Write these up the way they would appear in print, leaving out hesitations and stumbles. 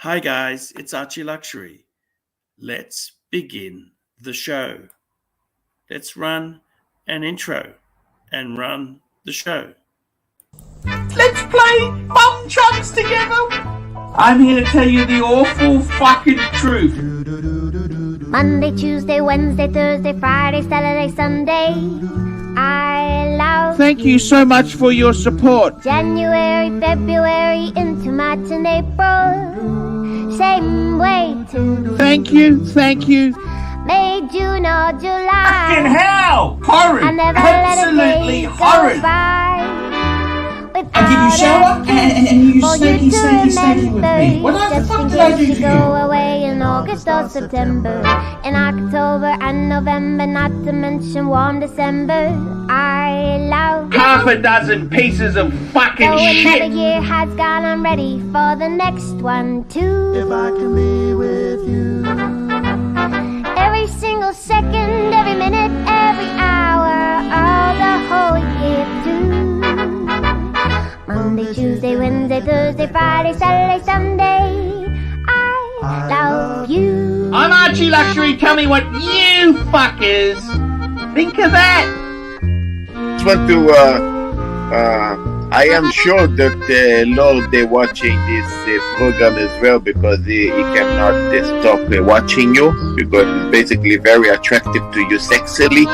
Hi guys, it's ArchieLuxury. Let's begin the show. Let's run an intro and run the show. Let's play Mum Chunks together. I'm here to tell you the awful fucking truth. Monday, Tuesday, Wednesday, Thursday, Friday, Saturday, Sunday. I love Thank you so much for your support. January, February, into March and April. Same way to Thank you. May, June or July. Fucking hell! Horrid! I never Absolutely let a day horrid! go by I give you shower and you for snaky you to with me. remember, What the just fuck in did I case do you to go you? away in August or September, in October and November, not to mention warm December. I love Half a dozen pieces of fucking though another shit! year has gone, I'm ready for the next one too. If I can be with you. Every single second, every minute, every hour, all the whole year through. Monday, Tuesday, Wednesday, Thursday, Friday, Saturday, Sunday. I love you. I'm ArchieLuxury, tell me what you fuckers think of that! just want to I am sure that Lord they're watching this program as well because he cannot stop watching you because it's basically very attractive to you sexually,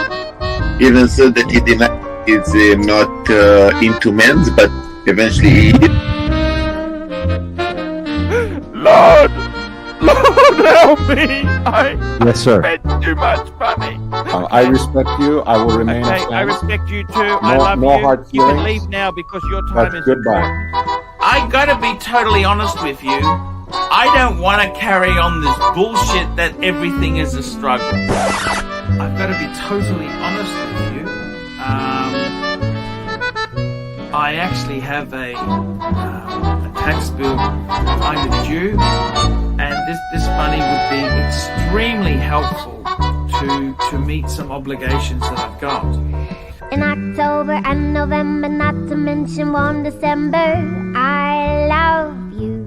even so that he is not into men's, but eventually he is. Lord, help me! Yes, sir. I spent too much money. I respect you. I will remain. Okay, I respect you too. I love no you. hard You can feelings. leave now because your time That's is goodbye. I gotta be totally honest with you. I don't want to carry on this bullshit that everything is a struggle. I've got to be totally honest with you. I actually have a tax bill kind of due, and this money would be extremely helpful to meet some obligations that I've got. In October and November, not to mention warm December, I love you.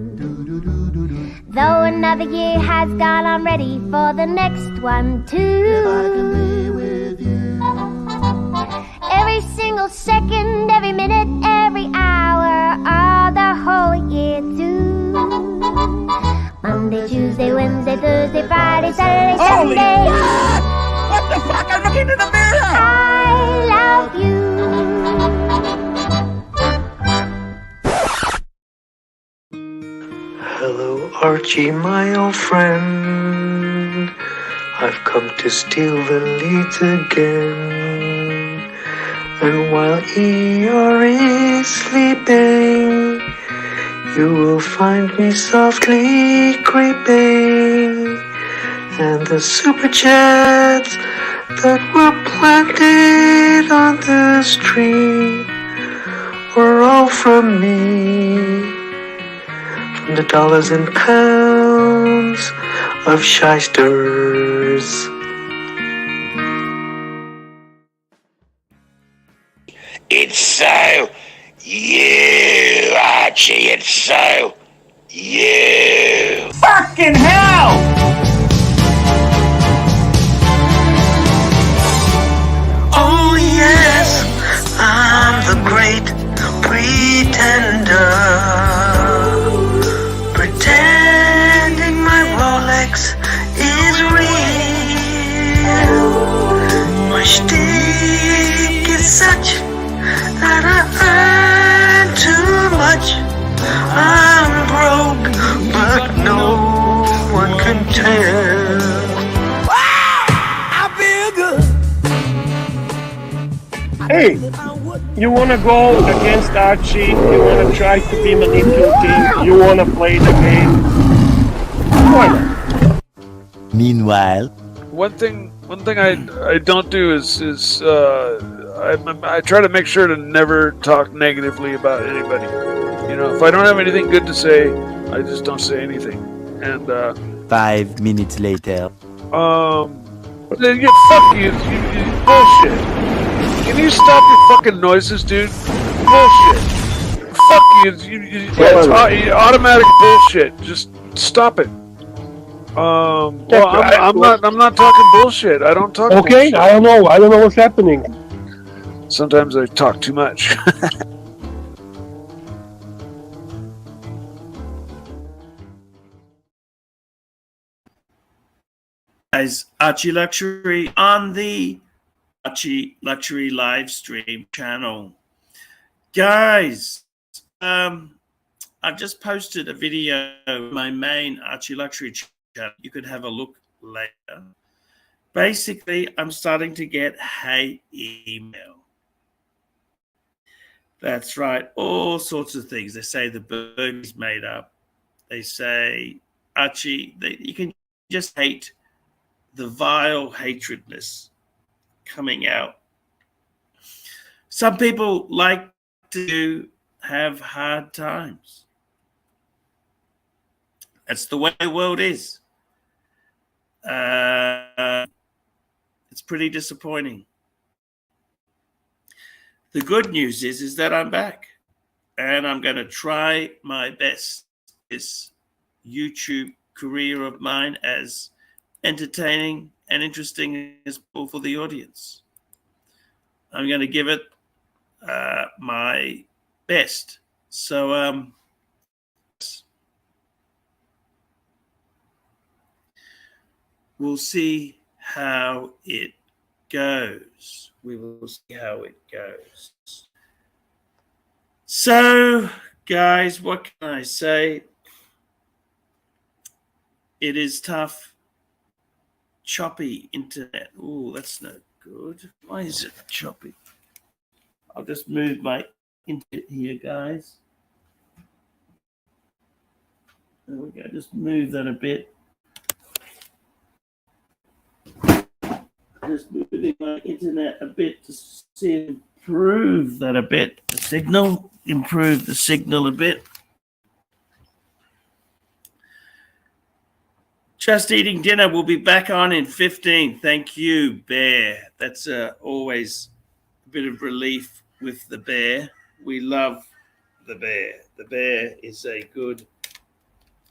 Though another year has gone, I'm ready for the next one too. Every single second, every minute, every hour, all the whole year too. Monday, Tuesday, Wednesday, Thursday, Friday, Saturday, Holy Sunday. What the fuck? I'm looking in the mirror! I love you. Hello, Archie, my old friend. I've come to steal the leads again. And while Eeyore is sleeping, you will find me softly creeping. And the super chats that were planted on the street were all from me. From the dollars and pounds of shysters. It's so you, Archie. It's so you. Fucking hell! Oh yes, I'm the great pretender. Pretending my Rolex is real. My shtick is such that I earn too much. I'm broke, but no one can tell. I feel good. Hey, you wanna go against Archie? You wanna try to be manipulative? You wanna play the game? Why not? Meanwhile, One thing I don't do is I try to make sure to never talk negatively about anybody. You know, if I don't have anything good to say, I just don't say anything. And 5 minutes later. yeah, fuck you, bullshit. Can you stop your fucking noises, dude? Bullshit. Fuck you, it's automatic bullshit. Just Stop it. Well, I'm not talking bullshit. I don't talk Okay, bullshit. I don't know what's happening. Sometimes I talk too much. Guys, ArchieLuxury on the ArchieLuxury live stream channel. Guys, I've just posted a video on my main ArchieLuxury channel. You could have a look later. Basically, I'm starting to get hate email. That's right, all sorts of things. They say the burger is made up. They say, Archie, you can just hate the vile hatredness coming out. Some people like to have hard times. That's the way the world is. It's pretty disappointing. The good news is that I'm back, and I'm going to try my best. This YouTube career of mine as entertaining and interesting as possible for the audience. I'm going to give it my best. So we'll see how it goes. We will see how it goes. So, guys, what can I say? It is tough. Choppy internet. Oh, that's no good. Why is it choppy? I'll just move my internet here, guys. There we go. Just move that a bit. Just moving my internet a bit to see improve that a bit. The signal, improve the signal a bit. Just eating dinner. We'll be back on in 15. Thank you, Bear. That's always a bit of relief with the Bear. We love the Bear. The Bear is a good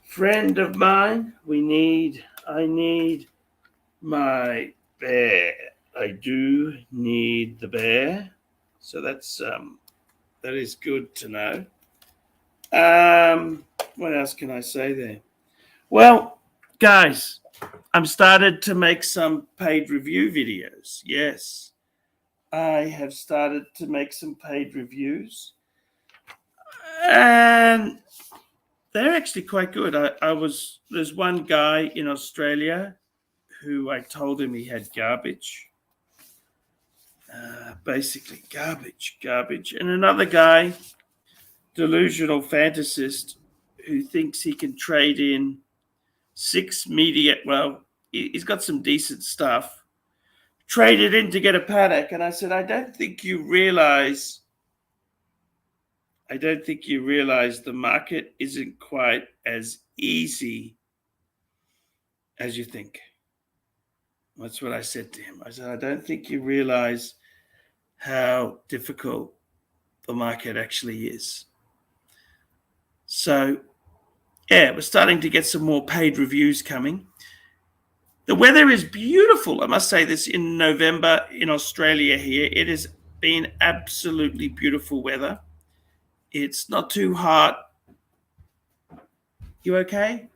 friend of mine. I need my Bear. I do need the Bear. So that's that is good to know. What else can I say there? Well, guys, I'm started to make some paid review videos. Yes, I have started to make some paid reviews, and they're actually quite good. There's one guy in Australia who I told him he had garbage, basically garbage, and another guy, delusional fantasist, who thinks he can trade in 6 media. Well, he's got some decent stuff. Trade it in to get a paddock. And I said, I don't think you realize the market isn't quite as easy as you think. That's what I said to him. I said, I don't think you realize how difficult the market actually is. So, yeah, we're starting to get some more paid reviews coming. The weather is beautiful. I must say this, in November in Australia here, it has been absolutely beautiful weather. It's not too hot. You okay?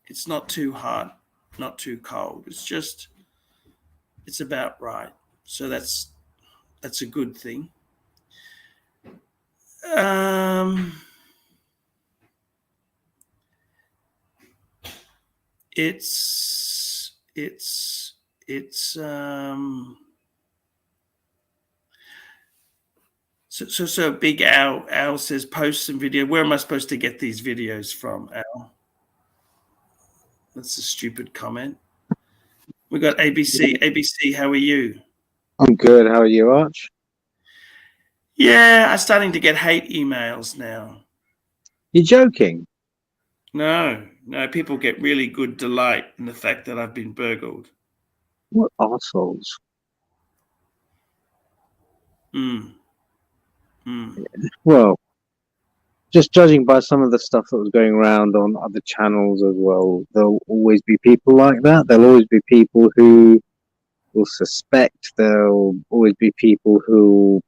It's not too hot, not too cold. It's about right. So that's a good thing. So Big Al says post some video. Where am I supposed to get these videos from, Al? That's a stupid comment. We got ABC. ABC, how are you? I'm good. How are you, Arch? Yeah, I'm starting to get hate emails now. You're joking? No, people get really good delight in the fact that I've been burgled. What arseholes? Well, just judging by some of the stuff that was going around on other channels as well, there'll always be people like that. There'll always be people who will suspect. There'll always be people who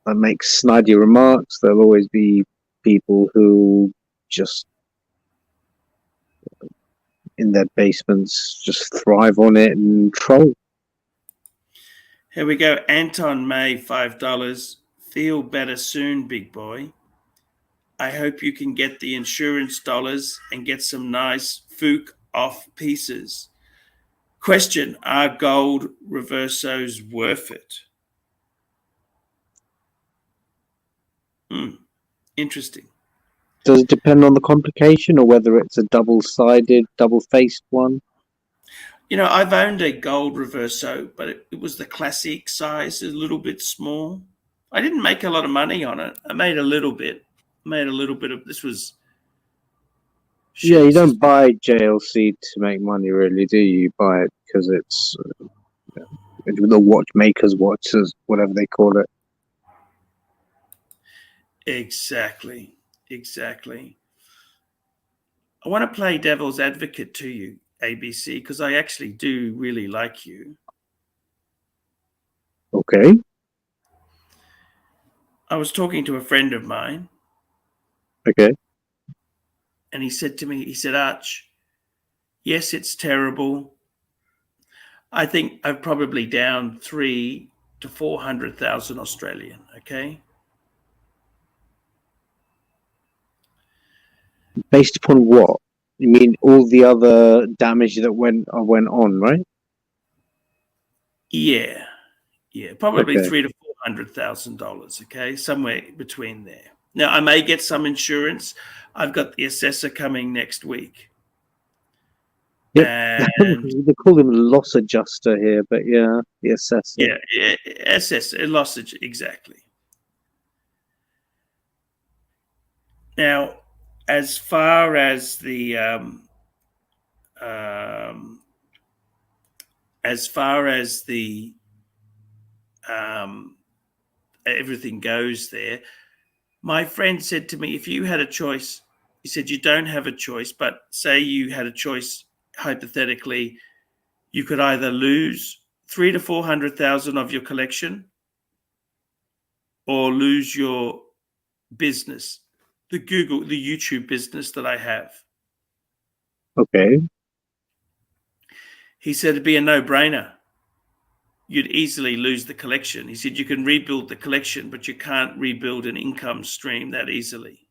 make snidey remarks. There'll always be people who just in their basements just thrive on it and troll. Here we go. Anton May, $5. Feel better soon, big boy. I hope you can get the insurance dollars and get some nice Fook off pieces. Question, are gold reversos worth it? Interesting. Does it depend on the complication or whether it's a double-sided, double-faced one? You know, I've owned a gold reverso, but it was the classic size, a little bit small. I didn't make a lot of money on it. I made a little bit. Of this was. Yeah, you don't buy JLC to make money, really, do you? You buy it because it's the watchmaker's watches, whatever they call it. Exactly. I want to play devil's advocate to you, ABC, because I actually do really like you. Okay. I was talking to a friend of mine. Okay. And he said to me, Arch, yes, it's terrible. I think I'm probably down 300,000 to 400,000 Australian, okay? Based upon what? You mean all the other damage that went on, right? Yeah, probably Okay. $300,000 to $400,000, okay? Somewhere between there. Now, I may get some insurance. I've got the assessor coming next week. Yep. And they call him loss adjuster here, but yeah, the assessor. yeah, assessor, loss, exactly. Now, as far as the everything goes there, my friend said to me, if you had a choice, he said, you don't have a choice, but say you had a choice, hypothetically, you could either lose 300,000 to 400,000 of your collection or lose your business, the YouTube business that I have. Okay. He said it'd be a no-brainer. You'd easily lose the collection. He said you can rebuild the collection, but you can't rebuild an income stream that easily.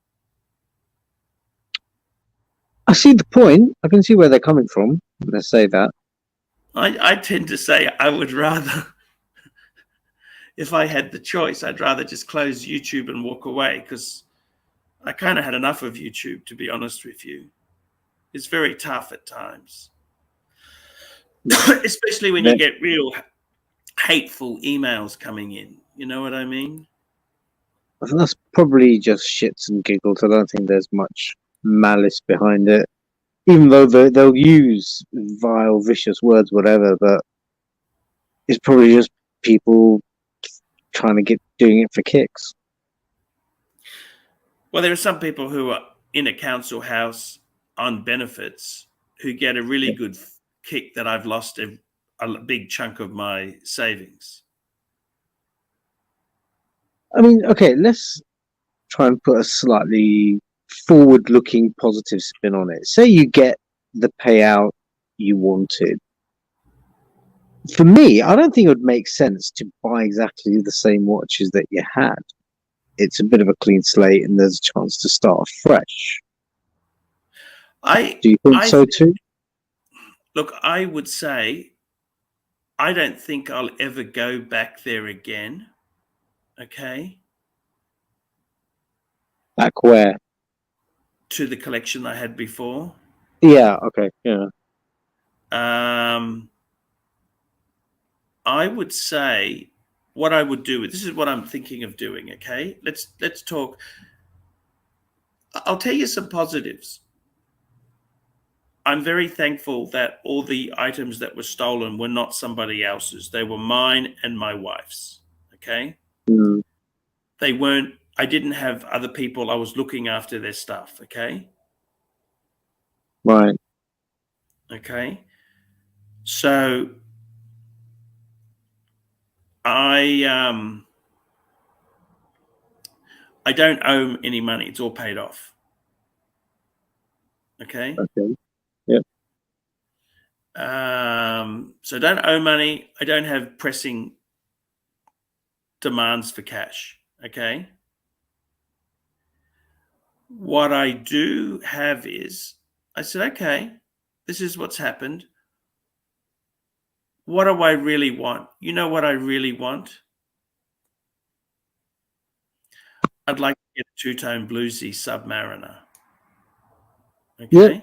I see the point. I can see where they're coming from when they say that. I tend to say I would rather, if I had the choice, I'd rather just close YouTube and walk away, because I kind of had enough of YouTube, to be honest with you. It's very tough at times, especially when you get real hateful emails coming in. You know what I mean? I think that's probably just shits and giggles. I don't think there's much malice behind it. Even though they'll use vile, vicious words, whatever, but it's probably just people trying to doing it for kicks. Well, there are some people who are in a council house on benefits who get a really good kick that I've lost a big chunk of my savings. I mean, okay, let's try and put a slightly forward-looking positive spin on it. Say you get the payout you wanted. For me, I don't think it would make sense to buy exactly the same watches that you had. It's a bit of a clean slate and there's a chance to start fresh. Do you think so too? Look, I would say I don't think I'll ever go back there again. Okay? Back where? To the collection I had before. Yeah, okay, yeah. I would say what I would do, this is what I'm thinking of doing, okay? Let's talk. I'll tell you some positives. I'm very thankful that all the items that were stolen were not somebody else's. They were mine and my wife's, okay? Mm. They weren't, I didn't have other people. I was looking after their stuff. Okay. Right. Okay. So I don't owe any money. It's all paid off. Okay. Okay. Yep. So don't owe money. I don't have pressing demands for cash. Okay. What I do have is, I said, okay, this is what's happened. What do I really want? You know what I really want? I'd like to get a two-tone bluesy Submariner. Okay.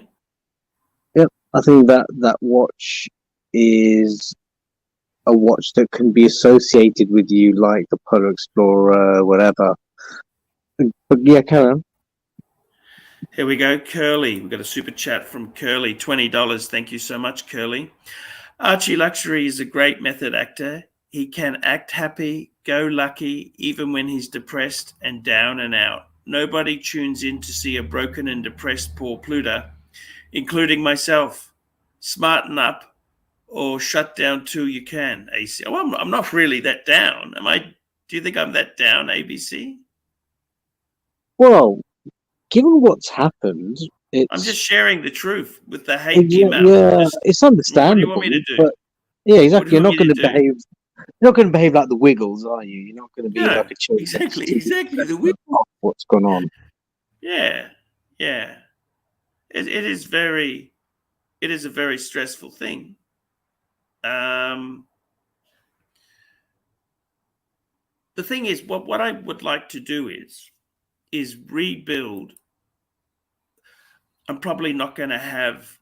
Yep. I think that watch is a watch that can be associated with you, like the Polar Explorer, whatever. But yeah, carry on. Here we go, Curly. We've got a super chat from Curly, $20. Thank you so much, Curly. ArchieLuxury is a great method actor. He can act happy, go lucky, even when he's depressed and down and out. Nobody tunes in to see a broken and depressed poor Pluto, including myself. Smarten up or shut down till you can, AC. Oh, I'm not really that down. Am I? Do you think I'm that down, ABC? Well, given what's happened, I'm just sharing the truth with the hate email. Yeah, it's understandable. What do you want me to do? But yeah, exactly. You're What not do you going to want me to behave. You're not going to behave like the Wiggles, are you? You're not going to be No, like a child. exactly. The What's going on? Yeah. It is a very stressful thing. The thing is, what I would like to do is rebuild. I'm probably not going to have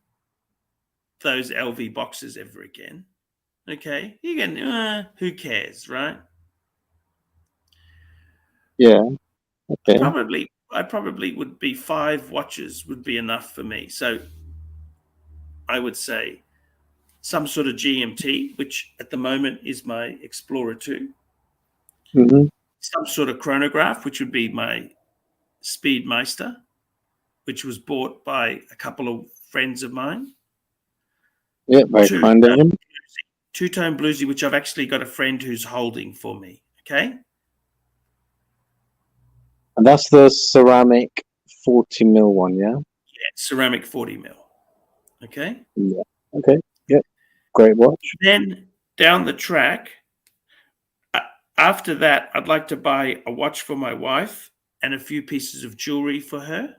those LV boxes ever again. Okay, you can. Who cares, right? Yeah. Okay. I probably would be 5 watches would be enough for me. So I would say some sort of GMT, which at the moment is my Explorer 2. Mm-hmm. Some sort of chronograph, which would be my Speedmeister, which was bought by a couple of friends of mine. Yeah, very kind of him. Two-tone bluesy, which I've actually got a friend who's holding for me. Okay. And that's the ceramic 40mm one, yeah? Yeah, ceramic 40mm. Okay. Yeah. Okay. Yep. Great watch. Then down the track, after that, I'd like to buy a watch for my wife and a few pieces of jewelry for her.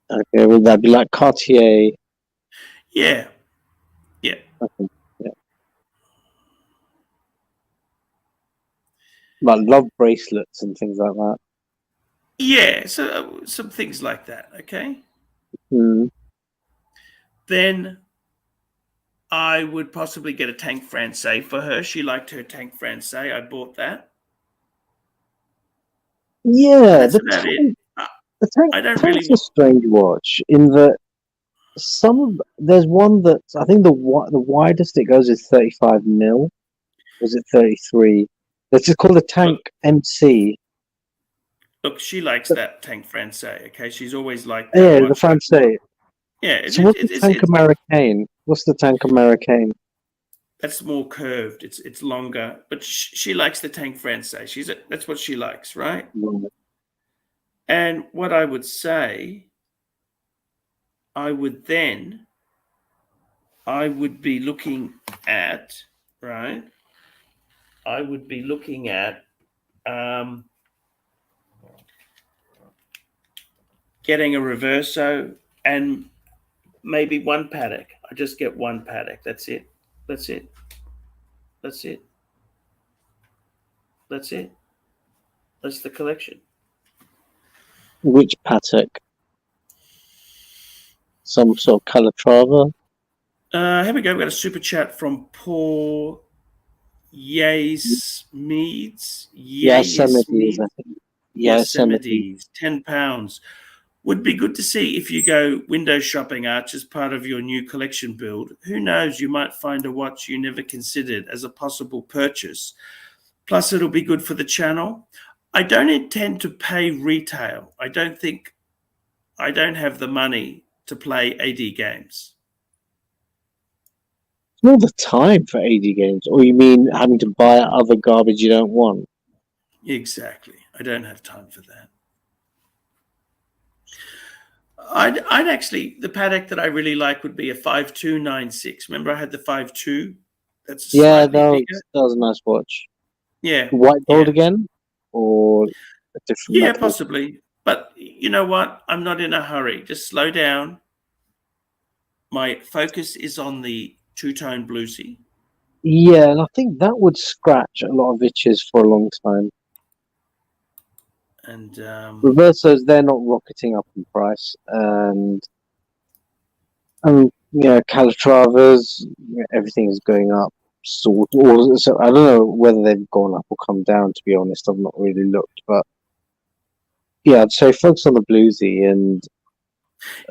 Okay, would that be like Cartier? Yeah. Okay. Yeah. Like love bracelets and things like that. Yeah, so some things like that, okay? Mm. Then I would possibly get a Tank Francais for her. She liked her Tank Francais. I bought that. Yeah, That's about it. I don't really Tank's a strange watch in that there's one that I think the widest it goes is 35mm. Was it 33? It's just called a Tank MC. Look, she likes that Tank Francais, okay? She's always liked that Yeah, watch. the Francais. Yeah. So what's the Tank Americain? What's the Tank Americain? That's more curved. It's longer, but she likes the Tank Francais. That's what she likes, right? Mm. And what I would say, I would be looking at, right? I would be looking at getting a Reverso and maybe one paddock. I just get one paddock. That's it. That's the collection. Which Patek? Some sort of Calatrava? Here we go. We've got a super chat from Paul Yosemite. Yosemite. Yosemite. £10. Would be good to see if you go window shopping, Arch, as part of your new collection build. Who knows, you might find a watch you never considered as a possible purchase. Plus, it'll be good for the channel. I don't intend to pay retail. I don't have the money to play AD games. Not the time for AD games, or you mean having to buy other garbage you don't want? Exactly. I don't have time for that. I'd actually, the paddock that I really like would be a 5296. Remember I had the 52? That's Yeah, slightly that was a nice watch. Yeah. White gold again? Or a different Yeah, metal? possibly. But you know what? I'm not in a hurry. Just slow down. My focus is on the two-tone bluesy. Yeah, and I think that would scratch a lot of itches for a long time. And Reversos, they're not rocketing up in price, and Calatravas, everything is going up. So I don't know whether they've gone up or come down. To be honest, I've not really looked, but yeah, I'd say focus on the bluesy and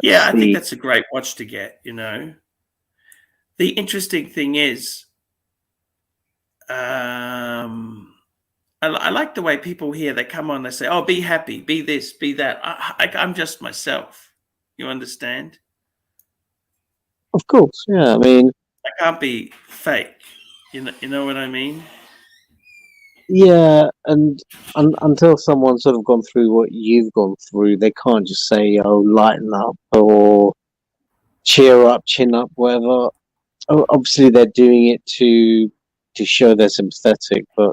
yeah, I think that's a great watch to get. The interesting thing is, I like the way people here, they come on, they say, oh, be happy, be this, be that. I'm just myself. You understand? Of course, yeah. I mean, I can't be fake. You know what I mean? Yeah, and until someone's sort of gone through what you've gone through, they can't just say, oh, lighten up or cheer up, chin up, whatever. Obviously, they're doing it to show they're sympathetic, but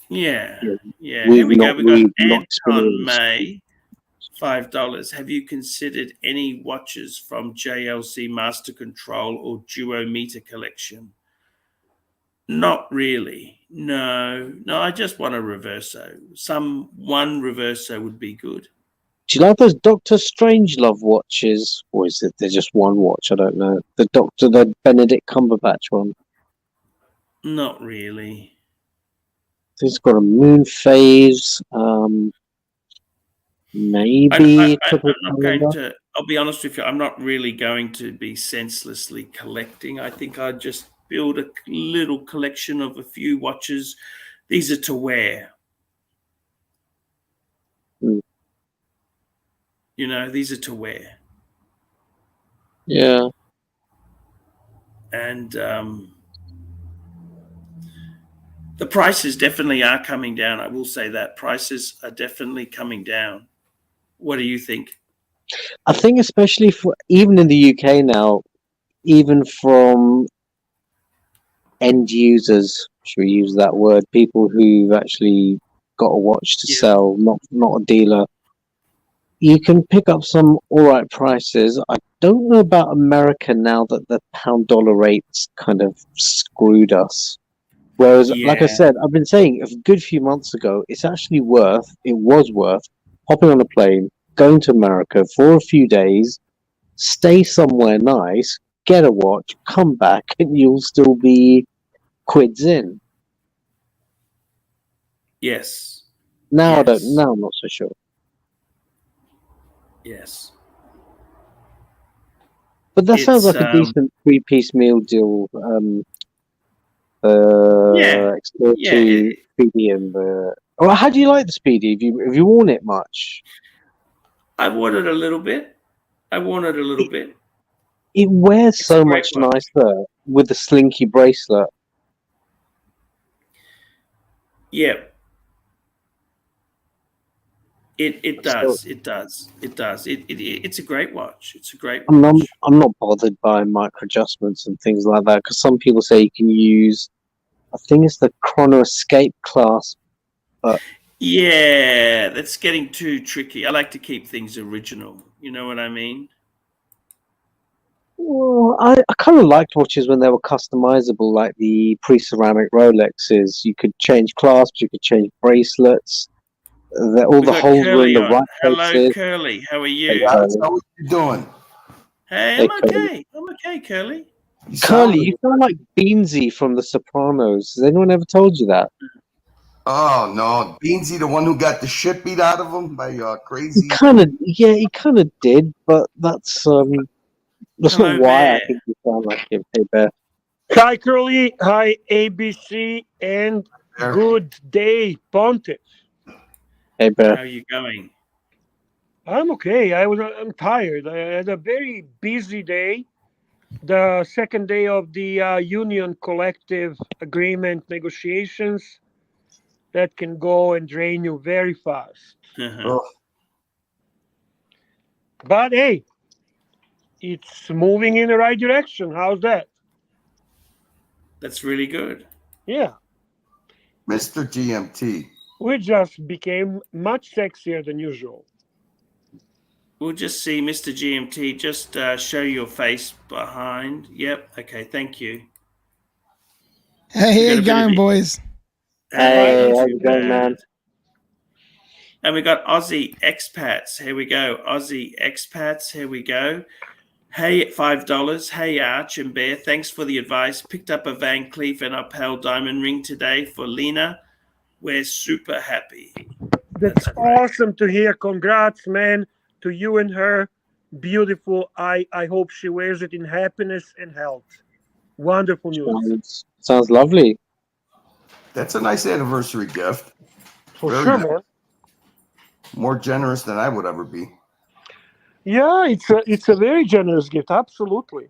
yeah. We've Here we go. We got not Anton experienced. May, $5. Have you considered any watches from JLC Master Control or Duometer collection? Not really. No. I just want a Reverso. One Reverso would be good. Do you like those Doctor Strangelove watches, or is it they're just one watch? I don't know. The Benedict Cumberbatch one. Not really. It's got a moon phase. Maybe. I'll be honest with you. I'm not really going to be senselessly collecting. I think I'd just build a little collection of a few watches. These are to wear. These are to wear. Yeah. And the prices definitely are coming down. I will say that. Prices are definitely coming down. What do you think? I think especially even in the UK now, even from end users, should we use that word, people who've actually got a watch to sell, not a dealer, you can pick up some all right prices. I don't know about America now that the pound-dollar rate's kind of screwed us. Whereas, like I said, I've been saying a good few months ago, it was worth hopping on a plane, going to America for a few days, stay somewhere nice, get a watch, come back, and you'll still be quids in. Yes. Now I'm not so sure. Yes. But that sounds like a decent 3-piece meal deal. Speedy and the. Well, how do you like the Speedy? Have you worn it much? I've worn it a little bit. It wears so much nicer with the slinky bracelet. Yeah. It does. It's a great watch. I'm not bothered by micro adjustments and things like that because some people say you can use, I think it's the Chrono Escape clasp. But yeah, that's getting too tricky. I like to keep things original. You know what I mean? Well, I kind of liked watches when they were customizable, like the pre-ceramic Rolexes. You could change clasps, you could change bracelets. All the holes were in the right places. Hello, Curly. How are you? Hey, how are you doing? Hey, I'm okay. I'm okay, Curly. Curly, you sound like Beansy from The Sopranos. Has anyone ever told you that? Oh no, Beansy, the one who got the shit beat out of him by Crazy. He kind of did, but that's not why I think you sound like him. Hey, Bear. Hi, Curly. Hi, ABC and Bear. Good day, Pontiff. Hey, Bear. How are you going? I'm okay. I'm tired. I had a very busy day. The second day of the union collective agreement negotiations that can go and drain you very fast. Oh, But hey, it's moving in the right direction. How's that? That's really good. Yeah, Mr. GMT. we just became much sexier than usual. We'll just see Mr. GMT. Just show your face behind. Yep. Okay. Thank you. Hey, We got hey, a bit of going, it. boys. Hey, not how's too it going, man? bad. And we got Aussie expats. Here we go. Aussie expats. Here we go. Hey, at $5. Hey, Arch and Bear. Thanks for the advice. Picked up a Van Cleef and Upheld diamond ring today for Lena. We're super happy. That's awesome to hear. Congrats, man, to you and her. Beautiful. I hope she wears it in happiness and health. Wonderful news. Sounds lovely. That's a nice anniversary gift. For Very sure, nice. man. More generous than I would ever be. Yeah, it's a very generous gift. Absolutely.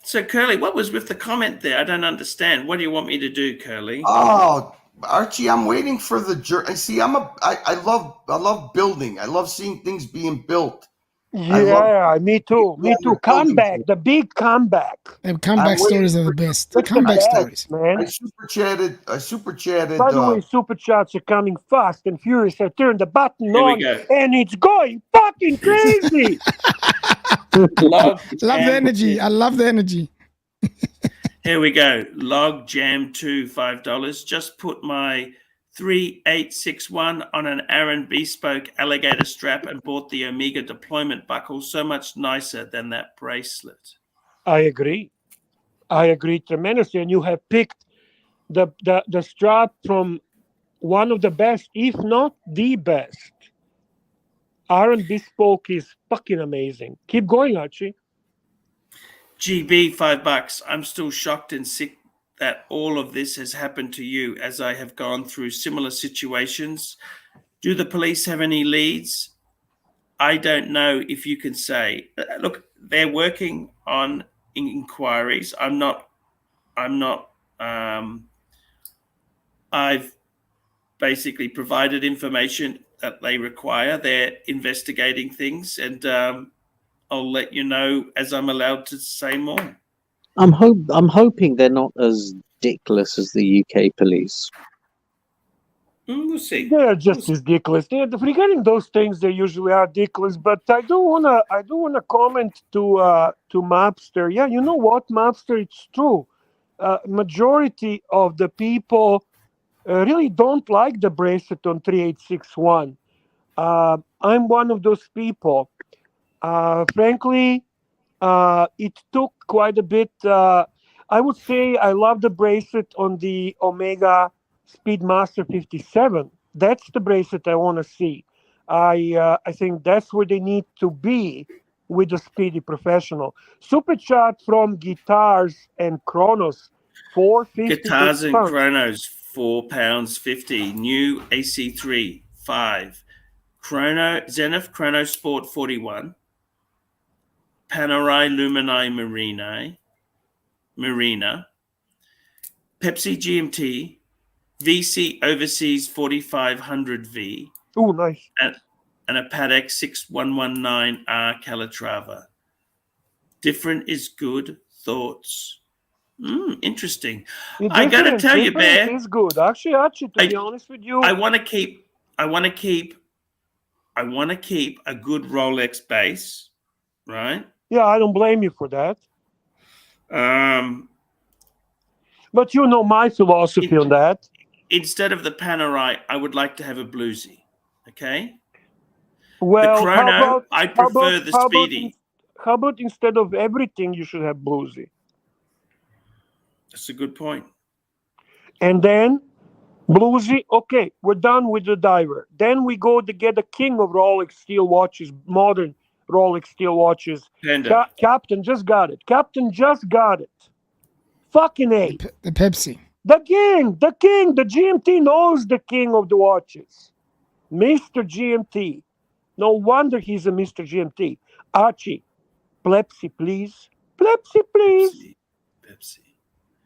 So, Curly, what was with the comment there? I don't understand. What do you want me to do, Curly? Oh, Archie, I'm waiting for the journey. See, I love building. I love seeing things being built. Yeah, me too. Me too. Comeback, the big comeback. The comeback stories are the best. That's Comeback the best, stories. man. I super chatted. By the way, super chats are coming fast and furious. I turned the button Here we on, go. and it's going fucking crazy. Log Love the Jam- energy. I love the energy. Here we go. Log Jam 2, $5. Just put my 3861 on an Aaron Bespoke alligator strap and bought the Omega deployment buckle. So much nicer than that bracelet. I agree tremendously. And you have picked the strap from one of the best, if not the best. Aaron Bespoke is fucking amazing. Keep going, Archie. GB, $5. I'm still shocked and sick that all of this has happened to you, as I have gone through similar situations. Do the police have any leads? I don't know if you can say. Look, they're working on inquiries. I've basically provided information that they require. They're investigating things, and I'll let you know as I'm allowed to say more. I'm hoping they're not as dickless as the UK police. We'll see. They're just ridiculous. Regarding those things, they usually are ridiculous. But I do wanna comment to Mapster. Yeah, you know what, Mapster? It's true. Majority of the people really don't like the bracelet on 3861. I'm one of those people. Frankly, it took quite a bit. I would say I love the bracelet on the Omega Speedmaster 57. That's the bracelet I want to see. I think that's where they need to be with the Speedy Professional. Super chat from Guitars and Chronos, $4.50. Guitars and Chronos, £4.50. New AC3, 5. Zenith Chrono Sport 41. Panerai Luminai Marina. Pepsi GMT. VC Overseas 4500V. Oh, nice. And a Patek 6119R Calatrava. Different is good. Thoughts. Interesting. I got to tell you, Bear. It's good. Actually, Archie, to be honest with you, I want to keep a good Rolex base, right? Yeah, I don't blame you for that. But you know my philosophy on that. Instead of the Panerai, I would like to have a bluesy. Okay. Well, the Chrono, I prefer the Speedy. How about instead of everything, you should have bluesy? That's a good point. And then bluesy. Okay, we're done with the diver. Then we go to get the king of Rolex steel watches, modern Rolex steel watches. Captain just got it. Fucking A. The Pepsi. The king, the GMT knows the king of the watches. Mr. GMT. No wonder he's a Mr. GMT. Archie, Pepsi, please. Pepsi, please. Pepsi.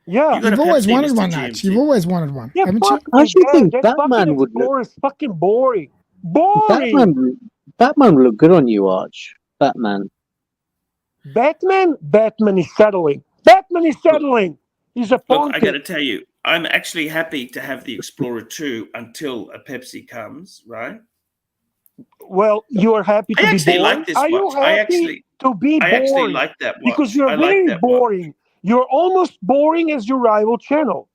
Yeah. You got You've a always Pepsi, wanted Mr. one, GMT. Arch. You've always wanted one, Yeah, haven't you? fuck I me, actually man. think That Batman fucking would look. Explorer is fucking boring. Boring. Batman would look good on you, Arch. Batman. Batman is settling. Batman is settling. He's a Look, I Pontiff. got to tell you, I'm actually happy to have the Explorer 2 until a Pepsi comes, right? Well, you are happy to I be actually boring. like this Are you watch. happy to be I actually boring? like that watch. Because you're I like very that boring. You're almost boring as your rival channel.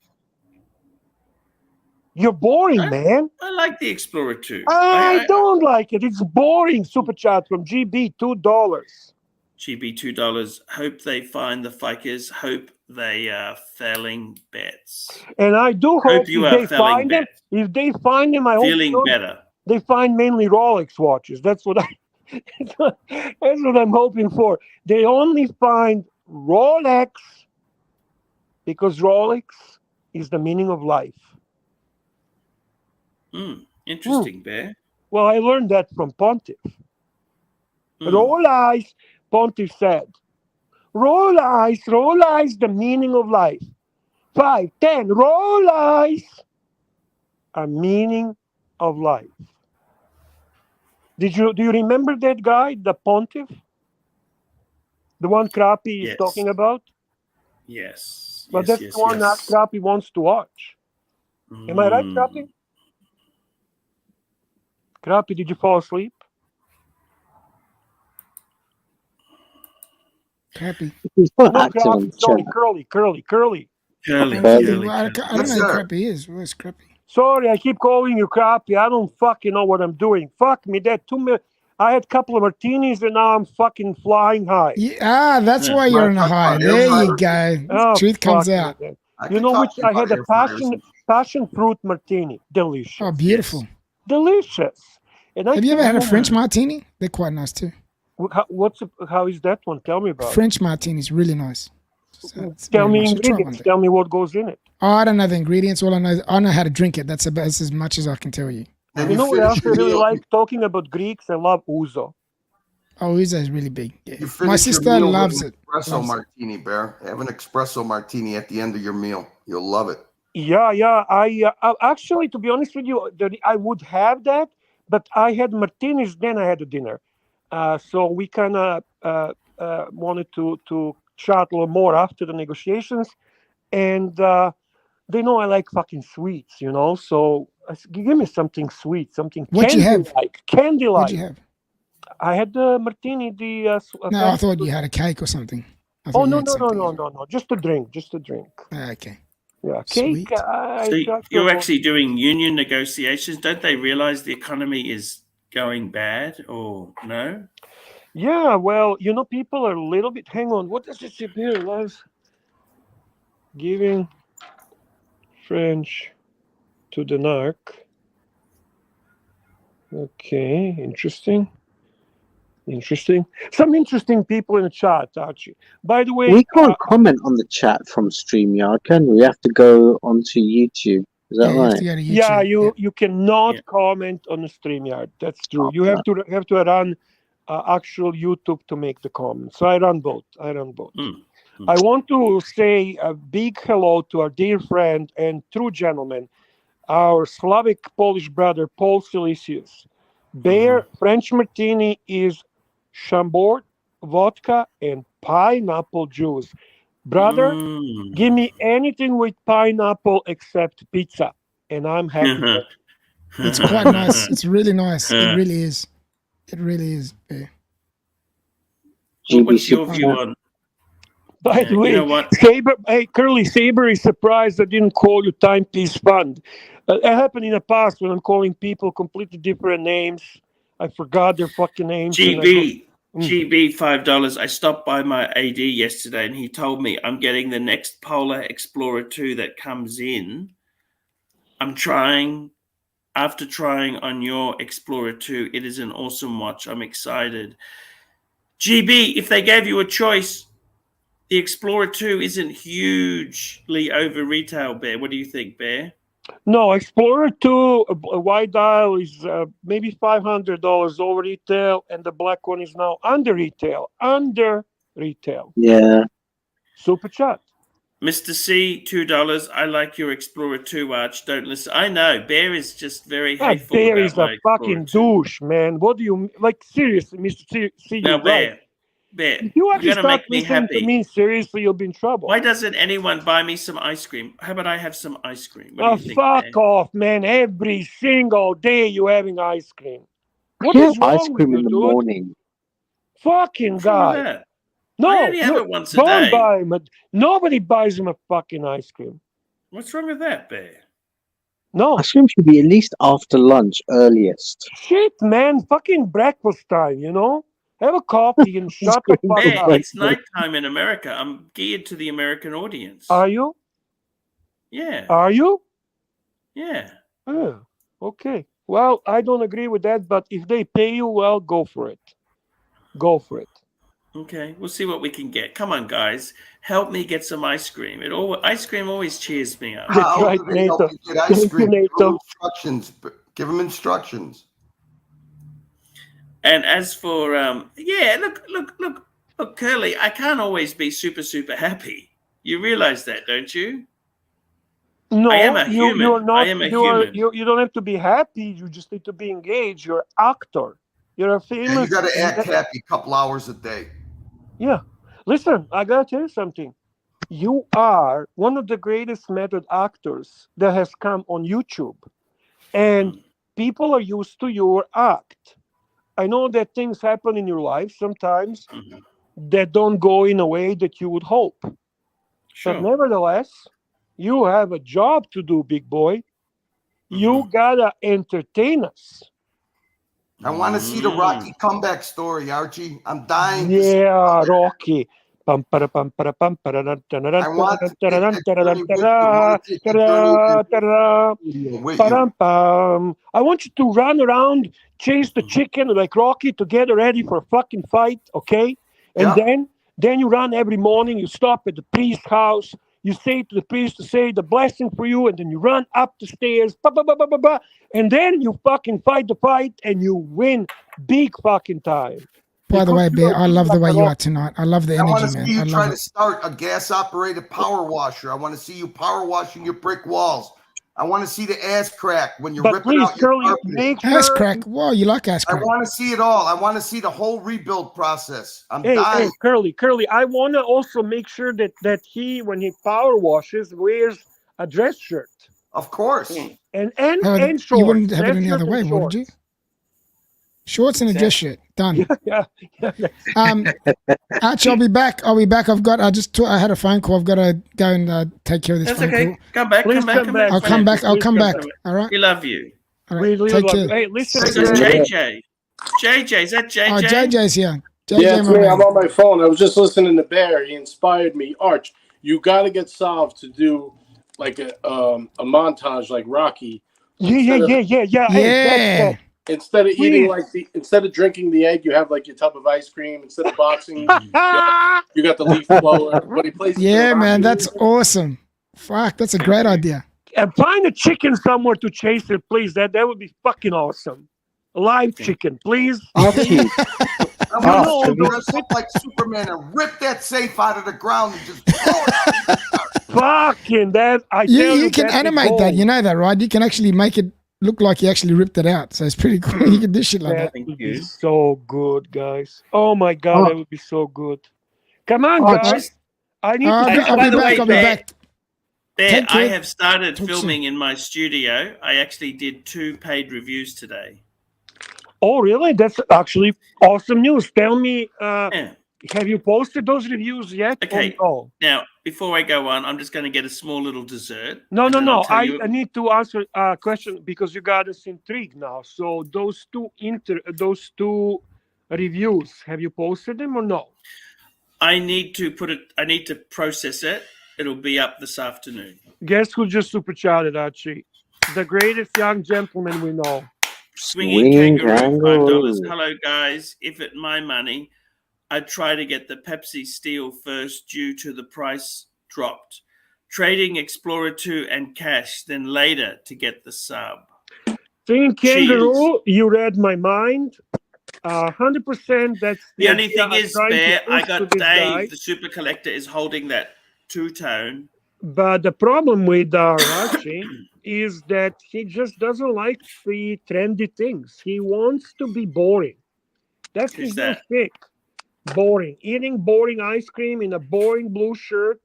You're boring, man. I like the Explorer 2. I don't like it. It's boring. Super chat from GB, $2. GB $2. Hope they find the fakers. Hope they are felling bets. And I do hope you if are they felling find them, bets. if they find them, I hope Feeling better. they find mainly Rolex watches. That's what that's what I'm hoping for. They only find Rolex because Rolex is the meaning of life. Interesting, Bear. Well, I learned that from Pontiff. Rolex, Pontiff said. Rolex, the meaning of life. 5, 10, Rolex, a meaning of life. Do you remember that guy, the Pontiff? The one Crappy is talking about? Yes. But that's the one that Crappy wants to watch. Am I right, Crappy? Crappy, did you fall asleep? Crappy. No, Crappy, sorry, Curly. Curly. I don't know who Crappy is. Where's Crappy? Sorry, I keep calling you Crappy. I don't fucking know what I'm doing. Fuck me, I had a couple of martinis and now I'm fucking flying high. Yeah, that's why you're on a high. There you go. Oh, Truth comes out. You know which I had a passion fruit martini. Delicious. Oh, beautiful. Yes. Delicious. And have you ever had a French martini? They're quite nice too. How is that one? Tell me about French martini is really nice. Tell me ingredients. Tell me what goes in it. Oh, I don't know the ingredients. All I know how to drink it. That's as much as I can tell you. You know what else I really like talking about Greeks? I love ouzo. Oh, ouzo is really big. Yeah. You My sister loves it. Espresso martini, Bear. Have an espresso martini at the end of your meal. You'll love it. Yeah. I actually, to be honest with you, I would have that, but I had martinis, then I had a dinner. So we kind of wanted to chat a little more after the negotiations, and they know I like fucking sweets, you know. So give me something sweet, something candy-like. Candy-like. What'd you have? I had the martini. No, I thought you had a cake or something. Oh no! Just a drink. Okay. Yeah, Sweet. cake. So you're actually doing union negotiations. Don't they realize the economy is going bad, or no? Yeah, well, you know, people are a little bit. Hang on, what does it say here? Lives giving French to the NARC. Okay, interesting. Some interesting people in the chat, Archie. By the way, we can't comment on the chat from StreamYard, can we? We have to go onto YouTube. Is that right? Yeah, you cannot comment on the StreamYard. That's true. You have to run actual YouTube to make the comments. So I run both. I want to say a big hello to our dear friend and true gentleman, our Slavic Polish brother, Paul Silesius. Bear French martini is Chambord, vodka, and pineapple juice. Brother, give me anything with pineapple except pizza, and I'm happy. It's quite nice. It's really nice. It really is. Yeah. What's your view on? By the way, you know what? Curly Saber is surprised I didn't call you Timepiece Fund. It happened in the past when I'm calling people completely different names. I forgot their fucking names. GB $5. I stopped by my AD yesterday and he told me I'm getting the next Polar Explorer 2 that comes in. After trying on your Explorer 2, it is an awesome watch. I'm excited. GB, if they gave you a choice, The Explorer 2 isn't hugely over retail, Bear. What do you think, Bear? No, Explorer 2 a white dial is maybe $500 over retail, and the black one is now under retail. Yeah. Super chat. Mr. C, $2. I like your Explorer 2, Arch. Don't listen. I know. Bear is just very hateful Bear about is my a fucking Explorer 2. douche, man. What do you like? Seriously, Mr. C, Now, you're right. Bear, If you you're actually going to start make me listening to happy. me seriously, you'll be in trouble. Why doesn't anyone buy me some ice cream? How about I have some ice cream? What do you think, Fuck Bear? off, man. Every single day you're having ice cream. What Yeah, is wrong ice cream with in you, the dude? morning. Fucking What's wrong with guy. that? No, I only have it once a don't day. buy him. Nobody buys him a fucking ice cream. What's wrong with that, Bear? No. Ice cream should be at least after lunch, earliest. Shit, man. Fucking breakfast time, you know? Have a coffee and shut the fuck Bear, up. it's nighttime in America. I'm geared to the American audience. Are you? Yeah. Are you? Yeah. Okay. Well, I don't agree with that, but if they pay you, well, go for it. Go for it. Okay, we'll see what we can get. Come on, guys. Help me get some ice cream. Ice cream always cheers me up. That's right, How do they help NATO. you get ice Thank cream? you, Give them NATO. instructions. Give them instructions. And as for look, Curly, I can't always be super, super happy. You realize that, don't you? No, I am a human. you're not. I am a human. You don't have to be happy. You just need to be engaged. You're an actor. You're a famous. Yeah, you got to act happy a couple hours a day. Yeah. Listen, I got to tell you something. You are one of the greatest method actors that has come on YouTube. And people are used to your act. I know that things happen in your life sometimes that don't go in a way that you would hope. Sure. But nevertheless, you have a job to do, big boy. You gotta entertain us. I want to see the Rocky comeback story, Archie. I'm dying. Yeah, Rocky. I want you to run around, chase the chicken like Rocky to get ready for a fucking fight, okay? And then you run every morning, you stop at the priest's house, you say to the priest to say the blessing for you, and then you run up the stairs, and then you fucking fight the fight and you win big fucking time. By the way, Bear, I love the way you are tonight. I love the I want energy, to man. see you I try love to it. start a gas-operated power washer. I want to see you power washing your brick walls. I want to see the ass crack when you're ripping out your carpet. Ass crack. Whoa, you like ass crack? I want to see it all. I want to see the whole rebuild process. I'm Hey, dying. Curly, I want to also make sure that he, when he power washes, wears a dress shirt. Of course. And shorts. You wouldn't have it Dress any shirt other and way, would you? Shorts and a dress shirt. Done. Archie, I'll be back. I've got. I had a phone call. I've got to go and take care of this That's phone okay. call. Come back. I'll come back. I'll come back. All right. We love you. All right. Take care. Hey, listen. This is JJ. JJ, is that JJ? Oh, JJ's here. JJ, yeah, it's me. I'm on my phone. I was just listening to Bear. He inspired me. Arch, you got to get Solved to do like a montage like Rocky. Yeah. Hey, instead of drinking the egg, you have like your tub of ice cream. Instead of boxing, you got the leaf blower. But he plays. Yeah, man, that's awesome. Fuck, that's a great idea. And find a chicken somewhere to chase it, please. That would be fucking awesome. A live chicken, please. Archie. I want to dress up like Superman and rip that safe out of the ground and just blow it. Fucking that! You can animate that. You know that, right? You can actually make it look like you actually ripped it out. So it's pretty cool. You can do shit like that. That would be so good, guys. Oh my god, that would be so good. Come on, guys. I need to. I'll be back. Bear, I have started filming in my studio. I actually did 2 paid reviews today. Oh, really? That's actually awesome news. Tell me, have you posted those reviews yet? Okay. Now, before I go on, I'm just going to get a small little dessert. No. I need to answer a question because you got us intrigued now. So those two reviews, have you posted them or no? I need to process it. It'll be up this afternoon. Guess who just super chatted, Archie? The greatest young gentleman we know. Swinging Kangaroo, $5. Hello, guys. If it my money, I'd try to get the Pepsi Steel first due to the price dropped. Trading Explorer 2 and cash, then later to get the sub. Seeing Kangaroo, you read my mind. 100%. That's the only thing I'm is, trying to Bear, I push got to this Dave, guy. the super collector, is holding that two-tone. But the problem with Archie is that he just doesn't like the trendy things. He wants to be boring. That's his new shtick. Boring. Eating boring ice cream in a boring blue shirt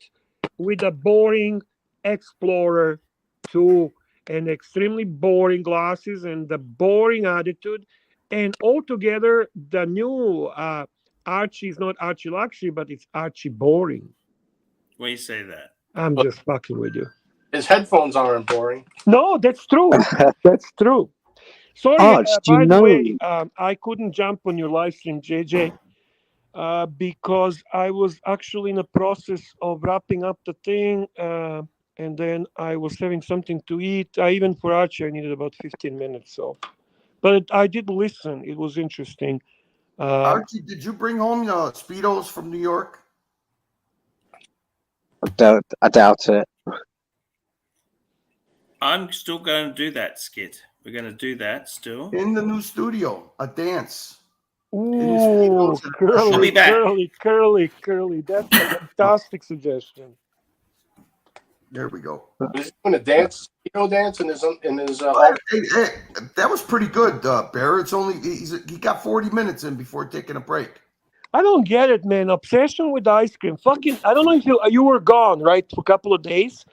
with a boring Explorer 2 and extremely boring glasses and the boring attitude. And altogether, the new Archie is not ArchieLuxury, but it's Archie Boring. Why you say that? I'm just fucking with you. His headphones aren't boring. No, that's true. That's true. Sorry, Arch, do by you the know? way, I couldn't jump on your live stream, JJ, because I was actually in the process of wrapping up the thing, and then I was having something to eat. Even for Archie, I needed about 15 minutes. So, but I did listen. It was interesting. Archie, did you bring home your Speedos from New York? I doubt it. I'm still going to do that skit. We're going to do that still. In the new studio, a dance. Ooh, curly, I'll be back. curly. That's a fantastic suggestion. There we go. Is he doing a dance, dance in his Hey, that was pretty good, Bear. It's only he got 40 minutes in before taking a break. I don't get it, man. Obsession with ice cream. Fucking, I don't know if you were gone, right, for a couple of days.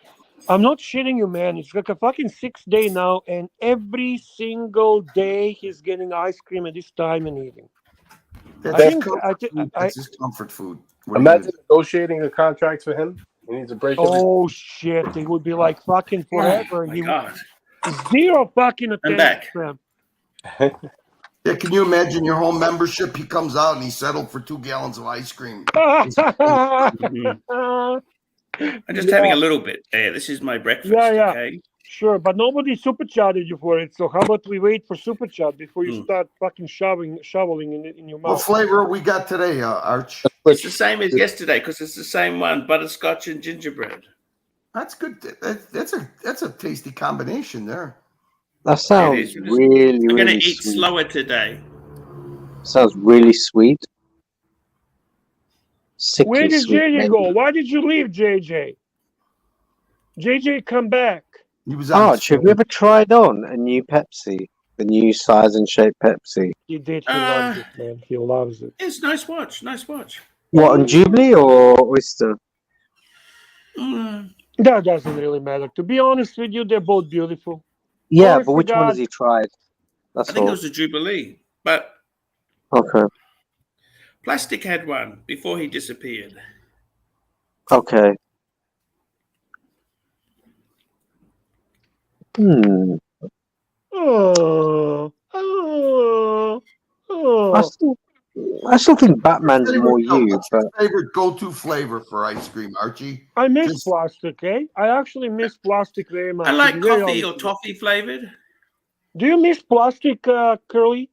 I'm not shitting you, man. It's like a fucking 6th day now, and every single day he's getting ice cream at this time and eating. That's his comfort food. Imagine negotiating a contract for him. He needs a break. Oh shit! It would be like fucking forever. Oh, my God. Zero fucking attention. I'm back. Yeah, can you imagine your home membership? He comes out and he settled for 2 gallons of ice cream. I'm just having a little bit. Hey, this is my breakfast. Yeah. Okay? Sure, but nobody super chatted you for it. So how about we wait for super chat before you start fucking shoveling in your mouth? What flavor we got today, Arch? It's the same as yesterday because it's the same one: butterscotch and gingerbread. That's good. That's a tasty combination there. That sounds really, I'm going to really eat sweet. slower today. Sounds really sweet. Sickly Where did sweet, JJ maybe. go? Why did you leave, JJ? JJ, come back. He was Arch, have you ever tried on a new Pepsi? The new size and shape Pepsi? He did. He loves it, man. He loves it. It's nice watch. Nice watch. What, on Jubilee or Oyster? That doesn't really matter. To be honest with you, they're both beautiful. Yeah, Honest but to which one God. has he tried? That's I think all. it was a Jubilee, but Okay. Plastic had one before he disappeared. Okay. I still think Batman's more you, but favorite go-to flavor for ice cream, Archie? I miss plastic, eh? I actually miss plastic very much. I to like be very coffee honest or with you. toffee flavored. Do you miss plastic, Curly?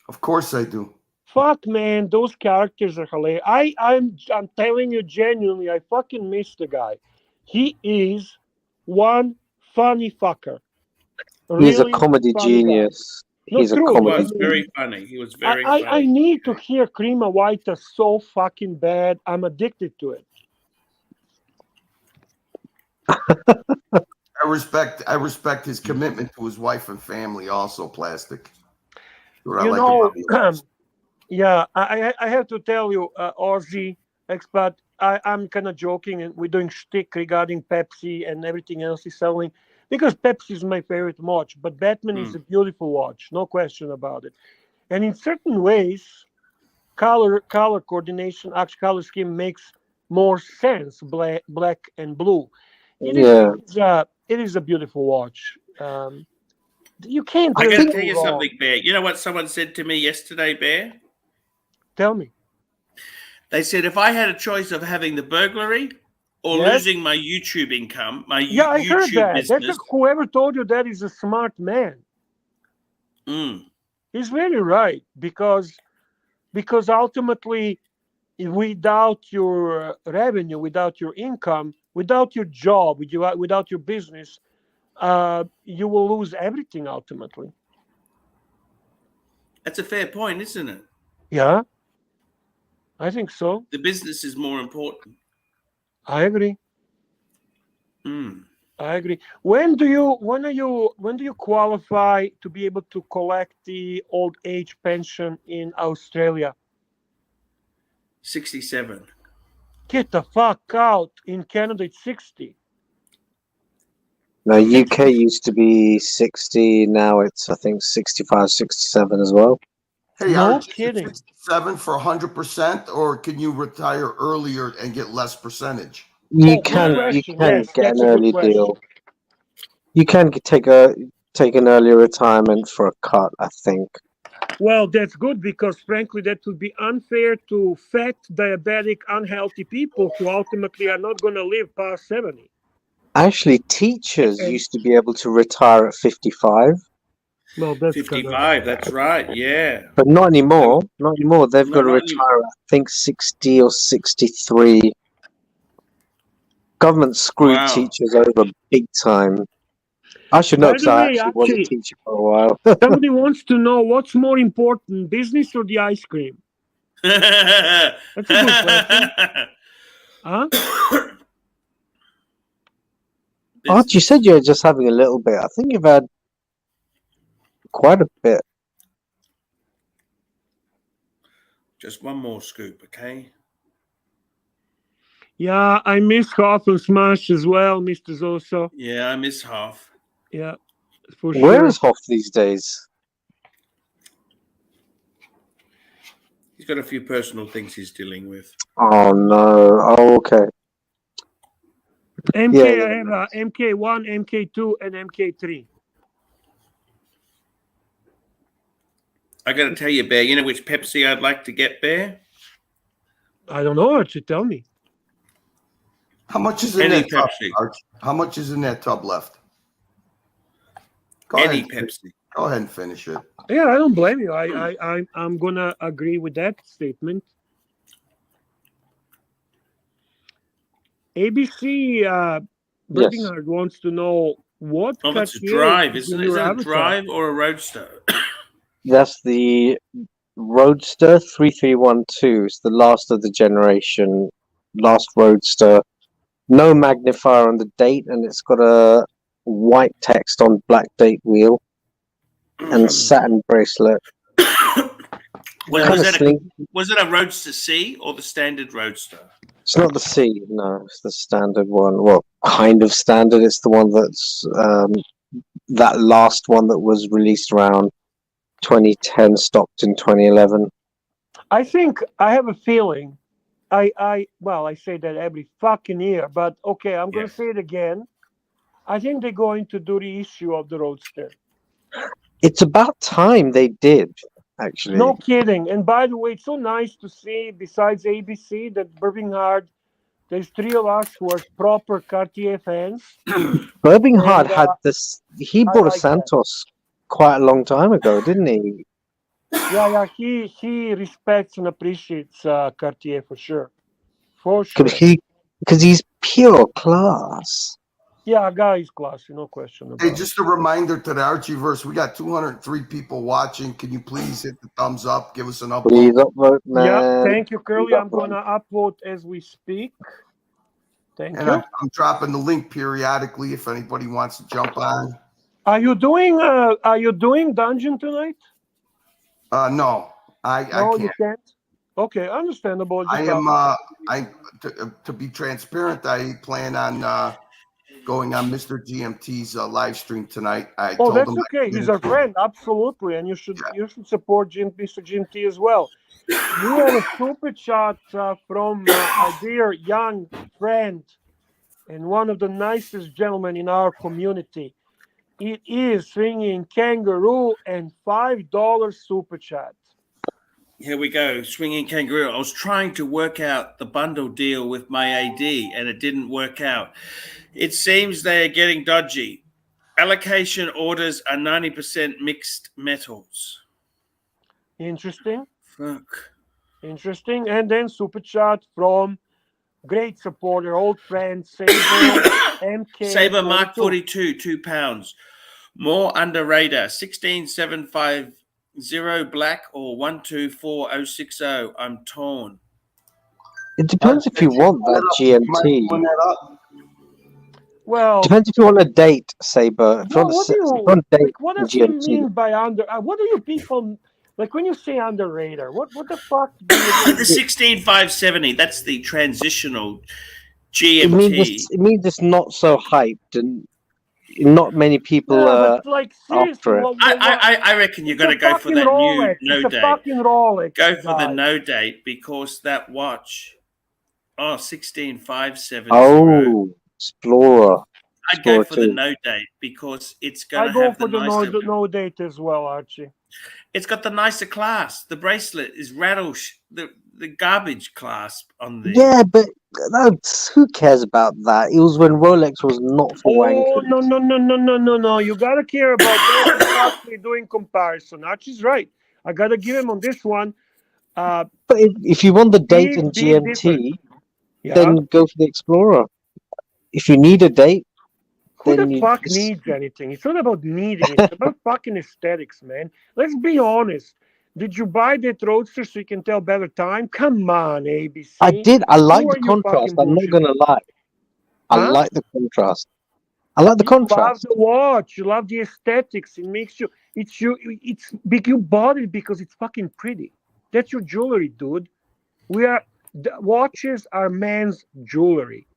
Of course I do. Fuck, man, those characters are hilarious. I'm telling you genuinely, I fucking miss the guy. He is one funny fucker. he's a Really comedy funny genius. No, He's a true. He comedy. was very funny. He was very I funny. need to hear Crema White so fucking bad. I'm addicted to it. I respect his commitment to his wife and family. Also, plastic. What I You like know, about him. yeah, I have to tell you, Aussie expat, I'm kind of joking, and we're doing shtick regarding Pepsi and everything else he's selling, because Pepsi is my favorite watch, but Batman is a beautiful watch, no question about it. And in certain ways, color coordination, actually color scheme makes more sense, black and blue. It is a beautiful watch. You can't. I really got to go tell you wrong. something, Bear. You know what someone said to me yesterday, Bear? Tell me. They said if I had a choice of having the burglary or losing my YouTube income, my I YouTube heard that. business. Whoever told you that is a smart man. He's very right, because because ultimately, without your revenue, without your income, without your job, without your business, you will lose everything ultimately. That's a fair point, isn't it? Yeah, I think so. The business is more important. I agree. Hmm. I agree. When do you qualify to be able to collect the old age pension in Australia? 67. Get the fuck out. In Canada, it's 60. No, UK used to be 60. Now it's, I think, 65, 67 as well. Hey, No Archie, kidding. 67 for 100%, or can you retire earlier and get less percentage? You Good can question. Yes, get that's an a good early question. deal. You can take an early retirement for a cut, I think. Well, that's good because, frankly, that would be unfair to fat, diabetic, unhealthy people who ultimately are not going to live past 70. Actually, teachers And- used to be able to retire at 55, Well, that's 55, that's right, yeah. but not anymore. Not anymore. They've got to Not retire at, I think, 60 or 63. Government screwed Wow. teachers over big time. I should know By because the I way, actually was a Archie, teacher for a while. somebody wants to know what's more important, business or the ice cream? That's a good question. Huh? Art, you said you're just having a little bit. I think you've had quite a bit. Just one more scoop, okay? Yeah, I miss Half and Smash as well, Mr. Zoso. Yeah, I miss half. Yeah, for Where sure. is Hoff these days? He's got a few personal things he's dealing with. Oh no. Oh, okay. MK, Yeah, I have MK1, MK2, and MK3. I got to tell you, Bear, you know which Pepsi I'd like to get, Bear? I don't know, Archie, tell me. How much is in Any that tub, Pepsi. Archie? How much is in that tub left? Go Any ahead. Pepsi. Go ahead and finish it. Yeah, I don't blame you. I'm gonna agree with that statement. ABC Birmingham wants to know what Oh, that's a Cartier drive, is isn't in it? Is your that a avatar. drive or a roadster? That's the Roadster 3312. It's the last of the generation, last Roadster. No magnifier on the date, and it's got a white text on black date wheel and a satin bracelet. Was it a Roadster C or the standard Roadster? It's not the C, no, it's the standard one. Well, kind of standard. It's the one that's that last one that was released around 2010, stopped in 2011. I think I have a feeling. I say that every fucking year, but okay, I'm gonna say it again. I think they're going to do the issue of the Roadster. It's about time they did, actually. No kidding. And by the way, it's so nice to see, besides ABC, that Birmingham, there's three of us who are proper Cartier fans. Birmingham had this. He I bought a like Santos quite a long time ago, didn't he? Yeah. He respects and appreciates Cartier for sure. For sure. Because he's pure class. Yeah, guy is classy, no question about Hey, it. just a reminder to the Archieverse, we got 203 people watching. Can you please hit the thumbs up? Give us an upvote. Please upvote, man. Yeah, thank you, Curly. I'm gonna upvote as we speak. Thank And you. I'm dropping the link periodically if anybody wants to jump on. Are you doing dungeon tonight? No, I No, can't. you can't. Okay, understandable. I am to be transparent, I plan on going on Mr. GMT's live stream tonight. I told that's him okay. He's our friend, absolutely, and you should support Mr. GMT as well. We have a super chat from a dear young friend and one of the nicest gentlemen in our community. It is Swinging Kangaroo and $5 super chat. Here we go, Swinging Kangaroo. I was trying to work out the bundle deal with my AD and it didn't work out. It seems they are getting dodgy. Allocation orders are 90% mixed metals. Interesting. Fuck. Interesting. And then super chat from great supporter, old friend Saber MK. Saber Mark 42. 42, £2. More under radar 16750 black or 124060. I'm torn. It depends if you want that GMT. Well, Depends if you want a date, Saber. If you well, want what do if you you want a date like? What does he GMT. mean by under? What do you people like when you say under radar? What the fuck do you The 16570, that's the transitional GMT. It means it's not so hyped and not many people but like seriously, after it. I reckon you've got to go for that Rolex. new no It's a date. fucking Rolex. Go for the guys. no date because that watch, 16570. Oh, Explorer. I'd go for the too. no date because it's going I to go have for the the nicer. no date as well, Archie. It's got the nicer clasp. The bracelet is the garbage clasp on the. Yeah, but who cares about that? It was when Rolex was not for Oh wankers. no! You gotta care about that. You're actually doing comparison. Archie's right. I gotta give him on this one. But if you want the date and GMT, then go for the Explorer. If you need a date, who then the fuck needs anything? It's not about needing. It's about fucking aesthetics, man. Let's be honest. Did you buy that Roadster so you can tell better time? Come on, ABC. I did. I like Who the are you contrast. fucking I'm not gonna lie. I Huh? like the contrast. I like the You love contrast. the watch. You love the aesthetics. It makes you. It's big. You bought it because it's fucking pretty. That's your jewelry, dude. Watches are men's jewelry,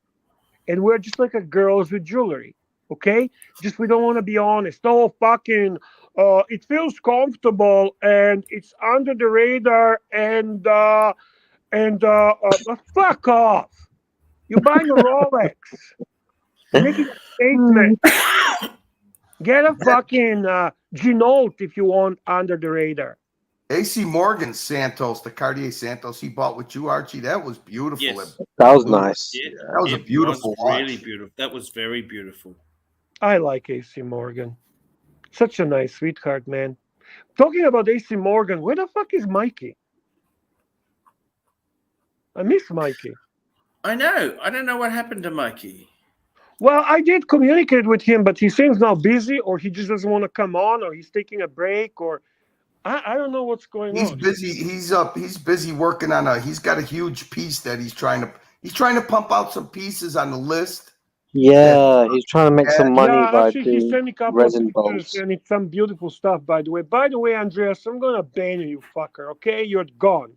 and we're just like a girls with jewelry. Okay, just we don't want to be honest. Oh, fucking. It feels comfortable and it's under the radar and fuck off. You're buying a Rolex. You're making a statement. Get a fucking G-Note if you want under the radar. AC Morgan Santos, the Cartier Santos he bought with you, Archie, that was beautiful. Yes. That was nice. That was a beautiful watch. Really beautiful. That was very beautiful. I like AC Morgan. Such a nice sweetheart, man. Talking about AC Morgan, where the fuck is Mikey? I miss Mikey. I know. I don't know what happened to Mikey. Well, I did communicate with him, but he seems now busy, or he just doesn't want to come on, or he's taking a break, or I don't know what's going on. He's busy. He's busy working on he's got a huge piece that he's trying to pump out some pieces on the list. Yeah, he's trying to make some money by actually, he sent me a couple resin of bulbs. pictures, and it's some beautiful stuff, by the way. By the way, Andreas, I'm gonna ban you, fucker. Okay, you're gone.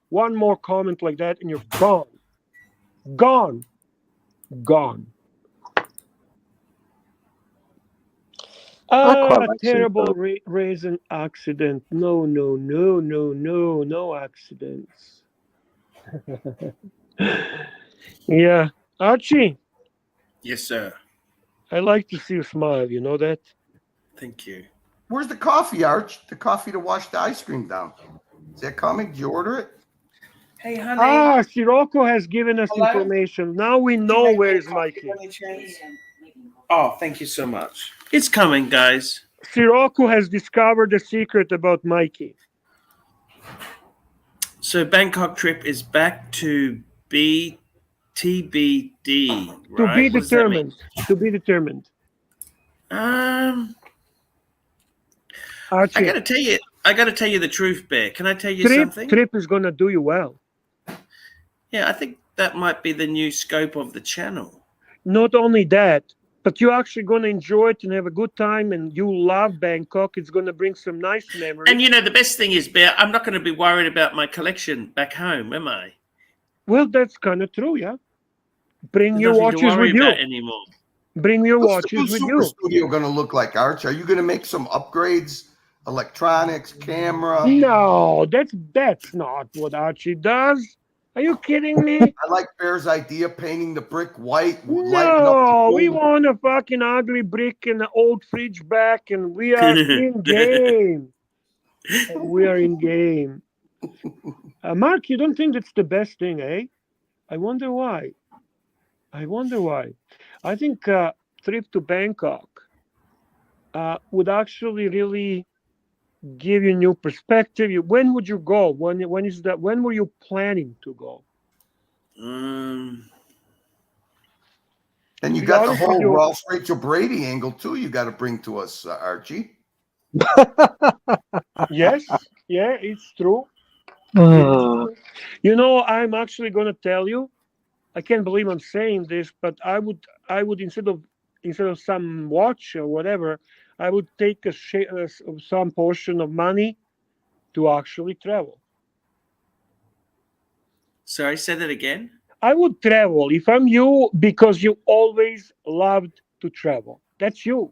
One more comment like that, and you're gone. Gone. Terrible raisin accident. No accidents. Yeah, Archie. Yes, sir. I like to see you smile. You know that. Thank you. Where's the coffee, Arch? The coffee to wash the ice cream down. Is that coming? Did you order it? Hey, honey. Sirocco has given us information. Now we know where is Mikey. Oh, thank you so much. It's coming, guys. Sirocco has discovered the secret about Mikey. So Bangkok trip is back to TBD, right? To be determined. To be determined. Archie, I gotta tell you the truth, Bear. Can I tell you something? Trip is gonna do you well. Yeah, I think that might be the new scope of the channel. Not only that, but you're actually going to enjoy it and have a good time, and you love Bangkok. It's going to bring some nice memories. And, the best thing is, Bear, I'm not going to be worried about my collection back home, am I? Well, that's kind of true, yeah. Bring your Nothing to watches worry with you. about anymore. Bring your What's watches the with Super you. Studio going to look like, Arch? Are you going to make some upgrades? Electronics, camera? No, that's not what Archie does. Are you kidding me? I like Bear's idea, painting the brick white. No, we want a fucking ugly brick and an old fridge back, and we are in game. Mark, you don't think that's the best thing, eh? I wonder why. I think trip to Bangkok would actually really give you new perspective. When would you go? When is that? When were you planning to go? And you be got the honest with whole you- Ralph Rachel Brady angle too. You got to bring to us, Archie. Yes, yeah, it's true. You know, I'm actually going to tell you. I can't believe I'm saying this, but I would instead of some watch or whatever, I would take some portion of money to actually travel. Sorry, say that again. I would travel if I'm you because you always loved to travel. That's you.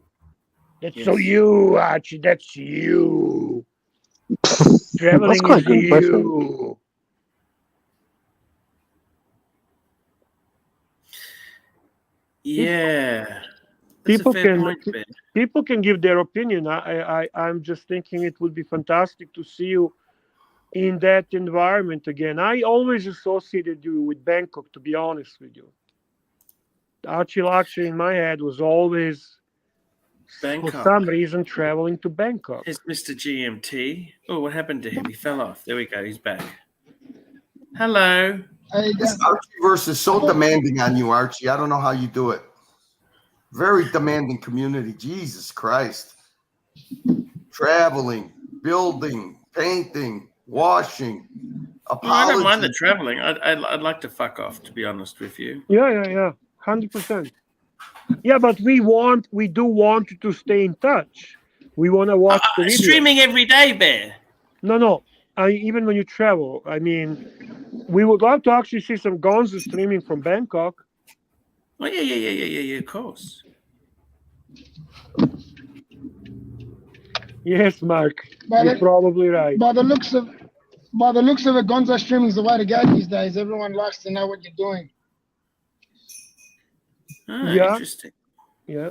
That's so Yes. you, Archie. That's you. Traveling That's quite is a good impression. you. Yeah. That's People a fair can point, Ben. people can give their opinion. I'm just thinking it would be fantastic to see you in that environment again. I always associated you with Bangkok, to be honest with you. ArchieLuxury in my head was always, Bangkok. for some reason, traveling to Bangkok. Here's Mr. GMT. Oh, what happened to him? He fell off. There we go. He's back. Hello. This Archieverse is so demanding on you, Archie. I don't know how you do it. Very demanding community. Jesus Christ. Traveling, building, painting, washing, No, I don't mind the apology. traveling. I'd like to fuck off, to be honest with you. Yeah, 100%. Yeah, but we do want to stay in touch. We want to watch the video. Streaming every day, Bear. No. Even when you travel, I mean, we would love to actually see some Gonzo streaming from Bangkok. Oh, yeah, of course. Yes, Mark, By you're the- probably right. By the looks of it, Gonzo streaming is the way to go these days. Everyone likes to know what you're doing. Yeah. Interesting. Yeah.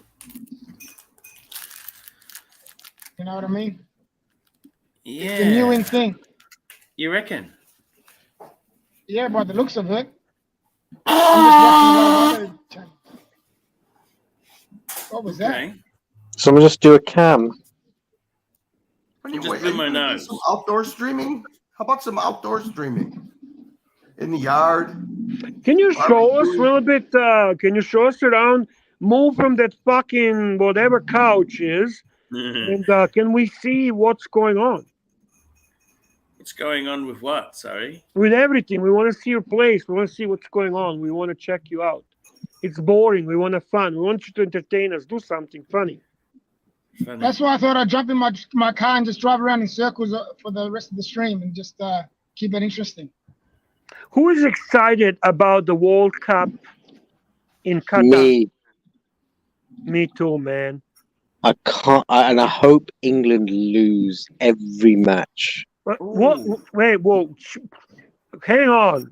You know what I mean? Yeah. It's a new in thing. You reckon? Yeah, by the looks of it. I'm just watching one of the other channels. What was that? Someone just do a cam. Anyway, just blew my are you gonna do nose. some outdoor streaming? How about some outdoor streaming? In the yard? Can you show us a little bit? Can you show us around? Move from that fucking whatever couch is, and can we see what's going on? What's going on with what? Sorry. With everything, we want to see your place. We want to see what's going on. We want to check you out. It's boring. We want to fun. We want you to entertain us. Do something funny. That's why I thought I'd jump in my car and just drive around in circles for the rest of the stream and just keep it interesting. Who is excited about the World Cup in Qatar? Me. Me too, man. I can't, and I hope England lose every match. What? Wait, whoa. Hang on.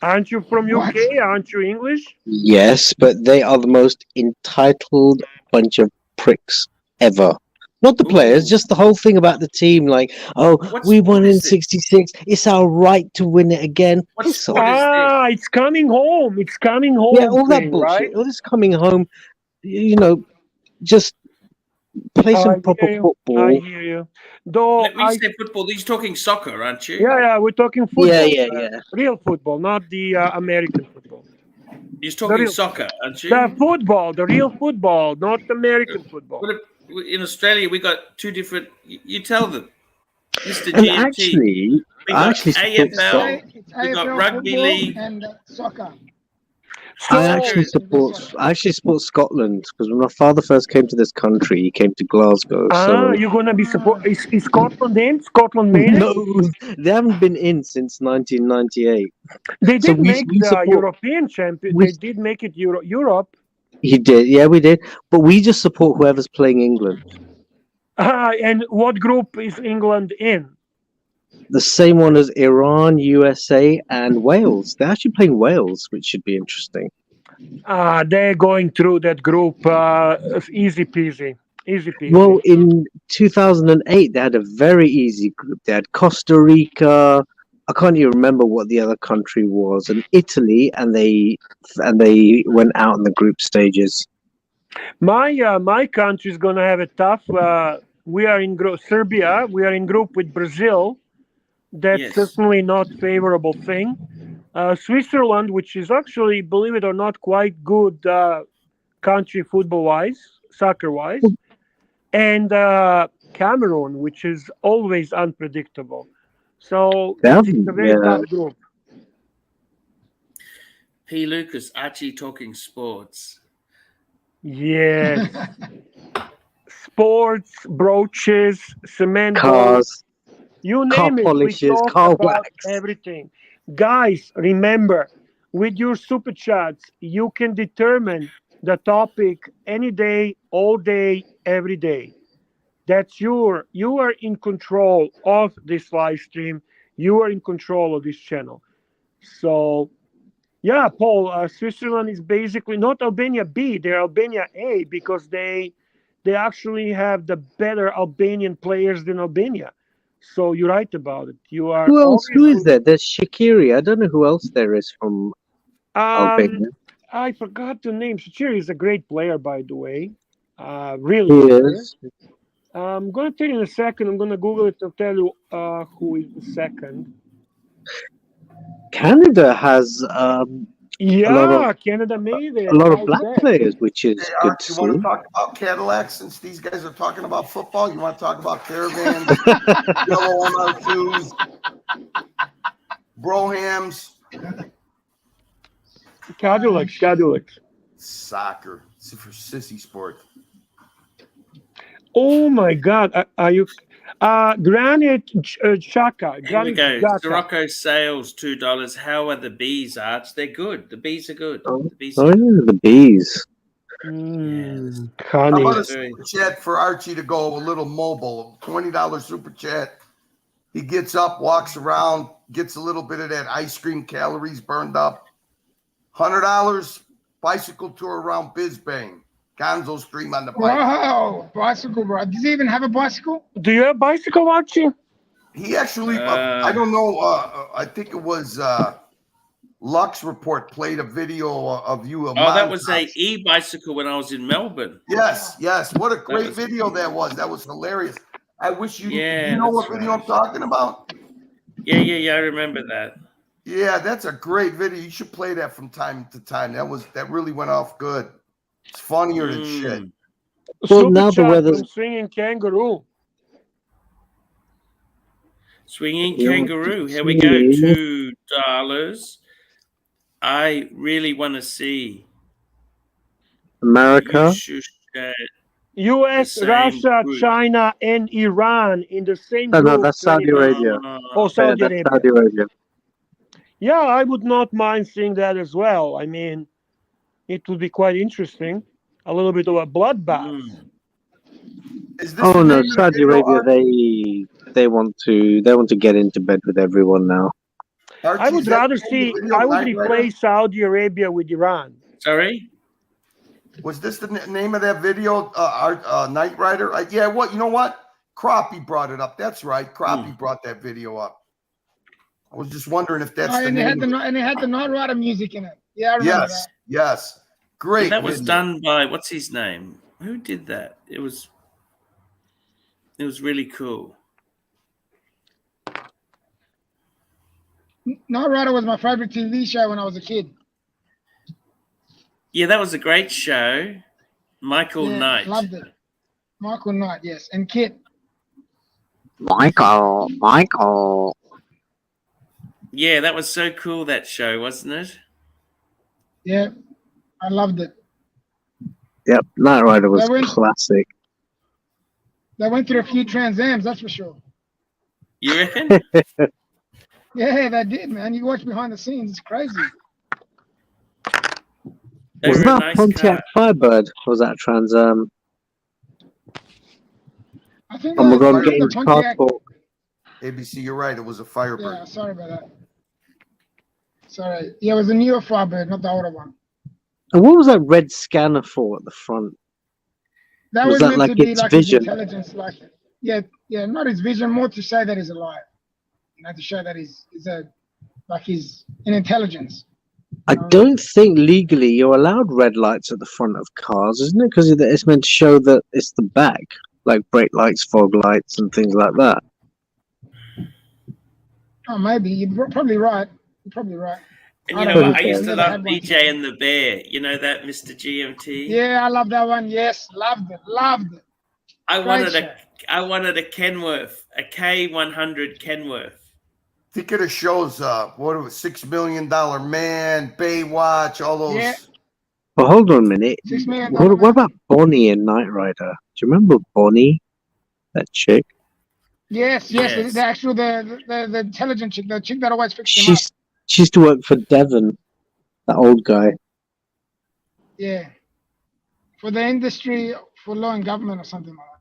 Aren't you from UK? Aren't you English? Yes, but they are the most entitled bunch of pricks ever. Not the players, just the whole thing about the team. Like, we won in '66. It's our right to win it again. It's coming home. It's coming home. Yeah, all that thing, bullshit. right? All this coming home. Just play some proper football. I hear you. Though When you say football, you're talking soccer, aren't you? Yeah, we're talking football. Yeah. Real football, not the American football. You're talking real- soccer, aren't you? The football, the real football, not American football. In Australia, we got two different. You tell them, Mr. And GMT. actually, we I got actually support AFL. It's We got AFL rugby football league. and soccer. I actually support Scotland because when my father first came to this country, he came to Glasgow. So You're gonna be support. Is Scotland in? Scotland made it? no, they haven't been in since 1998. They So did we make the support- European champion. They did make it Europe. He did, yeah, we did. But we just support whoever's playing England. And what group is England in? The same one as Iran, USA, and Wales. They're actually playing Wales, which should be interesting. They're going through that group. Easy peasy. Easy peasy. Well, in 2008, they had a very easy group. They had Costa Rica. I can't even remember what the other country was, and Italy, and they went out in the group stages. My country is gonna have a tough We are in group Serbia. We are in group with Brazil. That's Yes. certainly not favorable thing. Switzerland, which is actually, believe it or not, quite good country football-wise, soccer-wise, and Cameroon, which is always unpredictable. So it's a very tough group. P. Lucas, Archie talking sports. Yes. Sports, brooches, cement cars, you car name it. polishes, We talk car about wax. everything. Guys, remember, with your super chats, you can determine the topic any day, all day, every day. That's you are in control of this live stream. You are in control of this channel. So, yeah, Paul, Switzerland is basically not Albania B, they're Albania A because they actually have the better Albanian players than Albania. So you're right about it. You are. Who is there? There's Shaqiri. I don't know who else there is from Albania. I forgot the name. Shaqiri is a great player, by the way. Really He good is. player. I'm going to tell you in a second. I'm going to Google it to tell you who is the second. Canada has Canada made it. a lot of black players, which is good Archie, to you want see. to talk about Cadillacs since these guys are talking about football? You want to talk about caravans, yellow MR2s, Brohams? Cadillacs. Soccer. It's for sissy sport. Oh my God! Are you Granite Chaka? Here we Granite go. Chaka. Sirocco sales $2. How are the bees, Arch? They're good. The bees are good. The bees Oh, are yeah, the bees. How Honey. about a super chat for Archie to go a little mobile? $20 super chat. He gets up, walks around, gets a little bit of that ice cream calories burned up. $100 bicycle tour around Bisbane. Gonzo stream on the bike. Wow, bicycle, bro. Does he even have a bicycle? Do you have a bicycle, Archie? He actually, I don't know, I think it was Lux Report played a video of you. that was a e-bicycle when I was in Melbourne. Yes. What a great video that was. That was hilarious. I wish you know what video I'm talking about? Yeah, I remember that. Yeah, that's a great video. You should play that from time to time. That really went off good. It's funnier than shit. Well, now the weather's Swinging kangaroo. Swinging kangaroo. Here we go. $2. I really want to see America. US, Russia, China, and Iran in the same group. No, that's Saudi Arabia. Oh, Saudi Arabia. Saudi Arabia. Yeah, I would not mind seeing that as well. I mean, it would be quite interesting. A little bit of a bloodbath. Oh no, Saudi Arabia. They want to get into bed with everyone now. Archie, I would rather see. I would replace Saudi Arabia with Iran. Sorry. Was this the name of that video, Knight Rider? Yeah, you know what? Crappie brought it up. That's right. Crappie brought that video up. I was just wondering if that's the name. And it had the Knight Rider music in it. Yeah, I remember that. Yes. Great. Yeah, that was done by, what's his name? Who did that? It was really cool. Knight Rider was my favorite TV show when I was a kid. Yeah, that was a great show. Michael Knight. Loved it. Michael Knight, yes. And Kit. Michael. Yeah, that was so cool, that show, wasn't it? Yeah, I loved it. Yep, Knight Rider was classic. They went through a few Trans Ams, that's for sure. You reckon? Yeah, they did, man. You watch behind the scenes, it's crazy. Was that Pontiac Firebird? Or was that Trans Am? I think oh my god, I'm getting cardboard. ABC, you're right. It was a Firebird. Yeah, sorry about that. Sorry. Yeah, it was a newer Firebird, not the older one. And what was that red scanner for at the front? That was meant like to be its like vision? his intelligence, like not his vision, more to say that he's alive. To show that he's an intelligence. I don't think legally you're allowed red lights at the front of cars, isn't it? Because it's meant to show that it's the back. like brake lights, fog lights, and things like that. Oh, maybe you're probably right. You're probably right. And I you don't know know. what? I used to Never love had one. BJ and the Bear. You know that, Mr. GMT? Yeah, I love that one. Yes, loved it. Loved it. I Great show. wanted a Kenworth, a K100 Kenworth. Think of the shows, what was $6 Million Man, Baywatch, all those. Yeah. Well, hold on a minute. $6 Million What about Bonnie and Knight Rider? Do you remember Bonnie, that chick? Yes. Yes. The actual the intelligent chick, the chick that always fixed him up. She used to work for Devon, that old guy. Yeah. For the industry for law and government or something like that.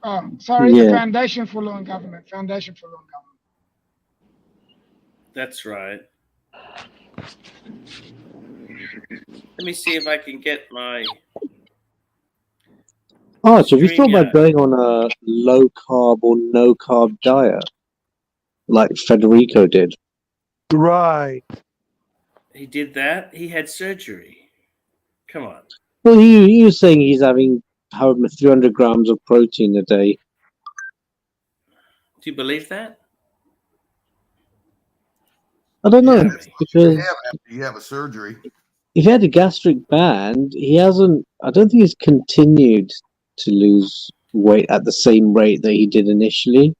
Oh, sorry, the Foundation for Law and Government. Foundation for Law and Government. That's right. Let me see if I can get my... Oh, so have you thought about going on a low carb or no carb diet, like Federico did? Right. He did that? He had surgery. Come on. Well, he was saying he's having 300 grams of protein a day. Do you believe that? I don't know, because You have a surgery. if he had a gastric band, he hasn't. I don't think he's continued to lose weight at the same rate that he did initially.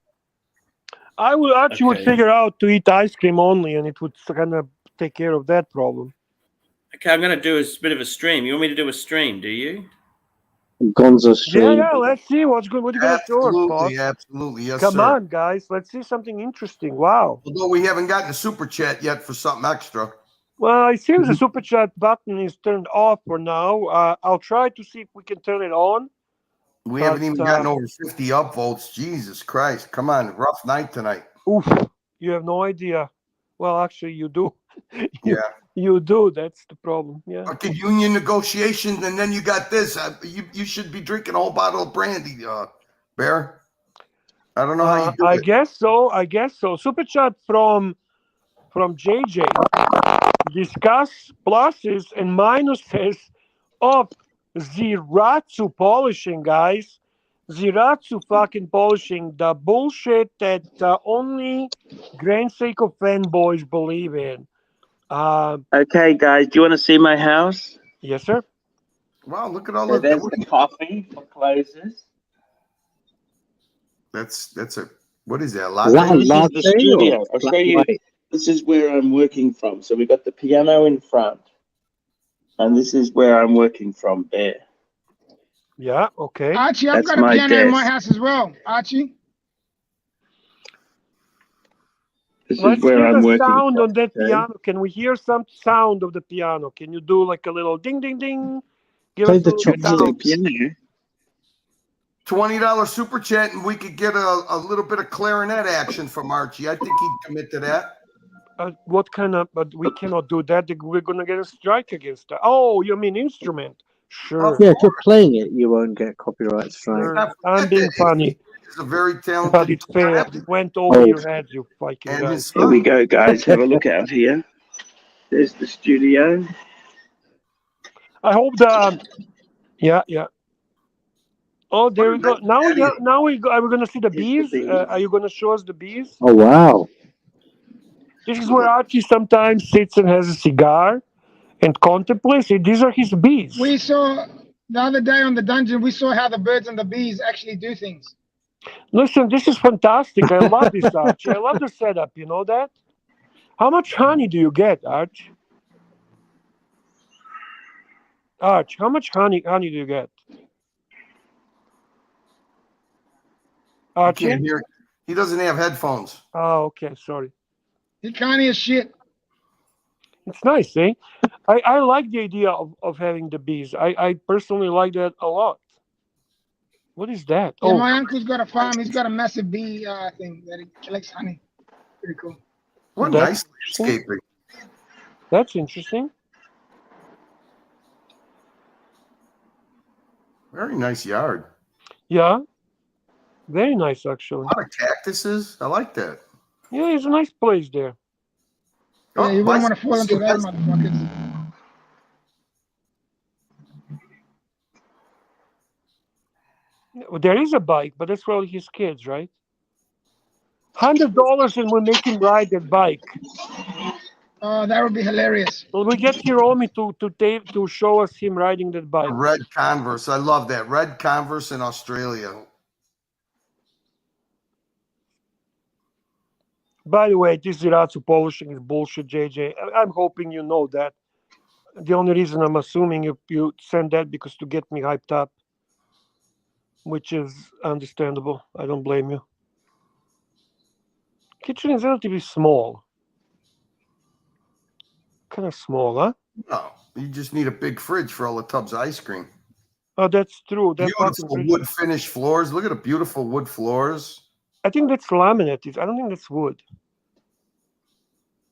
I would actually figure out to eat ice cream only, and it would kind of take care of that problem. Okay, I'm going to do a bit of a stream. You want me to do a stream, do you? Gonzo stream. Yeah, let's see what's good. What are you going to show us, boss? Absolutely, yes, Come sir. on, guys. Let's see something interesting. Wow. Although we haven't gotten a super chat yet for something extra. Well, it seems the super chat button is turned off for now. I'll try to see if we can turn it on. We haven't even gotten over 50 upvotes. Jesus Christ. Come on. Rough night tonight. Oof. You have no idea. Well, actually, you do. Yeah. You do. That's the problem. Yeah. Okay, union negotiations, and then you got this. You should be drinking a whole bottle of brandy, Bear. I don't know how you do I it. guess so. Super chat from JJ. Discuss pluses and minuses of Ziratsu polishing, guys. Ziratsu fucking polishing, the bullshit that only Grand Seiko fanboys believe in. Okay, guys, do you want to see my house? Yes, sir. Wow, look at all So of there's the coffee for closers. That's a what is that? Is that a This is latte the studio. or I'll flat show you. white? This is where I'm working from. So we've got the piano in front, and this is where I'm working from. There. Yeah. Okay. Archie, I've That's got a my piano in my desk. house as well. Archie. This Let's is where hear I'm the working sound from. on that okay? piano. Can we hear some sound of the piano? Can you do like a little ding, ding, ding? Give Play us a the little sound. chopsticks. $20 super chat, and we could get a little bit of clarinet action from Archie. I think he'd commit to that. What kind of? But we cannot do that. We're gonna get a strike against that. Oh, you mean instrument? Sure. Yeah, if you're playing it, you won't get copyright strike. Sure. I'm being funny, He's a very talented. but it failed. It went over your head, you fucking And guys. his Here we go, guys. Have a look out here. There's the studio. I hope the. Yeah. Oh, there we go. Now we go. Are we gonna see the bees? Are you gonna show us the bees? Oh wow! This is where Archie sometimes sits and has a cigar and contemplates. These are his bees. We saw the other day on the dungeon, we saw how the birds and the bees actually do things. Listen, this is fantastic. I love this, Archie. I love the setup. You know that? How much honey do you get, Arch? Arch, how much honey do you get? Archie? Can't hear. He doesn't have headphones. Oh, okay. Sorry. He can't hear shit. It's nice, eh? I like the idea of having the bees. I personally like that a lot. What is that? Yeah, Oh, my uncle's got a farm. He's got a massive bee thing that he collects honey. Pretty cool. What That's- nice landscaping. that's interesting. Very nice yard. Yeah. Very nice, actually. A lot of cactuses. I like that. Yeah, it's a nice place there. Yeah, you wouldn't bicycle- want to fall into that, motherfuckers. Well, there is a bike, but that's for all his kids, right? $100 and we make him ride that bike. That would be hilarious. Well, we get Hiromi to show us him riding that bike. Red Converse. I love that. Red Converse in Australia. By the way, this Ziratsu polishing is bullshit, JJ. I'm hoping you know that. The only reason I'm assuming you send that because to get me hyped up, which is understandable. I don't blame you. Kitchen is relatively small. Kind of small, huh? No, you just need a big fridge for all the tubs of ice cream. Oh, that's true. That Beautiful wood finish floors. Look at the beautiful wood floors. I think that's laminated. I don't think that's wood.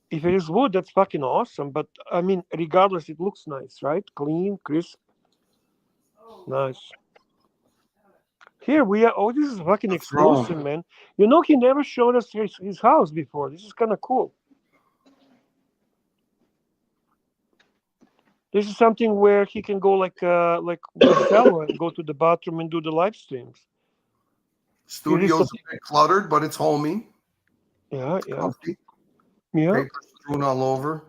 If it is wood, that's fucking awesome. But I mean, regardless, it looks nice, right? Clean, crisp. Nice. Here we are. Oh, this is fucking exclusive, man. You know, he never showed us his house before. This is kind of cool. This is something where he can go like Marcelo and go to the bathroom and do the live streams. Studio's a bit cluttered, but it's homey. Yeah, it's yeah. comfy. Yeah. Paper strewn all over.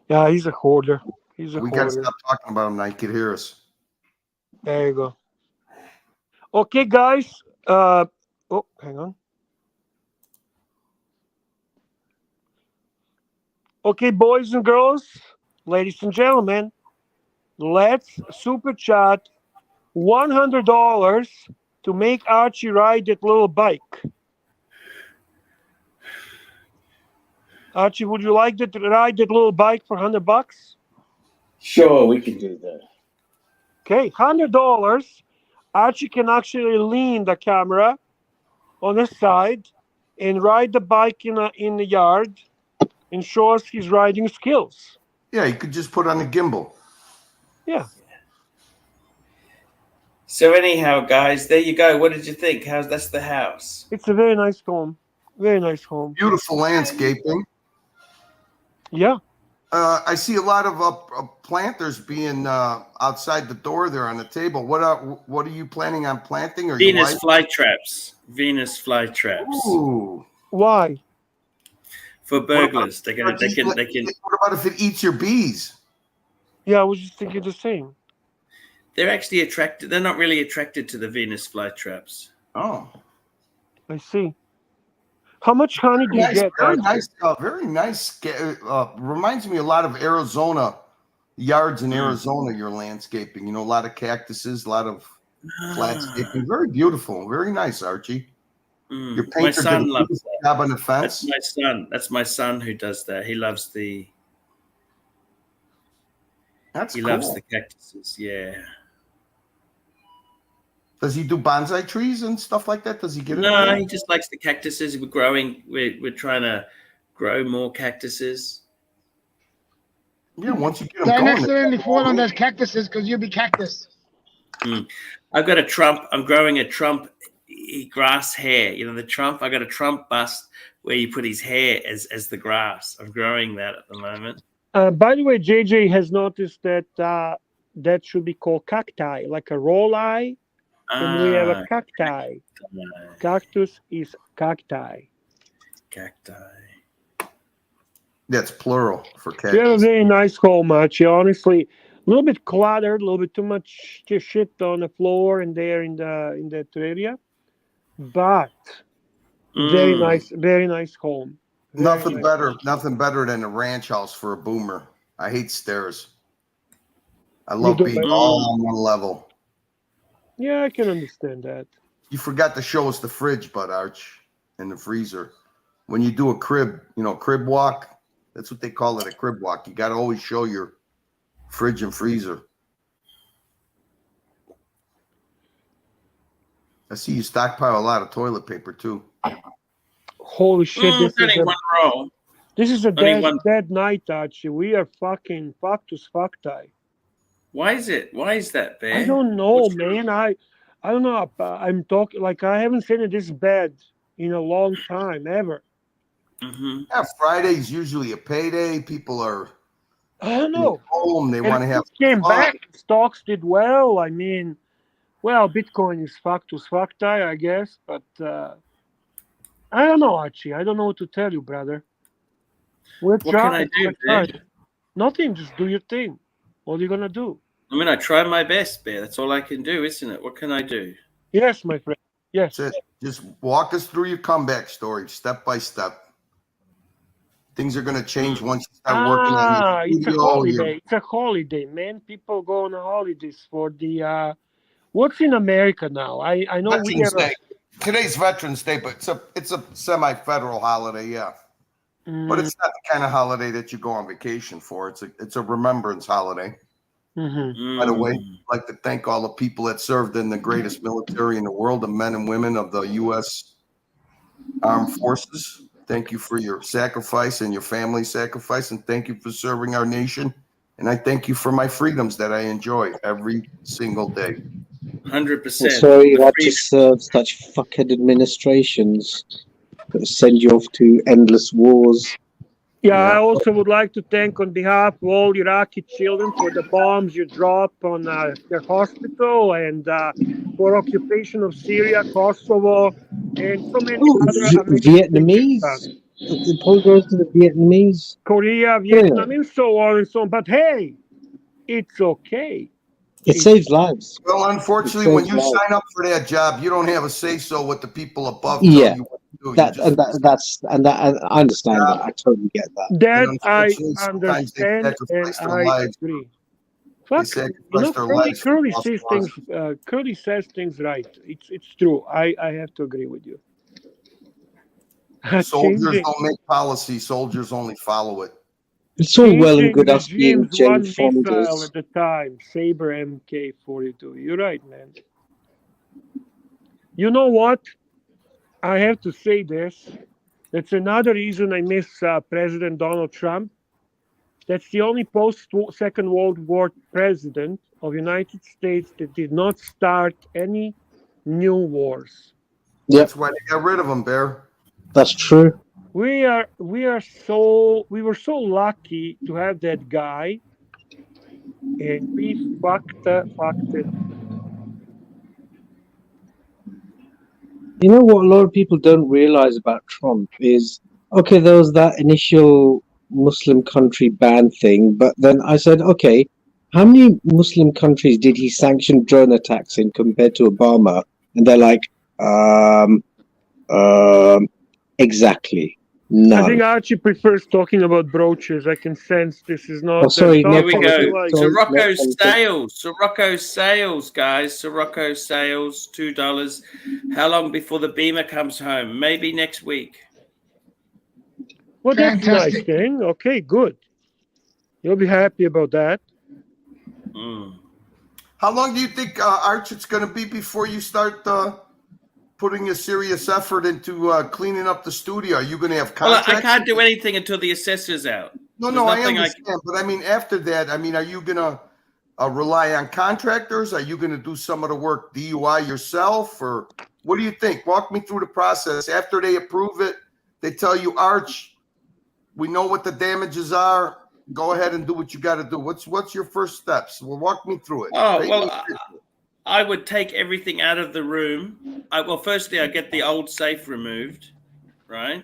Yeah, he's a hoarder. He's a We hoarder. got to stop talking about him now. He could hear us. There you go. Okay, guys. Oh, hang on. Okay, boys and girls, ladies and gentlemen, let's super chat $100 to make Archie ride that little bike. Archie, would you like to ride that little bike for $100? Sure, we can do that. Okay, $100. Archie can actually lean the camera on the side and ride the bike in the yard and show us his riding skills. Yeah, you could just put on a gimbal. Yeah. So anyhow, guys, there you go. What did you think? That's the house? It's a very nice home. Very nice home. Beautiful landscaping. Yeah. I see a lot of planters being outside the door there on the table. What are you planning on planting? Or Venus flytraps. Venus flytraps. Ooh. Why? For burglars. They can. What about if it eats your bees? Yeah, I was just thinking the same. They're actually attracted. They're not really attracted to the Venus flytraps. Oh. I see. How much honey do you get? Very nice. Very nice. Reminds me a lot of Arizona yards in Arizona. Your landscaping, you know, a lot of cactuses, a lot of landscaping. Very beautiful. Very nice, Archie. Your painter My son did a loves beautiful that. job on the fence. That's my son. That's my son who does that. He loves the. He loves the cactuses. Yeah. Does he do bonsai trees and stuff like that? Does he get it? No, he just likes the cactuses. We're growing. We're trying to grow more cactuses. Yeah, once you get them Don't going. accidentally fall on those cactuses because you'll be cactus. I've got a Trump. I'm growing a Trump grass hair. You know the Trump. I got a Trump bust where you put his hair as the grass. I'm growing that at the moment. By the way, JJ has noticed that that should be called cacti, like a roll eye. And we have a cacti. Cactus is cacti. Cacti. That's plural for cactus. You have a very nice home, Archie. Honestly, a little bit cluttered, a little bit too much shit on the floor and there in that area, but very nice home. Nothing better than a ranch house for a boomer. I hate stairs. I love being all on one level. Yeah, I can understand that. You forgot to show us the fridge, but Arch, and the freezer. When you do a crib, crib walk, that's what they call it, a crib walk. You got to always show your fridge and freezer. I see you stockpile a lot of toilet paper too. Holy shit! This is a dead night, Archie. We are fucking fucked as fucktie. Why is it? Why is that, Bear? I don't know, man. I don't know. I'm talking like I haven't seen it this bad in a long time, ever. Yeah, Friday's usually a payday. People are I don't know. home. They want to have came fun. back. Stocks did well. I mean, Well, Bitcoin is factus facti, I guess, but I don't know, Archie. I don't know what to tell you, brother. We're What can I trying. do, We're Bear? trying. Nothing. Just do your thing. What are you gonna do? I mean, I try my best, Bear. That's all I can do, isn't it? What can I do? Yes, my friend. Yes. That's it. Just walk us through your comeback story, step by step. Things are going to change once you start working on your It's a studio. holiday. It's a holiday, man. People go on holidays for the what's in America now? I know we Veterans are. Day. Today's Veterans Day, but it's a semi-federal holiday, yeah. But it's not the kind of holiday that you go on vacation for. It's a remembrance holiday. Mm-hmm. By the way, I'd like to thank all the people that served in the greatest military in the world, the men and women of the U.S. Armed Forces. Thank you for your sacrifice and your family's sacrifice, and thank you for serving our nation. And I thank you for my freedoms that I enjoy every single day. 100%. I'm sorry you had to serve such fuckhead administrations that send you off to endless wars. Yeah, I also would like to thank on behalf of all Iraqi children for the bombs you dropped on their hospital and for occupation of Syria, Kosovo, and so many other amazing Vietnamese? It all goes to the Vietnamese? Korea, Vietnam, and so on and so on. But hey, it's okay. It saves lives. Well, unfortunately, when you sign up for that job, you don't have a say-so what the people above tell Yeah, you what to do. I understand that. I totally get that. That I sometimes they understand and sacrifice their I lives. agree. They Fuck, sacrifice their Curly, lives for Curly lost says cause. things. Curly says things right. It's true. I have to agree with you. Soldiers don't make policy. Soldiers only follow it. It's all well and good us being regimes Jane one missile Fonders. at a time. Saber MK42. You're right, man. You know what? I have to say this. That's another reason I miss President Donald Trump. That's the only post-Second World War president of United States that did not start any new wars. That's why they got rid of him, Bear. That's true. We were so lucky to have that guy, and we fucked it. You know what a lot of people don't realize about Trump is, okay, there was that initial Muslim country ban thing, but then I said, okay, how many Muslim countries did he sanction drone attacks in compared to Obama? And they're like, exactly. None. I think Archie prefers talking about brooches. I can sense this is not. Oh, sorry, Here we go. Like, Sirocco sales. Sirocco sales, guys. Sirocco sales, $2. How long before the Beamer comes home? Maybe next week. Well, that's a nice thing. Okay, good. You'll be happy about that. How long do you think, Arch, it's going to be before you start putting a serious effort into cleaning up the studio? Are you going to have contracts? Well, I can't do anything until the assessor's out. No, I understand. But I mean, after that, are you going to rely on contractors? Are you going to do some of the work DIY yourself? Or what do you think? Walk me through the process. After they approve it, they tell you, Arch, we know what the damages are. Go ahead and do what you got to do. What's your first steps? Well, walk me through it. I would take everything out of the room. Firstly, I get the old safe removed, right?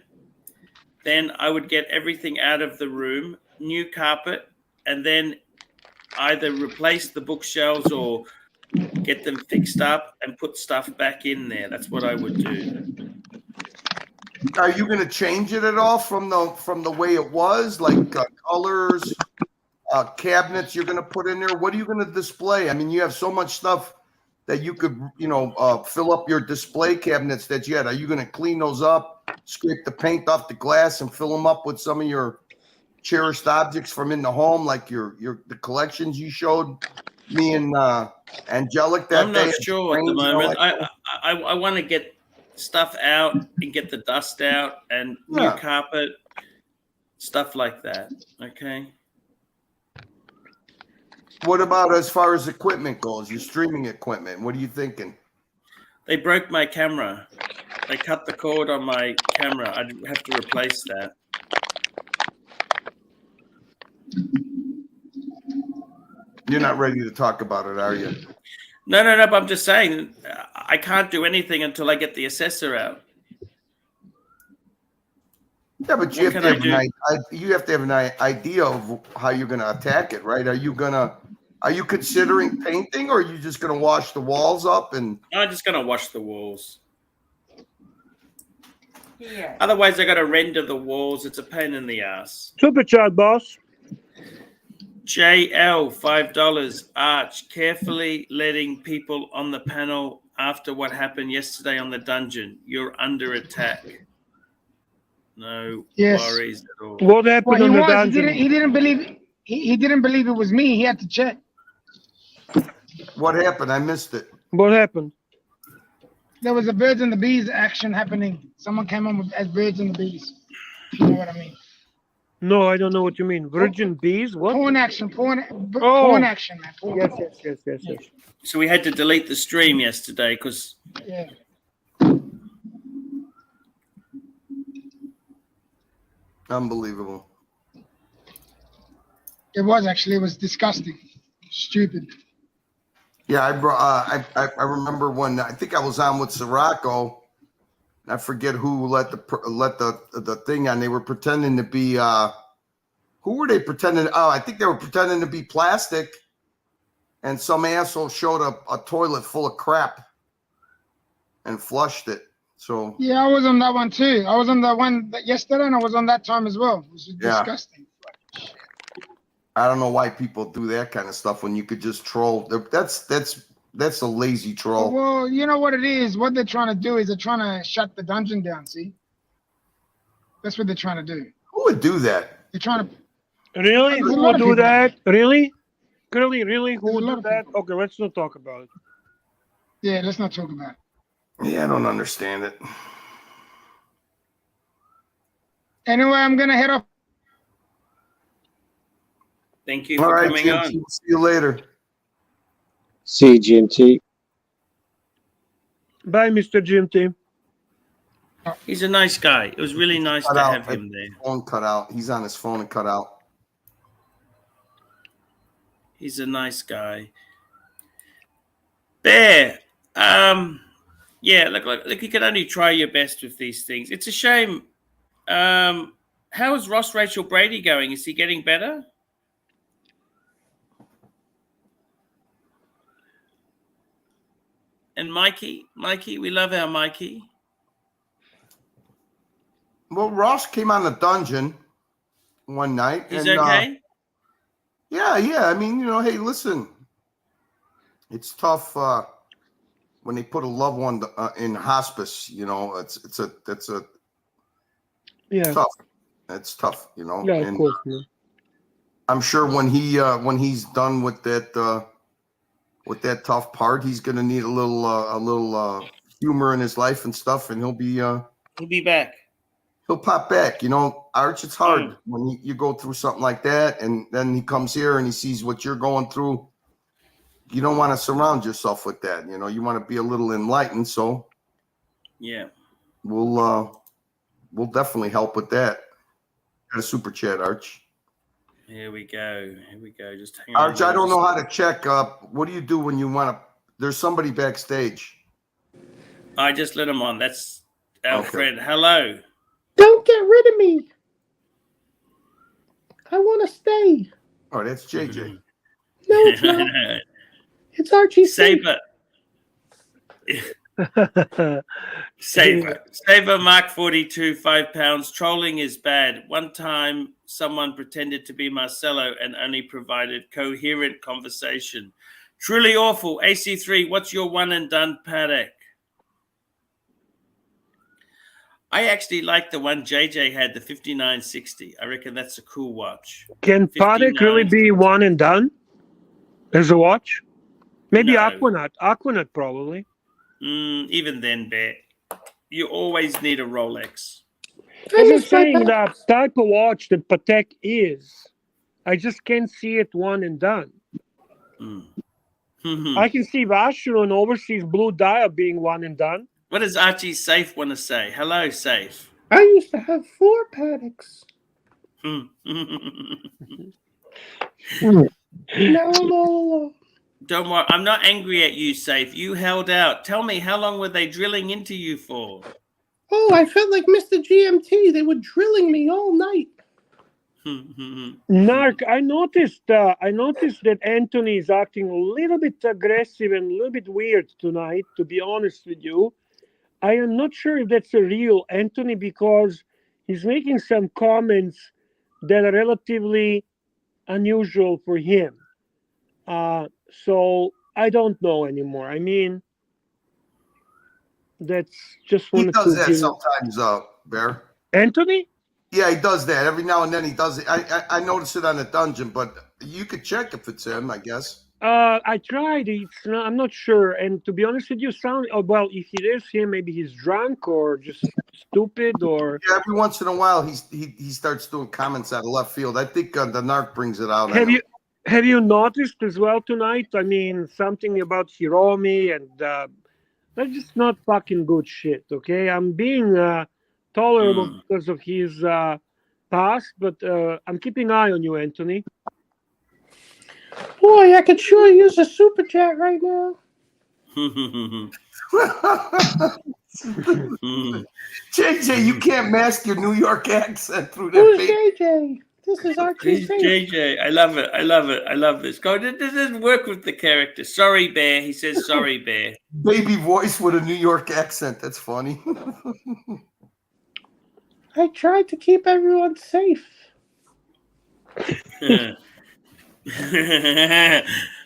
Then I would get everything out of the room, new carpet, and then either replace the bookshelves or get them fixed up and put stuff back in there. That's what I would do. Are you going to change it at all from the way it was, like colors, cabinets you're going to put in there? What are you going to display? I mean, you have so much stuff that you could, fill up your display cabinets that you had. Are you going to clean those up, scrape the paint off the glass, and fill them up with some of your cherished objects from in the home, like the collections you showed me and Angelic that day? I'm not sure at the moment. I want to get stuff out and get the dust out and new carpet, stuff like that. Okay. What about as far as equipment goes, your streaming equipment? What are you thinking? They broke my camera. They cut the cord on my camera. I'd have to replace that. You're not ready to talk about it, are you? No, but I'm just saying I can't do anything until I get the assessor out. Yeah, but you have to have an idea of how you're going to attack it, right? Are you considering painting, or are you just going to wash the walls up? And I'm just going to wash the walls. Yeah. Otherwise, I got to render the walls. It's a pain in the ass. Super chat, boss. JL, $5. Arch, carefully letting people on the panel after what happened yesterday on the dungeon. You're under attack. No worries at all. What happened on the dungeon? He didn't believe. He didn't believe it was me. He had to check. What happened? I missed it. What happened? There was a birds and the bees action happening. Someone came on as birds and the bees. You know what I mean? No, I don't know what you mean. Virgin bees? What? Porn action, porn action, man. Porn. Yes. So we had to delete the stream yesterday because. Yeah. Unbelievable. It was disgusting. Stupid. Yeah, I remember when I think I was on with Sirocco. I forget who let the thing on. They were pretending to be who were they pretending? Oh, I think they were pretending to be plastic, and some asshole showed a toilet full of crap and flushed it. So yeah, I was on that one too. I was on that one yesterday, and I was on that time as well. It was disgusting. I don't know why people do that kind of stuff when you could just troll. That's a lazy troll. Well, you know what it is? What they're trying to do is they're trying to shut the dungeon down, see? That's what they're trying to do. Who would do that? They're trying to... Really? Who would do that? Really? Really? Who would do that? Okay, let's not talk about it. Yeah, let's not talk about it. Yeah, I don't understand it. Anyway, I'm going to head off. Thank you for coming on. See you later. See you, GMT. Bye, Mr. GMT. He's a nice guy. It was really nice to have him there. Phone cut out. He's on his phone and cut out. He's a nice guy. Bear. Yeah, look, you can only try your best with these things. It's a shame. How is Ross Rachel Brady going? Is he getting better? And Mikey, we love our Mikey. Well, Ross came on the dungeon one night. He's okay? Yeah. I mean, hey, listen. It's tough when they put a loved one in hospice. It's tough. It's tough. Yeah, of course. Yeah. I'm sure when he's done with that tough part, he's going to need a little humor in his life and stuff, and he'll be back. He'll pop back. Arch, it's hard when you go through something like that, and then he comes here and he sees what you're going through. You don't want to surround yourself with that. You want to be a little enlightened. So yeah, we'll definitely help with that. Got a super chat, Arch. Here we go. Just hang on. Arch, I don't know how to check. check up. What do you do when you want to? There's somebody backstage. I just let him on. That's our friend. Hello. Don't get rid of me. I want to stay. Oh, that's JJ. No, it's not. It's Archie. Saber. Saber Mark 42, £5. Trolling is bad. One time someone pretended to be Marcelo and only provided coherent conversation. Truly awful. AC3, what's your one and done paddock? I actually like the one JJ had, the 5960. I reckon that's a cool watch. Can Paddock really be one and done as a watch? Maybe Aquanaut. Aquanaut probably. Even then, Bear, you always need a Rolex. I'm just saying that type of watch that Patek is, I just can't see it one and done. I can see Vasher and Overseas Blue Dial being one and done. What does Archie Safe want to say? Hello, Safe. I used to have 4 Paddocks. No. Don't worry. I'm not angry at you, Safe. You held out. Tell me, how long were they drilling into you for? Oh, I felt like Mr. GMT. They were drilling me all night. Narc, I noticed that Anthony is acting a little bit aggressive and a little bit weird tonight, to be honest with you. I am not sure if that's a real Anthony because he's making some comments that are relatively unusual for him. So I don't know anymore. I mean, that's just He wanted does to that give- sometimes, Bear. Anthony? Yeah, he does that. Every now and then he does it. I notice it on the dungeon, but you could check if it's him, I guess. I tried. I'm not sure. And to be honest with you, well, if it is him, maybe he's drunk or just stupid or. Yeah, every once in a while he starts doing comments out of left field. I think the narc brings it out. Have you noticed as well tonight? I mean, something about Hiromi and that's just not fucking good shit. Okay, I'm being tolerable because of his past, but I'm keeping an eye on you, Anthony. Boy, I could sure use a super chat right now. JJ, you can't mask your New York accent through that. Who's JJ? This is Archie. He's JJ. I love it. I love it. I love this. Go. This doesn't work with the character. Sorry, Bear. He says sorry, Bear. Baby voice with a New York accent. That's funny. I tried to keep everyone safe. I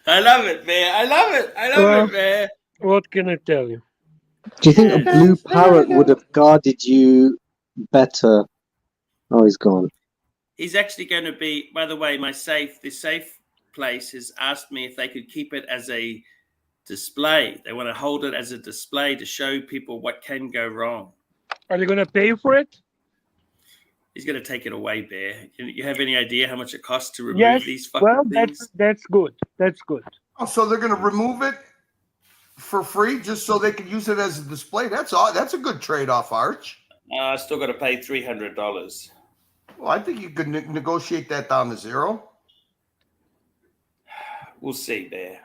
love it, Bear. I love it. I love it, Bear. What can I tell you? Do you think a blue parrot would have guarded you better? Oh, he's gone. He's actually going to be, by the way, the safe place has asked me if they could keep it as a display. They want to hold it as a display to show people what can go wrong. Are they going to pay for it? He's going to take it away, Bear. You have any idea how much it costs to remove these fucking things? That's good. That's good. Oh, so they're going to remove it for free just so they can use it as a display? That's all. That's a good trade-off, Arch. I still got to pay $300. Well, I think you could negotiate that down to zero. We'll see, Bear.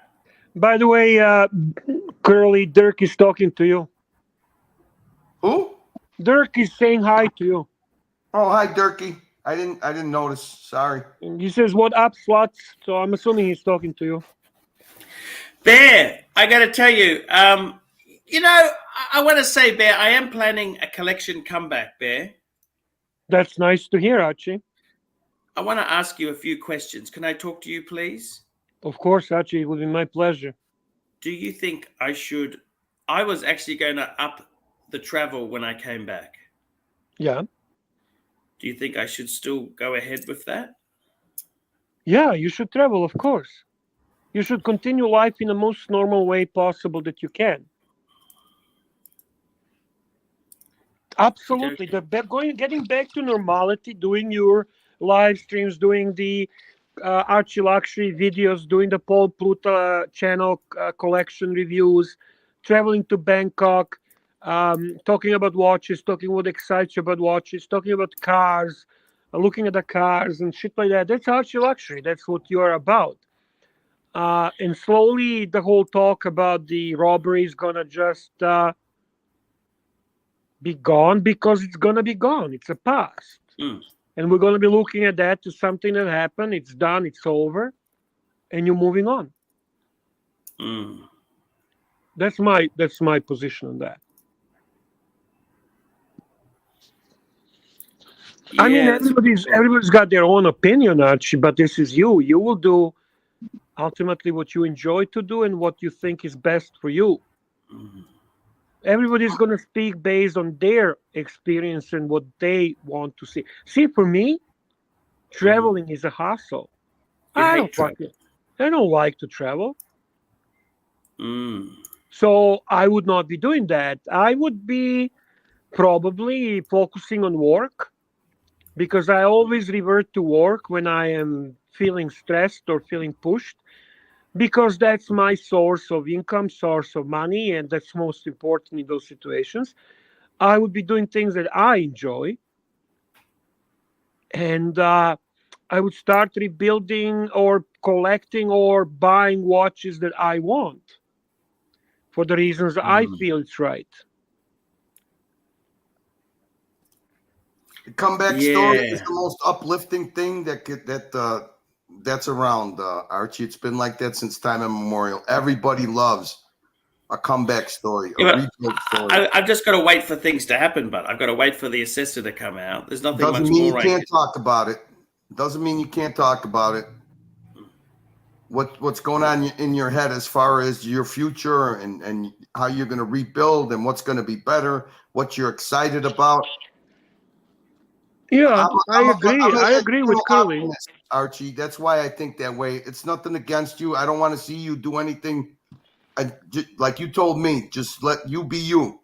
By the way, Curly, Dirk is talking to you. Who? Dirk is saying hi to you. Oh, hi, Dirky. I didn't notice. Sorry. And he says, "What up, sluts?" So I'm assuming he's talking to you. Bear, I got to tell you, I want to say, Bear, I am planning a collection comeback, Bear. That's nice to hear, Archie. I want to ask you a few questions. Can I talk to you, please? Of course, Archie. It would be my pleasure. Do you think I should? I was actually going to up the travel when I came back. Yeah. Do you think I should still go ahead with that? Yeah, you should travel, of course. You should continue life in the most normal way possible that you can. Absolutely. Getting back to normality, doing your live streams, doing the ArchieLuxury videos, doing the Paul Pluta channel collection reviews, traveling to Bangkok, talking about watches, talking what excites you about watches, talking about cars, looking at the cars and shit like that. That's ArchieLuxury. That's what you're about. And slowly the whole talk about the robbery is going to just be gone because it's going to be gone. It's a past. And we're going to be looking at that to something that happened. It's done. It's over. And you're moving on. That's my position on that. I mean, everybody's got their own opinion, Archie, but this is you. You will do ultimately what you enjoy to do and what you think is best for you. Everybody's going to speak based on their experience and what they want to see. See, for me, traveling is a hassle. I don't like to travel. So I would not be doing that. I would be probably focusing on work because I always revert to work when I am feeling stressed or feeling pushed because that's my source of income, source of money, and that's most important in those situations. I would be doing things that I enjoy. And I would start rebuilding or collecting or buying watches that I want for the reasons I feel it's right. The comeback story is the most uplifting thing that's around, Archie. It's been like that since time immemorial. Everybody loves a comeback story, a rebuild story. I've just got to wait for things to happen, but I've got to wait for the assessor to come out. There's nothing Doesn't much mean more you can't talk about it. Doesn't mean you can't talk about it. What's going on in your head as far as your future and how you're going to rebuild and what's going to be better, what you're excited about. Yeah, I agree with Curly. Archie, that's why I think that way. It's nothing against you. I don't want to see you do anything. Like you told me, just let you be you.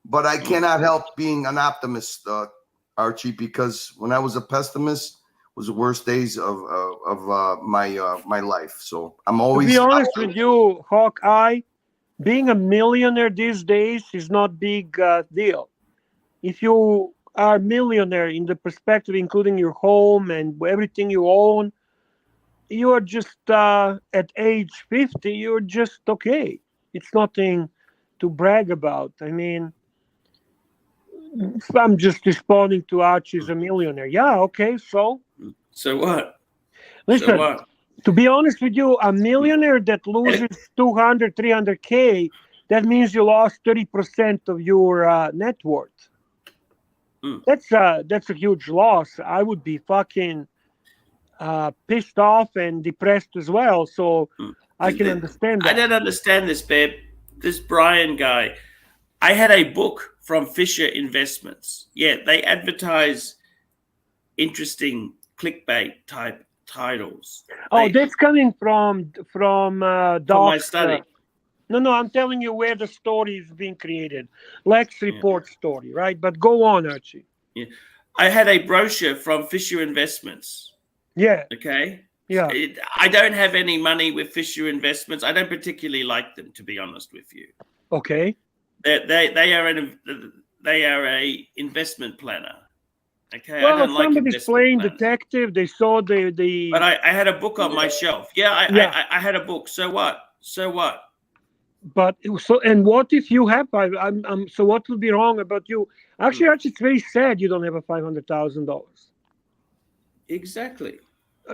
But I cannot help being an optimist, Archie, because when I was a pessimist, it was the worst days of my life. So I'm always. To be honest with you, Hawkeye, being a millionaire these days is not big deal. If you are a millionaire in the perspective, including your home and everything you own, you are just at age 50, you're just okay. It's nothing to brag about. I mean, I'm just responding to Archie's a millionaire. Yeah, okay, so what? Listen, so what? To be honest with you, a millionaire that loses 200, 300K, that means you lost 30% of your net worth. That's a huge loss. I would be fucking pissed off and depressed as well. So I can understand that. I don't understand this, babe. This Brian guy. I had a book from Fisher Investments. Yeah, they advertise interesting clickbait type titles. That's coming from Doc's, my study. No, I'm telling you where the story is being created. Lex report story, right? But go on, Archie. Yeah, I had a brochure from Fisher Investments. Yeah. Okay. Yeah. I don't have any money with Fisher Investments. I don't particularly like them, to be honest with you. Okay. They are a investment planner. Okay. Well, I don't like somebody's playing planners. detective. They saw the. But I had a book on my shelf. Yeah, I had a book. So what? But and what if you have? So what would be wrong about you? Actually, it's very sad you don't have a $500,000. Exactly.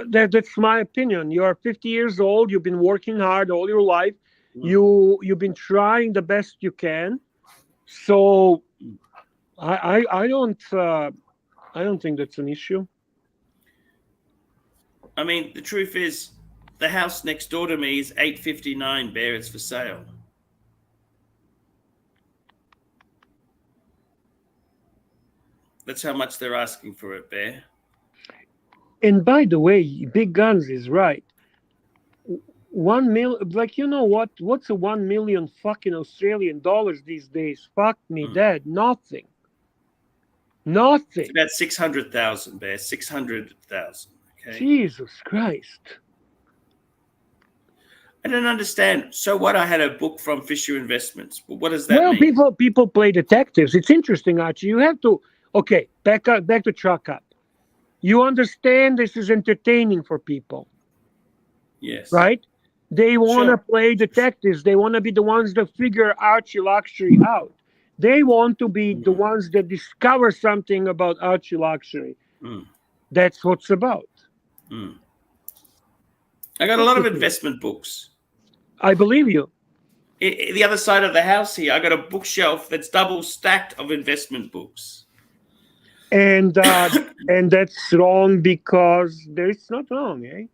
That's my opinion. You are 50 years old. You've been working hard all your life. You've been trying the best you can. So I don't think that's an issue. I mean, the truth is, the house next door to me is $859. Bear, it's for sale. That's how much they're asking for it, Bear. And by the way, Big Guns is right. 1 million, like, you know what? What's a 1 million fucking Australian dollars these days? Fuck me dead. Nothing. It's about 600,000, Bear. 600,000. Okay. Jesus Christ. I don't understand. So what? I had a book from Fisher Investments. What does that mean? Well, people play detectives. It's interesting, Archie. You have to. Okay, back to truck up. You understand this is entertaining for people. Yes. Right? They want to play detectives. They want to be the ones that figure ArchieLuxury out. They want to be the ones that discover something about ArchieLuxury. That's what it's about. I got a lot of investment books. I believe you. The other side of the house here, I got a bookshelf that's double stacked of investment books. And that's wrong because it's not wrong, eh?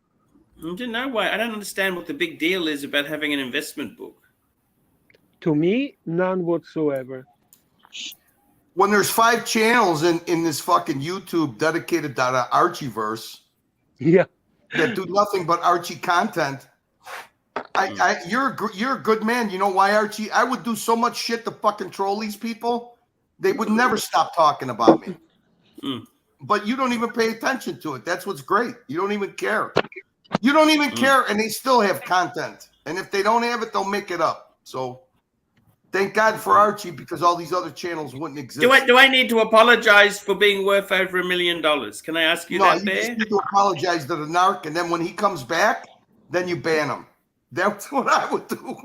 I don't know why. I don't understand what the big deal is about having an investment book. To me, none whatsoever. When there's 5 channels in this fucking YouTube dedicated to the Archieverse, that do nothing but Archie content, you're a good man. You know why, Archie? I would do so much shit to fucking troll these people. They would never stop talking about me. But you don't even pay attention to it. That's what's great. You don't even care. You don't even care, and they still have content. And if they don't have it, they'll make it up. So Thank God for Archie, because all these other channels wouldn't exist. Do I need to apologize for being worth over $1 million? Can I ask you No, that, you Bear? just need to apologize to the narc, and then when he comes back, then you ban him. That's what I would do.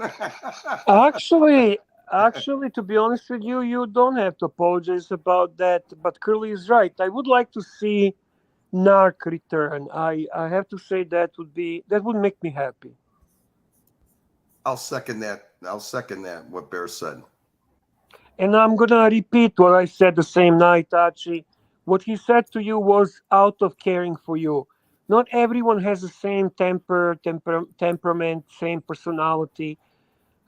Actually, to be honest with you, you don't have to apologize about that. But Curly is right. I would like to see Narc return. I have to say that would make me happy. I'll second that. What Bear said. And I'm gonna repeat what I said the same night, Archie. What he said to you was out of caring for you. Not everyone has the same temperament, same personality.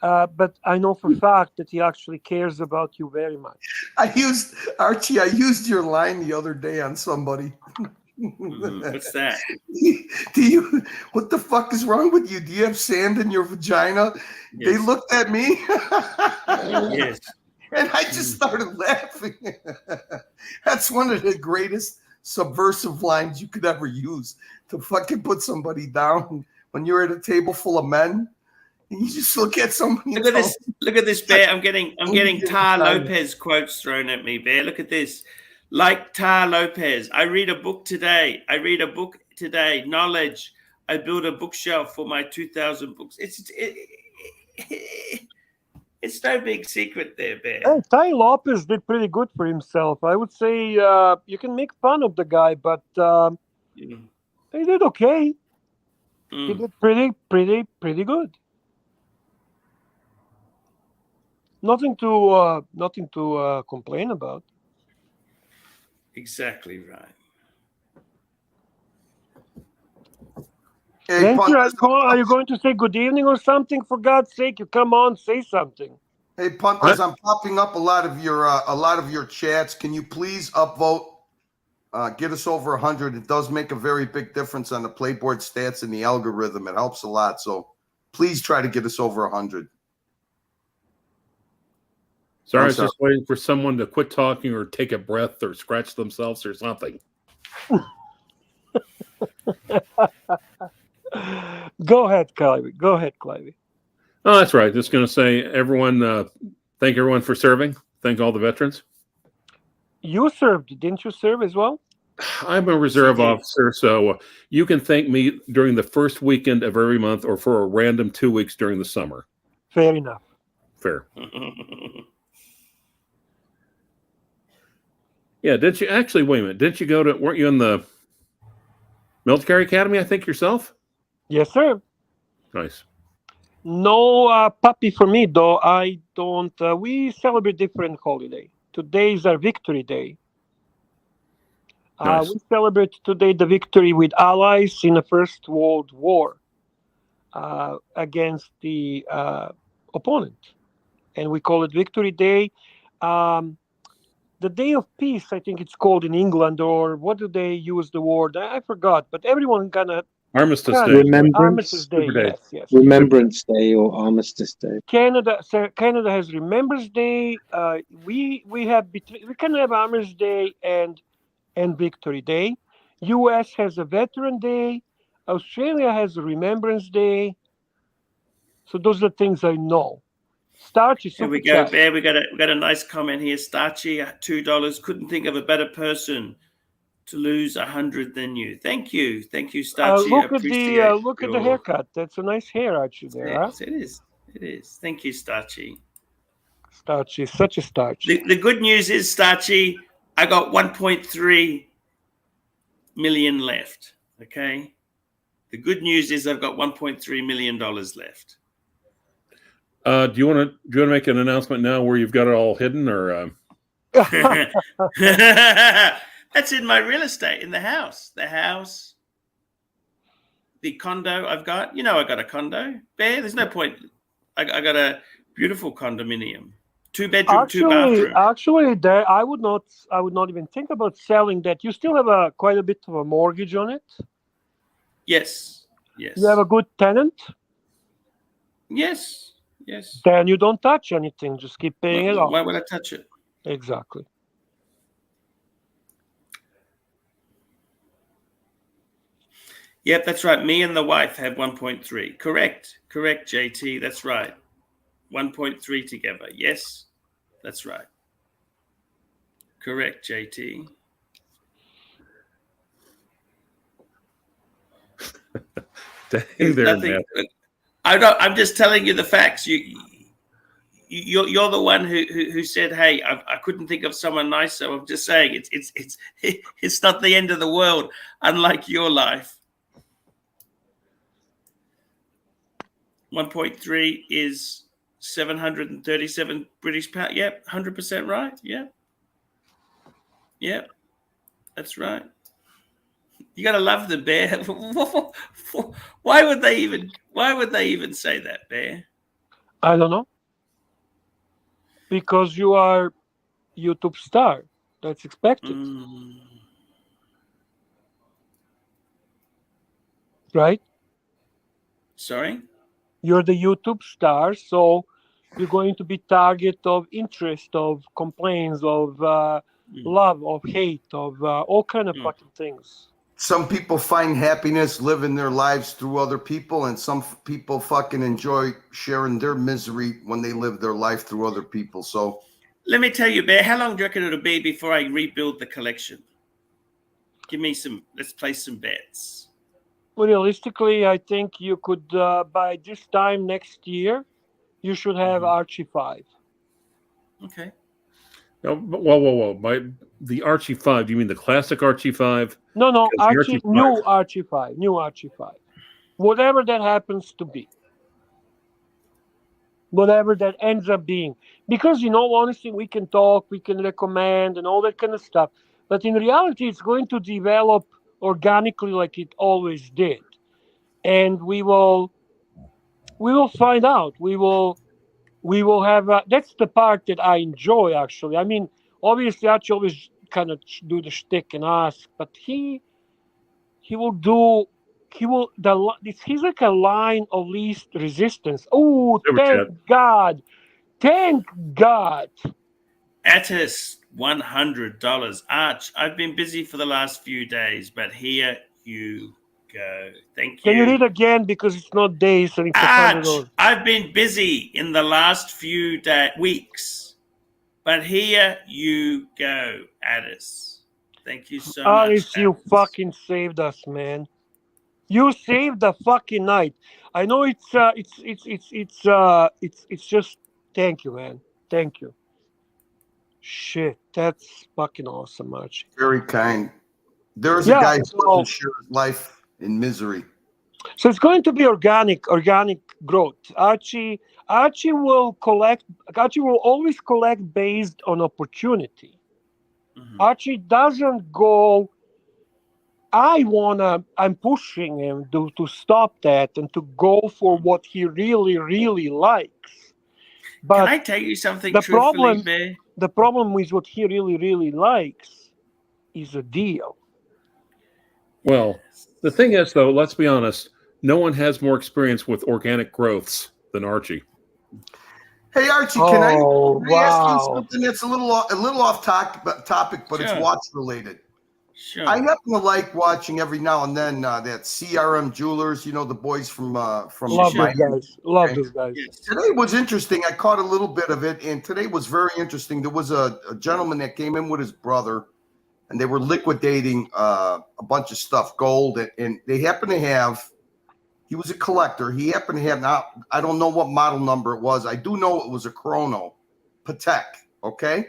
But I know for a fact that he actually cares about you very much. I used your line the other day on somebody. What's that? What the fuck is wrong with you? Do you have sand in your vagina? Yes. They looked at me. Yes. And I just started laughing. That's one of the greatest subversive lines you could ever use, to fucking put somebody down when you're at a table full of men. And you just look at somebody. Look at this, Bear. I'm getting Tar Lopez quotes thrown at me, Bear. Look at this. Like Tar Lopez, I read a book today. Knowledge. I build a bookshelf for my 2,000 books. It's no big secret there, Bear. Hey, Ty Lopez did pretty good for himself. I would say you can make fun of the guy, but he did okay. He did pretty good. Nothing to complain about. Exactly right. Hey, are you going to say good evening or something? For God's sake, you come on, say something. Hey, Pontiff, I'm popping up a lot of your chats. Can you please upvote? Get us over 100. It does make a very big difference on the Playboard stats and the algorithm. It helps a lot. So please try to get us over 100. Sorry, I was just waiting for someone to quit talking or take a breath or scratch themselves or something. Go ahead, Clivey. Oh, that's right. Just going to say, everyone, thank everyone for serving. Thank all the veterans. You served. Didn't you serve as well? I'm a reserve officer, so you can thank me during the first weekend of every month or for a random 2 weeks during the summer. Fair enough. Fair. Yeah, didn't you actually, wait a minute, weren't you in the military academy, I think, yourself? Yes, sir. Nice. No puppy for me, though. I don't, we celebrate different holiday. Today is our victory day. Nice. We celebrate today the victory with allies in the First World War against the opponent. And we call it Victory Day. The Day of Peace, I think it's called in England, or what do they use the word? I forgot, but everyone gonna... Armistice Day. Armistice Day, yes. Remembrance Day or Armistice Day. Canada has Remembrance Day. We can have Armistice Day and Victory Day. U.S. has a Veteran Day. Australia has a Remembrance Day. So those are the things I know. Starchy, here we go, Bear. We got a nice comment here. Starchy at $2. Couldn't think of a better person to lose 100 than you. Thank you, Starchy. Look at the haircut. That's a nice hair, Archie. There, yes, huh? It is. Thank you, Starchy. Starchy, such a Starchy. The good news is, Starchy, I got 1.3 million left. Okay. The good news is I've got $1.3 million left. Do you want to make an announcement now where you've got it all hidden, or? That's in my real estate, in the house. The condo I've got. You know, I got a condo. Bear, there's no point. I got a beautiful condominium, 2-bedroom, 2-bathroom. Actually, I would not even think about selling that. You still have quite a bit of a mortgage on it. Yes. You have a good tenant. Yes. Then you don't touch anything. Just keep paying it off. Why would I touch it? Exactly. Yep, that's right. Me and the wife have 1.3. Correct, JT. That's right. 1.3 together. Yes, that's right. Correct, JT. Dang there, Nothing. I'm just telling you the facts. You're the one who said, "Hey, I couldn't think of someone nicer." I'm just saying it's not the end of the world, unlike your life. 1.3 is 737 British pound. Yep, 100% right. Yep, that's right. You gotta love the bear. Why would they even say that, Bear? I don't know. Because you are YouTube star. That's expected. Right? Sorry? You're the YouTube star, so you're going to be target of interest, of complaints, of love, of hate, of all kind of fucking things. Some people find happiness living their lives through other people, and some people fucking enjoy sharing their misery when they live their life through other people. So let me tell you, Bear, how long do you reckon it'll be before I rebuild the collection? Give me let's place some bets. Realistically, I think you could, by this time next year, you should have Archie 5. Okay. No, whoa. By the Archie 5, do you mean the classic Archie 5? No, Archie new Archie 5. New Archie 5. Whatever that happens to be. Whatever that ends up being. Because, honestly, we can talk, we can recommend, and all that kind of stuff. But in reality, it's going to develop organically like it always did. And we will find out. We will have that's the part that I enjoy, actually. I mean, obviously Archie always kind of do the shtick and ask, but he's like a line of least resistance. Oh, thank God. Attis, $100. Arch, I've been busy for the last few days, but here you go. Thank you. Can you read again, because it's not days and it's Arch, $100? I've been busy in the last few weeks, but here you go, Addis. Thank you so much. Addis, you fucking saved us, man. You saved the fucking night. I know it's just thank you, man. Thank you. Shit, that's fucking awesome, Archie. Very kind. There's a guy who doesn't share his life in misery. So it's going to be organic growth. Archie will always collect based on opportunity. Archie doesn't go, I'm pushing him to stop that and to go for what he really, really likes. But can I tell you something truthfully, Bear? The problem with what he really, really likes is a deal. Well, the thing is, though, let's be honest, no one has more experience with organic growths than Archie. Hey, Archie, can I ask you something that's a little off topic, but it's watch related? Sure. I happen to like watching every now and then that CRM Jewelers, the boys from Love those guys. Love those guys. Today was interesting. I caught a little bit of it, and today was very interesting. There was a gentleman that came in with his brother, and they were liquidating a bunch of stuff, gold, and they happened to have. He was a collector. He happened to have, now I don't know what model number it was. I do know it was a Chrono Patek. Okay.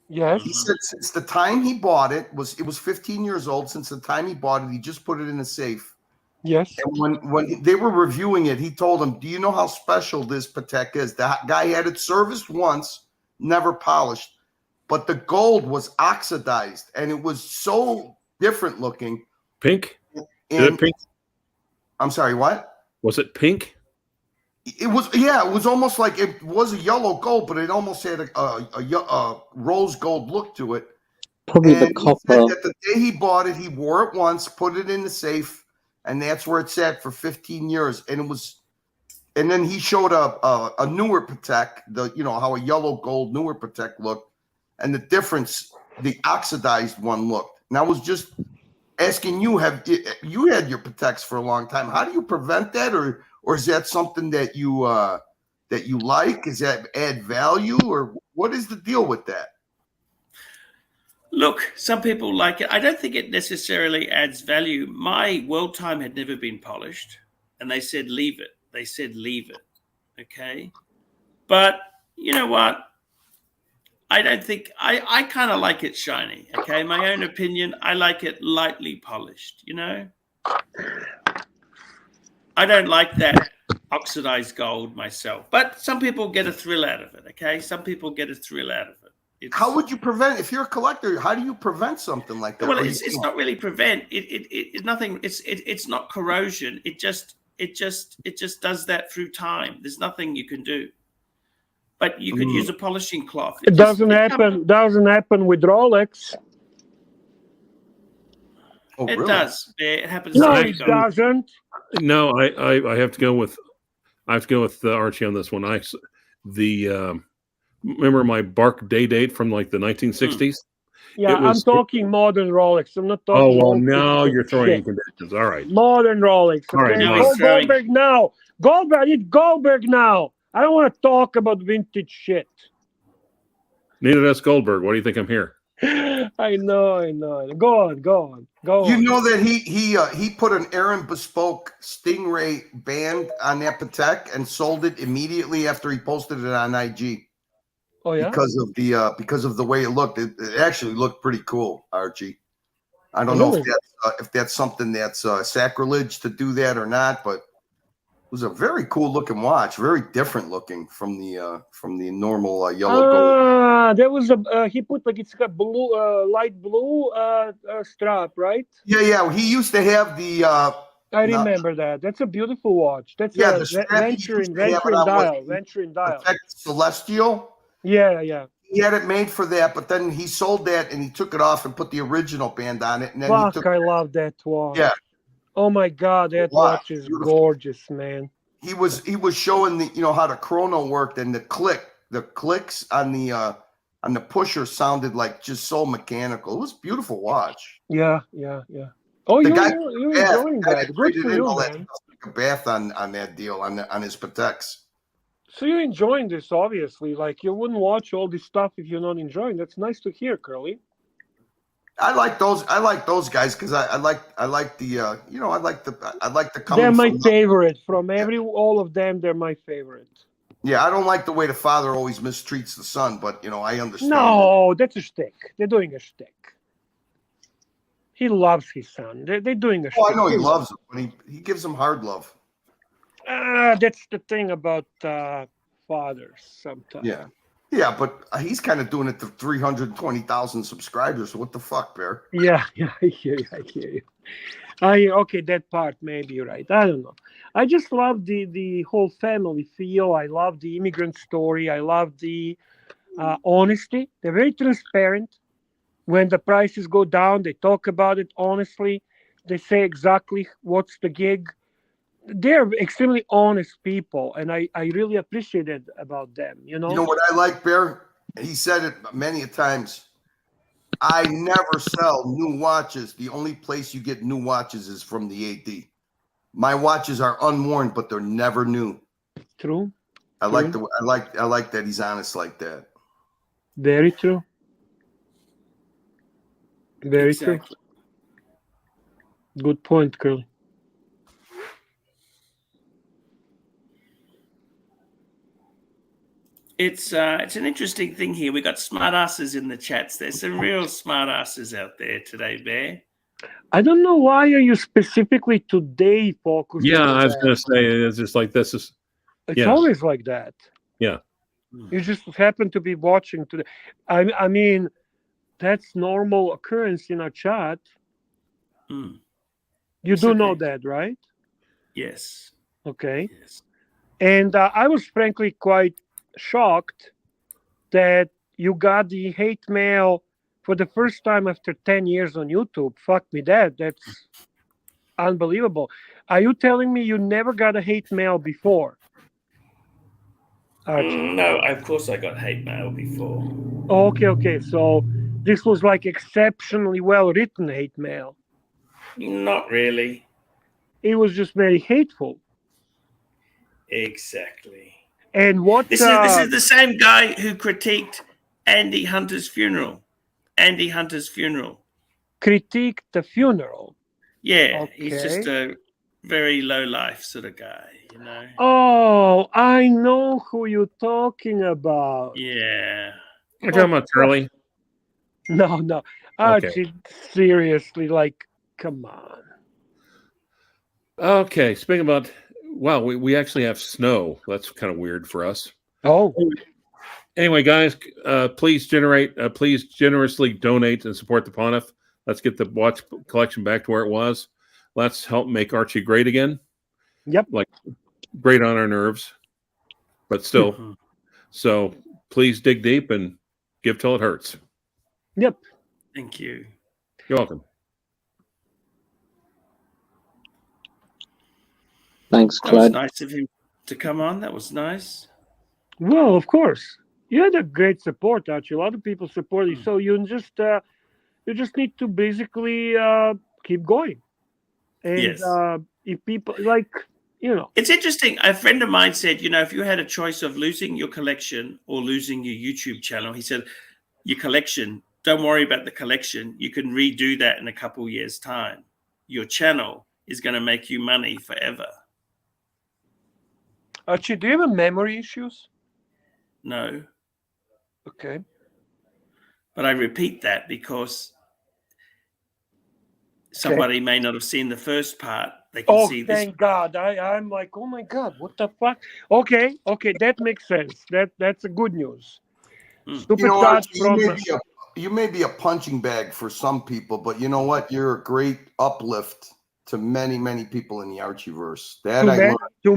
Yes. He said since the time he bought it was 15 years old. Since the time he bought it, he just put it in a safe. Yes. And when they were reviewing it, he told them, "Do you know how special this Patek is? That guy had it serviced once, never polished, but the gold was oxidized, and it was so different looking." Pink? Is it pink? I'm sorry, what? Was it pink? It was, yeah, it was almost like it was a yellow gold, but it almost had a rose gold look to it. Probably the copper. He said that the day he bought it, he wore it once, put it in the safe, and that's where it sat for 15 years. And then he showed a newer Patek, how a yellow gold newer Patek looked, and the difference, the oxidized one looked. And I was just asking you, you had your Pateks for a long time. How do you prevent that, or is that something that you that you like? Is that add value, or what is the deal with that? Look, some people like it. I don't think it necessarily adds value. My world time had never been polished, and they said leave it. They said leave it. Okay, but you know what? I don't think I kind of like it shiny. Okay, my own opinion. I like it lightly polished. You know, I don't like that oxidized gold myself, but some people get a thrill out of it. Okay, some people get a thrill out of it. How would you prevent, if you're a collector? How do you prevent something like that? Well, it's not really prevent. It's nothing. It's not corrosion. It just does that through time. There's nothing you can do. But you could use a polishing cloth. It doesn't happen. Doesn't happen with Rolex. Oh, it really? does. It happens. No, to it doesn't. No, I have to go with Archie on this one. Remember my Bark day date from like the 1960s? Yeah, I'm talking modern Rolex. I'm not talking. Oh well, old now shit. you're throwing in conventions. All right. Modern Rolex. Okay? All right, Go Goldberg now. Goldberg. I need Goldberg now. I don't want to talk about vintage shit. Neither does Goldberg. What do you think I'm here? I know. Go on. You know that he put an Aaron Bespoke Stingray band on that Patek and sold it immediately after he posted it on IG. Oh yeah, because of the way it looked. It actually looked pretty cool, Archie. I don't know if that's something that's sacrilege to do that or not, but it was a very cool looking watch, very different looking from the normal yellow gold. There was he put like it's got blue, light blue strap, right? Yeah. He used to have the. I remember that. That's a beautiful watch. That's a venturing dial. Celestial. Yeah. He had it made for that, but then he sold that and he took it off and put the original band on it. And then I love that watch. Yeah. Oh my God, that watch is gorgeous, man. He was showing how the chrono worked and the clicks on the pusher sounded like just so mechanical. It was a beautiful watch. Yeah. Oh, you're enjoying that. Good for you, man. A bath on that deal on his Pateks. So you're enjoying this, obviously. Like you wouldn't watch all this stuff if you're not enjoying. That's nice to hear, Curly. I like those guys because I like the They're my favorite from all of them. They're my favorite. Yeah, I don't like the way the father always mistreats the son, but I understand. No, that's a shtick. They're doing a shtick. He loves his son. They're doing a shtick. Oh, I know he loves him, but he gives him hard love. That's the thing about fathers sometimes. Yeah, but he's kind of doing it to 320,000 subscribers. So what the fuck, Bear? Yeah, I hear you. Okay, that part maybe you're right. I don't know. I just love the whole family feel. I love the immigrant story. I love the honesty. They're very transparent. When the prices go down, they talk about it honestly. They say exactly what's the gig. They're extremely honest people, and I really appreciate it about them. You know what I like, Bear? He said it many a times. I never sell new watches. The only place you get new watches is from the AD. My watches are unworn, but they're never new. True. I like that he's honest like that. Very true. Very true. Good point, Curly. It's an interesting thing here. We got smartasses in the chats. There's some real smartasses out there today, Bear. I don't know why are you specifically today focused. Yeah, on I was that. going to say it's just like this is. It's always like that. Yeah. You just happen to be watching today. I mean, that's normal occurrence in our chat. You do know that, right? Yes. Okay. Yes. And I was frankly quite shocked that you got the hate mail for the first time after 10 years on YouTube. Fuck me, that's unbelievable. Are you telling me you never got a hate mail before? No, of course I got hate mail before. Okay. So this was like exceptionally well written hate mail. Not really. It was just very hateful. Exactly. And what? This is the same guy who critiqued Andy Hunter's funeral. Andy Hunter's funeral. Critique the funeral. Yeah, Okay. he's just a very low life sort of guy, you know. Oh, I know who you're talking about. Yeah. You're talking about Charlie? No. Archie, seriously, like, come on. Okay, speaking about, wow, we actually have snow. That's kind of weird for us. Oh. Anyway, guys, please generously donate and support the Pontiff. Let's get the watch collection back to where it was. Let's help make Archie great again. Yep. Like, great on our nerves, but still. Mm-hmm. So please dig deep and give till it hurts. Yep. Thank you. You're welcome. Thanks, That was Clyde. nice of him to come on. That was nice. Well, of course. You had a great support, Archie. A lot of people support you. So you just need to basically keep going. And Yes. If people, like, you know. It's interesting. A friend of mine said, you know, if you had a choice of losing your collection or losing your YouTube channel, he said, your collection, don't worry about the collection. You can redo that in a couple of years' time. Your channel is going to make you money forever. Archie, do you have memory issues? No. Okay. But I repeat that because somebody may not have seen the first part. They can see this. Thank God. I'm like, oh my God, what the fuck? Okay, that makes sense. That's a good news. Stupid thought from you may be a punching bag for some people, but you know what? You're a great uplift to many, many people in the Archieverse. To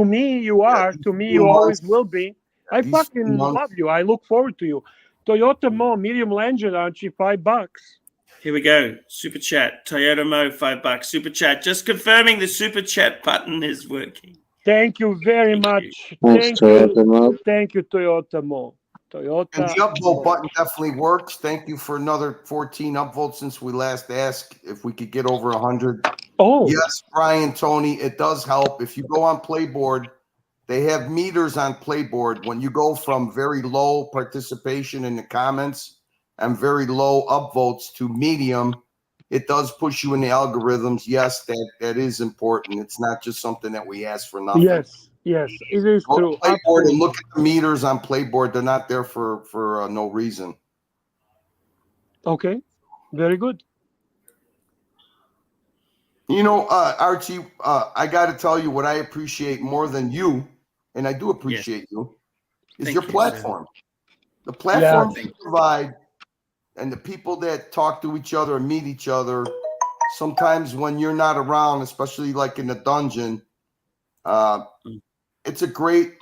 me, you are. To me, you always will be. I fucking love you. I look forward to you. Toyota Mo, medium Langer, Archie, $5. Here we go. Super chat. Toyota Mo, $5. Super chat. Just confirming the super chat button is working. Thank you very much. Thanks, Toyota Mo. Thank you, Toyota Mo. Toyota. And the upvote button definitely works. Thank you for another 14 upvotes since we last asked if we could get over 100. Oh. Yes, Brian, Tony, it does help. If you go on Playboard, they have meters on Playboard. When you go from very low participation in the comments and very low upvotes to medium, it does push you in the algorithms. Yes, that is important. It's not just something that we ask for nothing. Yes, it is true. Playboard and look at the meters on Playboard. They're not there for no reason. Okay, very good. You know, Archie, I got to tell you what I appreciate more than you, and I do appreciate you, is your platform. The platform you provide and the people that talk to each other and meet each other, sometimes when you're not around, especially like in the dungeon, it's a great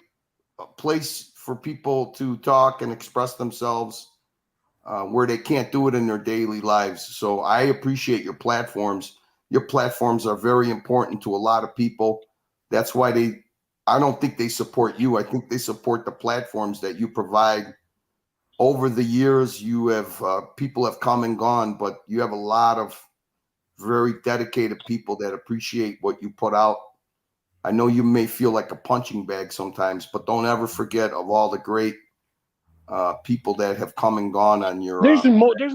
place for people to talk and express themselves where they can't do it in their daily lives. So I appreciate your platforms. Your platforms are very important to a lot of people. That's why I don't think they support you. I think they support the platforms that you provide. Over the years, you have people have come and gone, but you have a lot of very dedicated people that appreciate what you put out. I know you may feel like a punching bag sometimes, but don't ever forget of all the great people that have come and gone on your. There's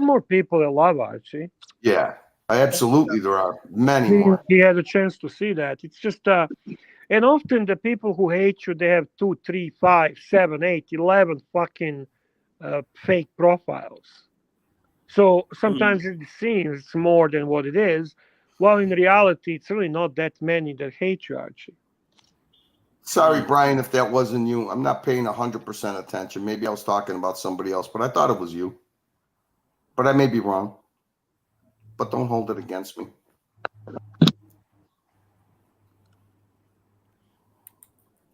more people that love Archie. Yeah, absolutely. There are many more. He had a chance to see that. It's just and often the people who hate you, they have 2, 3, 5, 7, 8, 11 fucking fake profiles. So sometimes it seems more than what it is, while in reality, it's really not that many that hate you, Archie. Sorry, Brian, if that wasn't you. I'm not paying 100% attention. Maybe I was talking about somebody else, but I thought it was you. But I may be wrong. But don't hold it against me.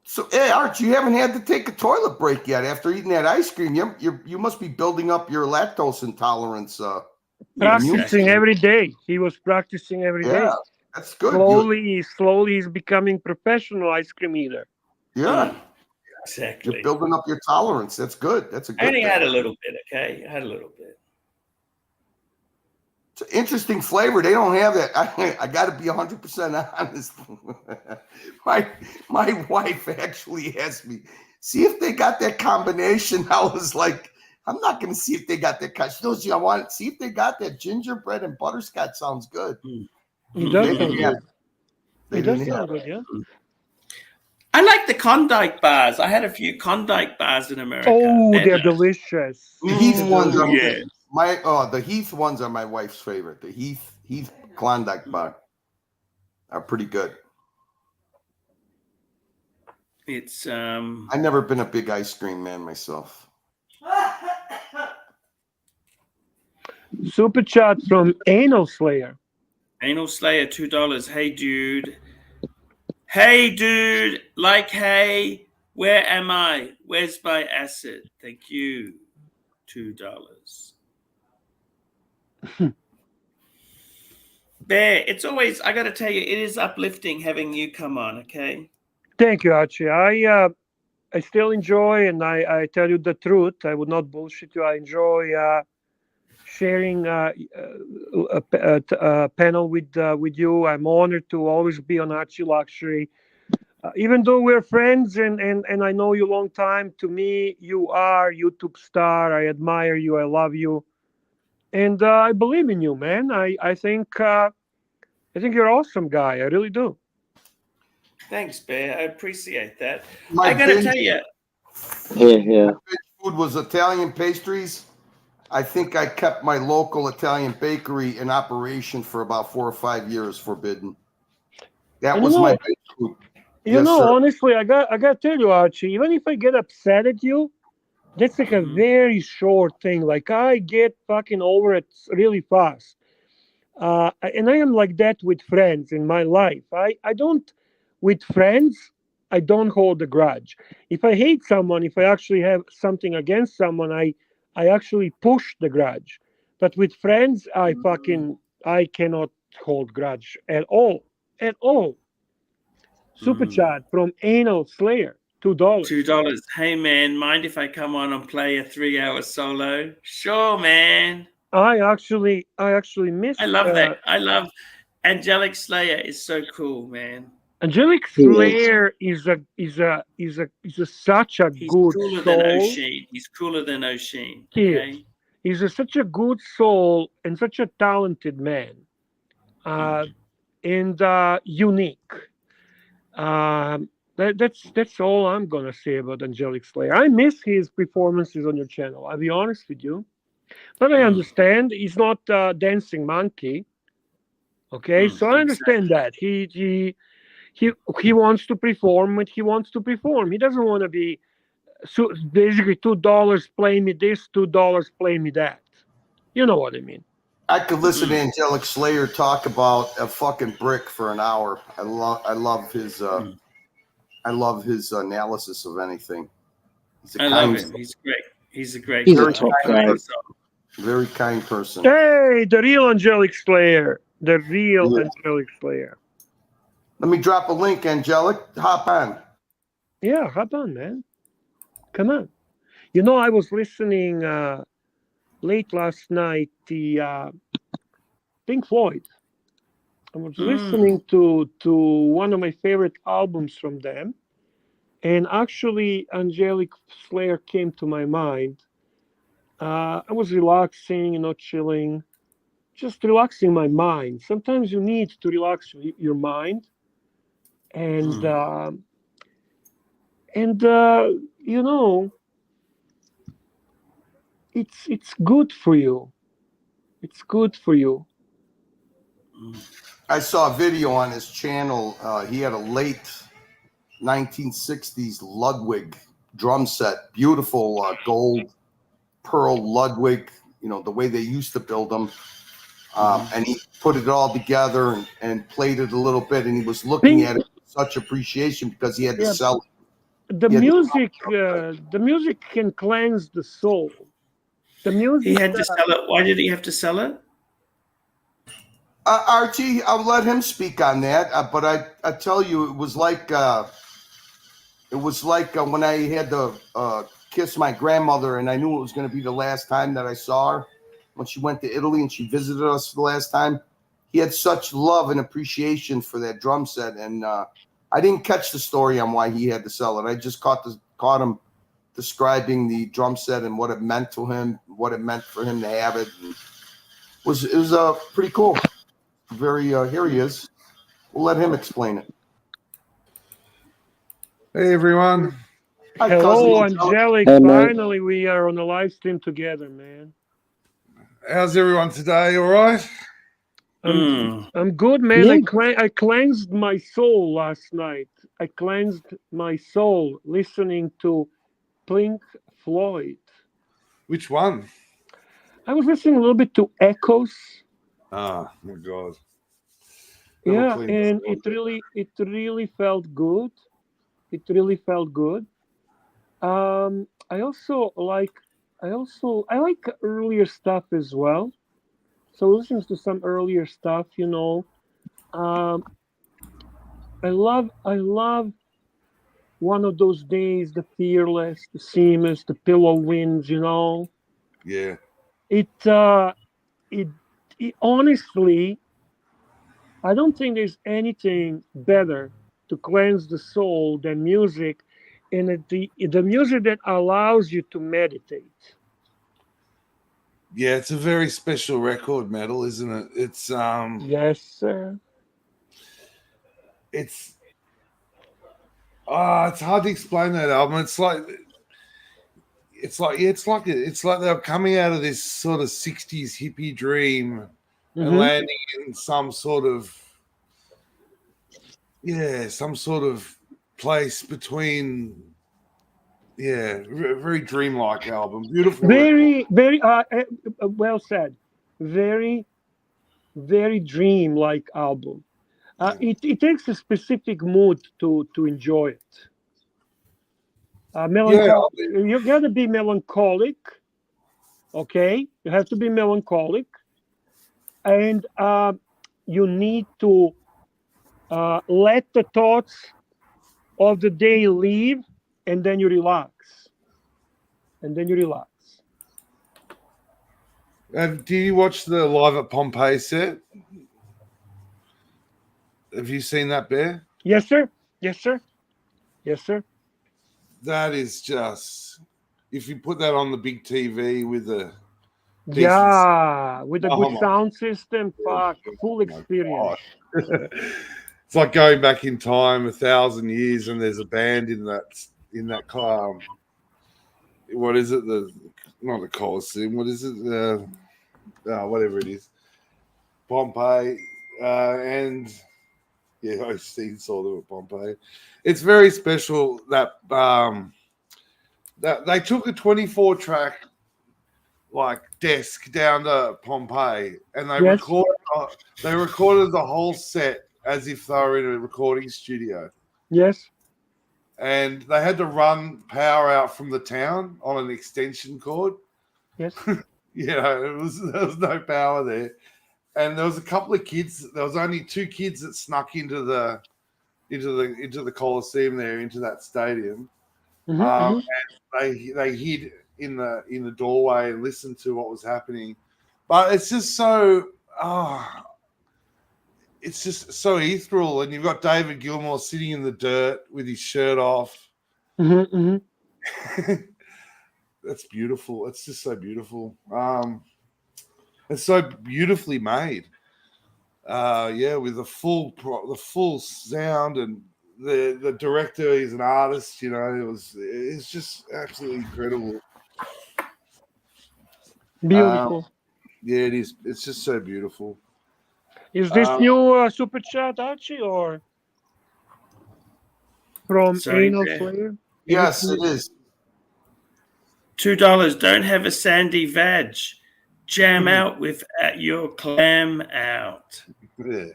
So, hey, Archie, you haven't had to take a toilet break yet after eating that ice cream. You must be building up your lactose intolerance. Practicing every day. He was practicing every day. Yeah, that's good. Slowly, he's becoming professional ice cream eater. Yeah, exactly. You're building up your tolerance. That's good. That's a good. I only had a little bit. Okay, I had a little bit. It's an interesting flavor. They don't have that. I got to be 100% honest. My wife actually asked me, see if they got that combination. I was like, I'm not going to see if they got that. She knows I want to see if they got that gingerbread and butterscotch. Sounds good. It does sound good. They It does didn't sound have good, yeah. I like the Klondike bars. I had a few Klondike bars in America. Oh, they're nice. delicious. The Heath ones are yeah. the Heath ones are my wife's favorite. The Heath Klondike bar are pretty good. It's I've never been a big ice cream man myself. Super chat from Anal Slayer. Anal Slayer, $2. Hey, dude. Hey, dude. Like, hey, where am I? Where's my asset? Thank you. $2. Bear, it's always, I got to tell you, it is uplifting having you come on, okay? Thank you, Archie. I still enjoy, and I tell you the truth. I would not bullshit you. I enjoy sharing a panel with you. I'm honored to always be on ArchieLuxury. Even though we're friends and I know you a long time, to me, you are YouTube star. I admire you. I love you. And I believe in you, man. I think you're an awesome guy. I really do. Thanks, Bear. I appreciate that. My I got to binge- tell you. Yeah. Food was Italian pastries. I think I kept my local Italian bakery in operation for about 4 or 5 years, forbidden. That And was my binge food. You Yes, know, sir. honestly, I got to tell you, Archie, even if I get upset at you, that's like a very short thing. Like I get fucking over it really fast. And I am like that with friends in my life. I don't, with friends, I don't hold a grudge. If I hate someone, if I actually have something against someone, I actually push the grudge. But with friends, I cannot hold grudge at all. At all. Super chat from Anal Slayer, $2. $2. Hey, man, mind if I come on and play a 3-hour solo? Sure, man. I actually missed. I love that. I love Angelic Slayer is so cool, man. Angelic Slayer is such a He's good cooler soul. than O'Sheen. He's cooler than O'Sheen. He Okay? is. He's such a good soul and such a talented man, and unique. That's all I'm gonna say about Angelic Slayer. I miss his performances on your channel. I'll be honest with you, but I understand he's not dancing monkey. Okay, so I understand that he wants to perform what he wants to perform. He doesn't want to be so basically $2 play me this, $2 play me that. You know what I mean? I could listen to Angelic Slayer talk about a fucking brick for an hour. I love his analysis of anything. I love him. He's great. He's a great He's guy. a top guy. Very kind person. Hey, the real Angelic Slayer. The real Angelic Slayer. Let me drop a link, Angelic. Hop on. Yeah, hop on, man. Come on. You know, I was listening late last night, the Pink Floyd. I was listening to one of my favorite albums from them. And actually, Angelic Slayer came to my mind. I was relaxing, chilling, just relaxing my mind. Sometimes you need to relax your mind. And it's good for you. It's good for you. I saw a video on his channel. He had a late 1960s Ludwig drum set, beautiful gold pearl Ludwig, the way they used to build them. And he put it all together and played it a little bit, and he was looking at it with such appreciation because he had to sell it. The music can cleanse the soul. The music. He had to sell it. Why did he have to sell it? Archie, I'll let him speak on that. But I tell you, it was like when I had to kiss my grandmother, and I knew it was going to be the last time that I saw her when she went to Italy and she visited us for the last time. He had such love and appreciation for that drum set, and I didn't catch the story on why he had to sell it. I just caught caught him describing the drum set and what it meant to him, what it meant for him to have it. And it was pretty cool. Very here he is. We'll let him explain it. Hey everyone. Hi, Hello, cousin. Angelic. Hey, mate. Finally, we are on the live stream together, man. How's everyone today? All right? I'm good, man. Yeah. I cleansed my soul last night. I cleansed my soul listening to Pink Floyd. Which one? I was listening a little bit to Echoes. Oh my God. Yeah, and it really felt good. It really felt good. I like earlier stuff as well. So listening to some earlier stuff, you know, I love One of Those Days, The Fearless, The Seamers, The Pillow Winds, you know. Yeah. It honestly, I don't think there's anything better to cleanse the soul than music, and the music that allows you to meditate. Yeah, it's a very special record, Metal, isn't it? It's Yes, sir. It's hard to explain that album. It's like they're coming out of this sort of 60s hippie dream and landing in some sort of place between very dreamlike album. Beautiful. Very well said. Very dream-like album. It takes a specific mood to enjoy it. You gotta be melancholic. Okay, you have to be melancholic, and you need to let the thoughts of the day leave, and then you relax. Do you watch the Live at Pompeii set? Have you seen that, Bear? Yes, sir. That is just, if you put that on the big TV with a with a good sound system, full experience. It's like going back in time 1,000 years, and there's a band in that what is it? Not the Colosseum. What is it? Whatever it is. Pompeii, and yeah, I've seen sort of at Pompeii. It's very special that that they took a 24-track like desk down to Pompeii, and they recorded the whole set as if they were in a recording studio. Yes. And they had to run power out from the town on an extension cord. Yes. There was no power there. And there was a couple of kids. There was only 2 kids that snuck into the Colosseum there, into that stadium. And they hid in the doorway and listened to what was happening. But it's just so it's just so ethereal. And you've got David Gilmour sitting in the dirt with his shirt off. That's beautiful. It's just so beautiful. It's so beautifully made. With the full sound, and the director is an artist. It's just absolutely incredible. Beautiful. It is. It's just so beautiful. Is this new super chat, Archie, or from Anal Slayer? Yes, it is. $2. Don't have a sandy vag. Jam out with your clam out. Yeah.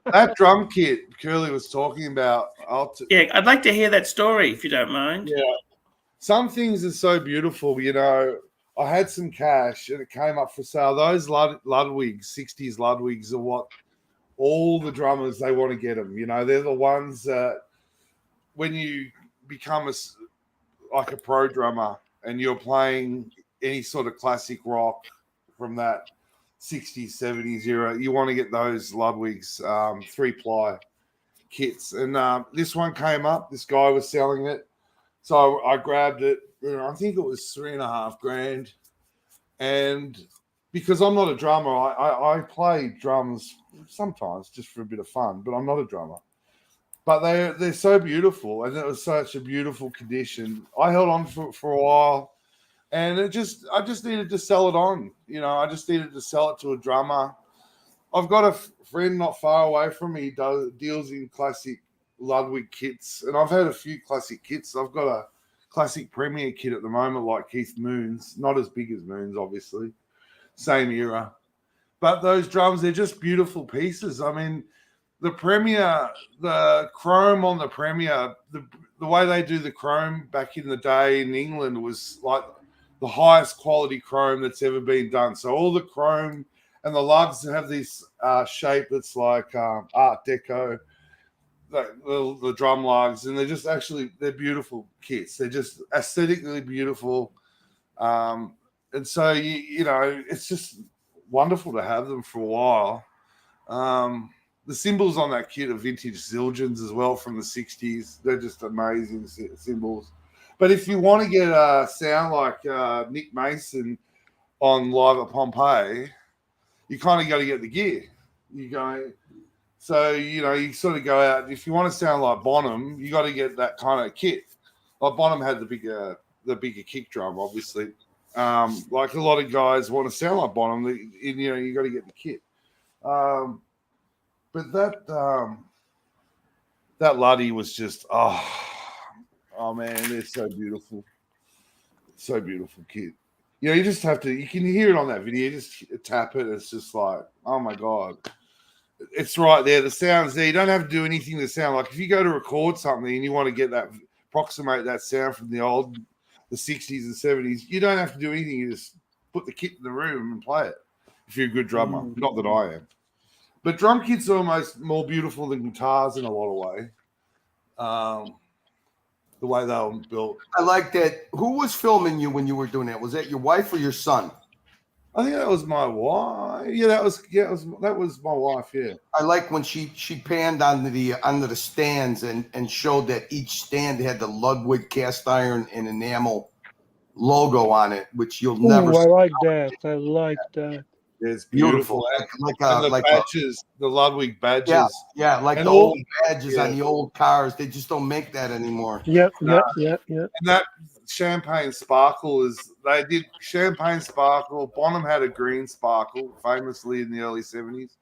That drum kit Curly was talking about. I'd like to hear that story if you don't mind. Yeah. Some things are so beautiful. I had some cash and it came up for sale. Those Ludwigs, 60s Ludwigs, are what all the drummers, they want to get them. They're the ones that when you become a pro drummer and you're playing any sort of classic rock from that 60s, 70s era, you want to get those Ludwigs 3-ply kits, and this one came up. This guy was selling it, so I grabbed it. I think it was $3.5 grand, and because I'm not a drummer, I play drums sometimes just for a bit of fun, but I'm not a drummer. But they're so beautiful, and it was such a beautiful condition. I held on for a while, and I just needed to sell it on. I just needed to sell it to a drummer. I've got a friend not far away from me deals in classic Ludwig kits, and I've had a few classic kits. I've got a classic Premier kit at the moment, like Keith Moon's, not as big as Moon's, obviously, same era. But those drums, they're just beautiful pieces. I mean, the Premier, the chrome on the Premier, the way they do the chrome back in the day in England was like the highest quality chrome that's ever been done. So all the chrome and the lugs have this shape that's like Art Deco, the drum lugs, and they're beautiful kits. They're just aesthetically beautiful. And so, it's just wonderful to have them for a while. The cymbals on that kit are vintage Zildjians as well from the 60s. They're just amazing cymbals. But if you want to get a sound like Nick Mason on Live at Pompeii, you kind of got to get the gear. You sort of go out. If you want to sound like Bonham, you got to get that kind of kit. Like Bonham had the bigger kick drum, obviously. Like a lot of guys want to sound like Bonham, you got to get the kit. But that Luddy was just oh man, it's so beautiful, so beautiful kit. You just have to. You can hear it on that video. You just tap it. It's just like, oh my god, it's right there. The sound's there. You don't have to do anything to sound like. If you go to record something and you want to get that, approximate that sound from the 60s and 70s, you don't have to do anything. You just put the kit in the room and play it. If you're a good drummer, not that I am. But drum kits are almost more beautiful than guitars in a lot of way. The way they were built. I like that. Who was filming you when you were doing that? Was that your wife or your son? I think that was my wife. Yeah, that was my wife. Yeah. I like when she panned onto the stands and showed that each stand had the Ludwig cast iron and enamel logo on it, which you'll never. I like that. I like that. It's beautiful. Like the badges, the Ludwig badges. Yeah, like the old badges on the old cars. They just don't make that anymore. Yeah. And that champagne sparkle they did champagne sparkle. Bonham had a green sparkle, famously in the early 70s.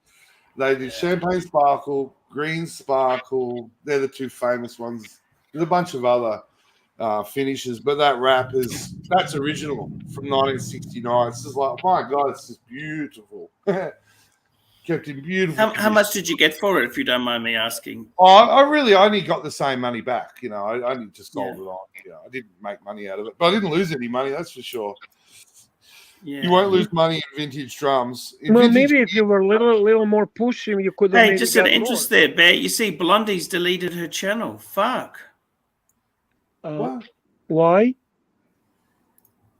They did champagne sparkle, green sparkle. They're the two famous ones. There's a bunch of other finishes, but that wrap that's original from 1969. It's just like, my god, it's just beautiful. Kept in beautiful. How much did you get for it, if you don't mind me asking? I really only got the same money back. I only just sold it on. I didn't make money out of it, but I didn't lose any money. That's for sure. Yeah. You won't lose money in vintage drums. Maybe if you were a little more pushing, you could. Hey, just an interest there, Bear. You see, Blondie's deleted her channel. Fuck. Why?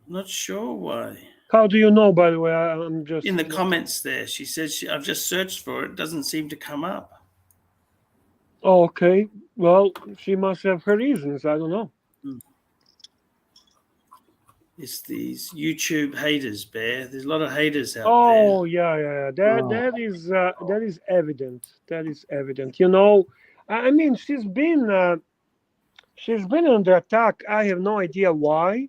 Not sure why. How do you know, by the way? I'm just in the comments there. She says I've just searched for it. It doesn't seem to come up. Oh, okay. Well, she must have her reasons. I don't know. It's these YouTube haters, Bear. There's a lot of haters out there. Oh, yeah. That is evident. That is evident. I mean, she's been under attack. I have no idea why.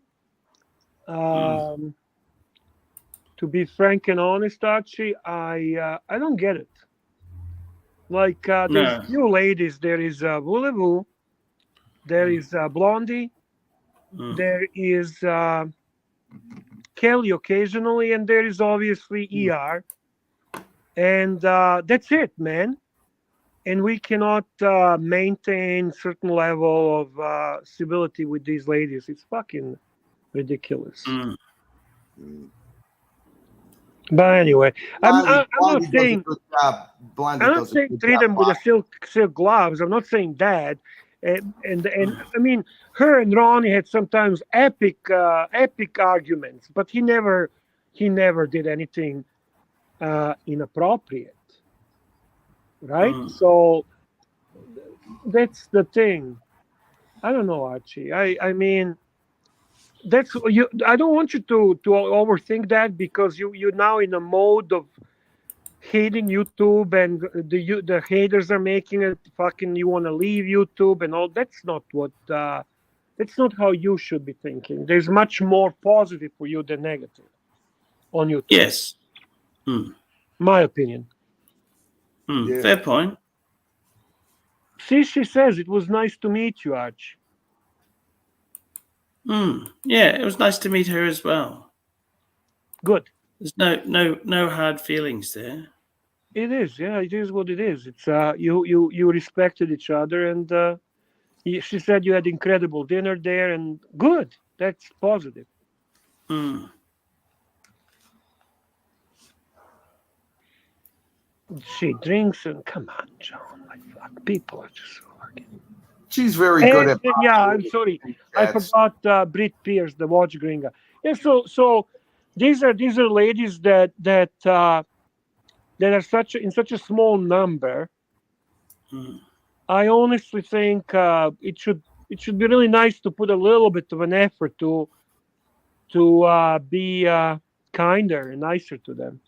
To be frank and honest, Archie, I don't get it. Like there's few ladies. There is Voulez-Vous, there is Blondie, there is Kelly occasionally, and there is obviously ER, and that's it, man. And we cannot maintain certain level of civility with these ladies. It's fucking ridiculous. But anyway, I'm not saying treat them with the silk gloves. I'm not saying that. And I mean, her and Ronnie had sometimes epic arguments, but he never did anything inappropriate, right? So That's the thing. I don't know, Archie. I mean, that's you. I don't want you to overthink that, because you're now in a mode of hating YouTube, and the haters are making it fucking. You want to leave YouTube and all. That's not what. That's not how you should be thinking. There's much more positive for you than negative on YouTube. Yes. My opinion. Fair point. See, she says it was nice to meet you, Arch. Yeah, it was nice to meet her as well. Good. There's no hard feelings there. It is, yeah. It is what it is. It's you respected each other, and she said you had incredible dinner there, and good. That's positive. She drinks and come on, John. Like fuck, people are just fucking. She's very good at. Yeah, I'm sorry. I forgot Brit Pierce, the watch gringa. Yeah, so these are ladies that are in such a small number. I honestly think it should be really nice to put a little bit of an effort to be kinder and nicer to them.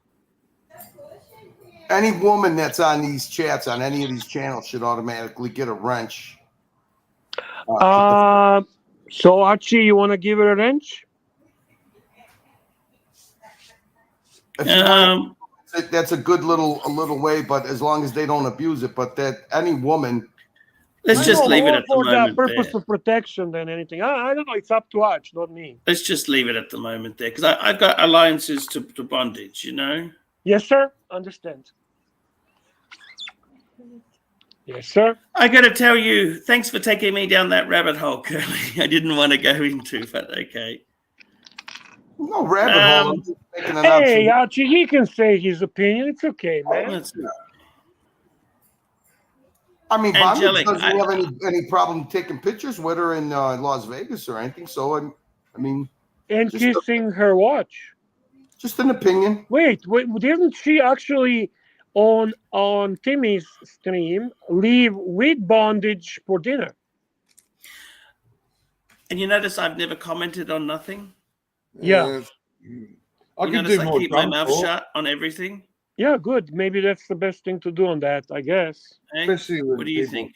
Any woman that's on these chats on any of these channels should automatically get a wrench. So Archie, you want to give her a wrench? That's a good little way, but as long as they don't abuse it. But that any woman. Let's just leave it at the moment. For the purpose of protection than anything. I don't know. It's up to Arch, not me. Let's just leave it at the moment there, because I've got alliances to bondage, you know? Yes, sir. Understand. Yes, sir. I got to tell you, thanks for taking me down that rabbit hole, Curly. I didn't want to go into, but okay. No rabbit hole. Hey, Archie, he can say his opinion. It's okay, man. I mean, Bondage doesn't have any problem taking pictures with her in Las Vegas or anything. So, I mean. And kissing her watch. Just an opinion. Wait, didn't she actually on Timmy's stream leave with Bondage for dinner? And you notice I've never commented on nothing? Yeah. I can do more. Keep my mouth shut on everything. Yeah, good. Maybe that's the best thing to do on that, I guess. Hey, what do you think?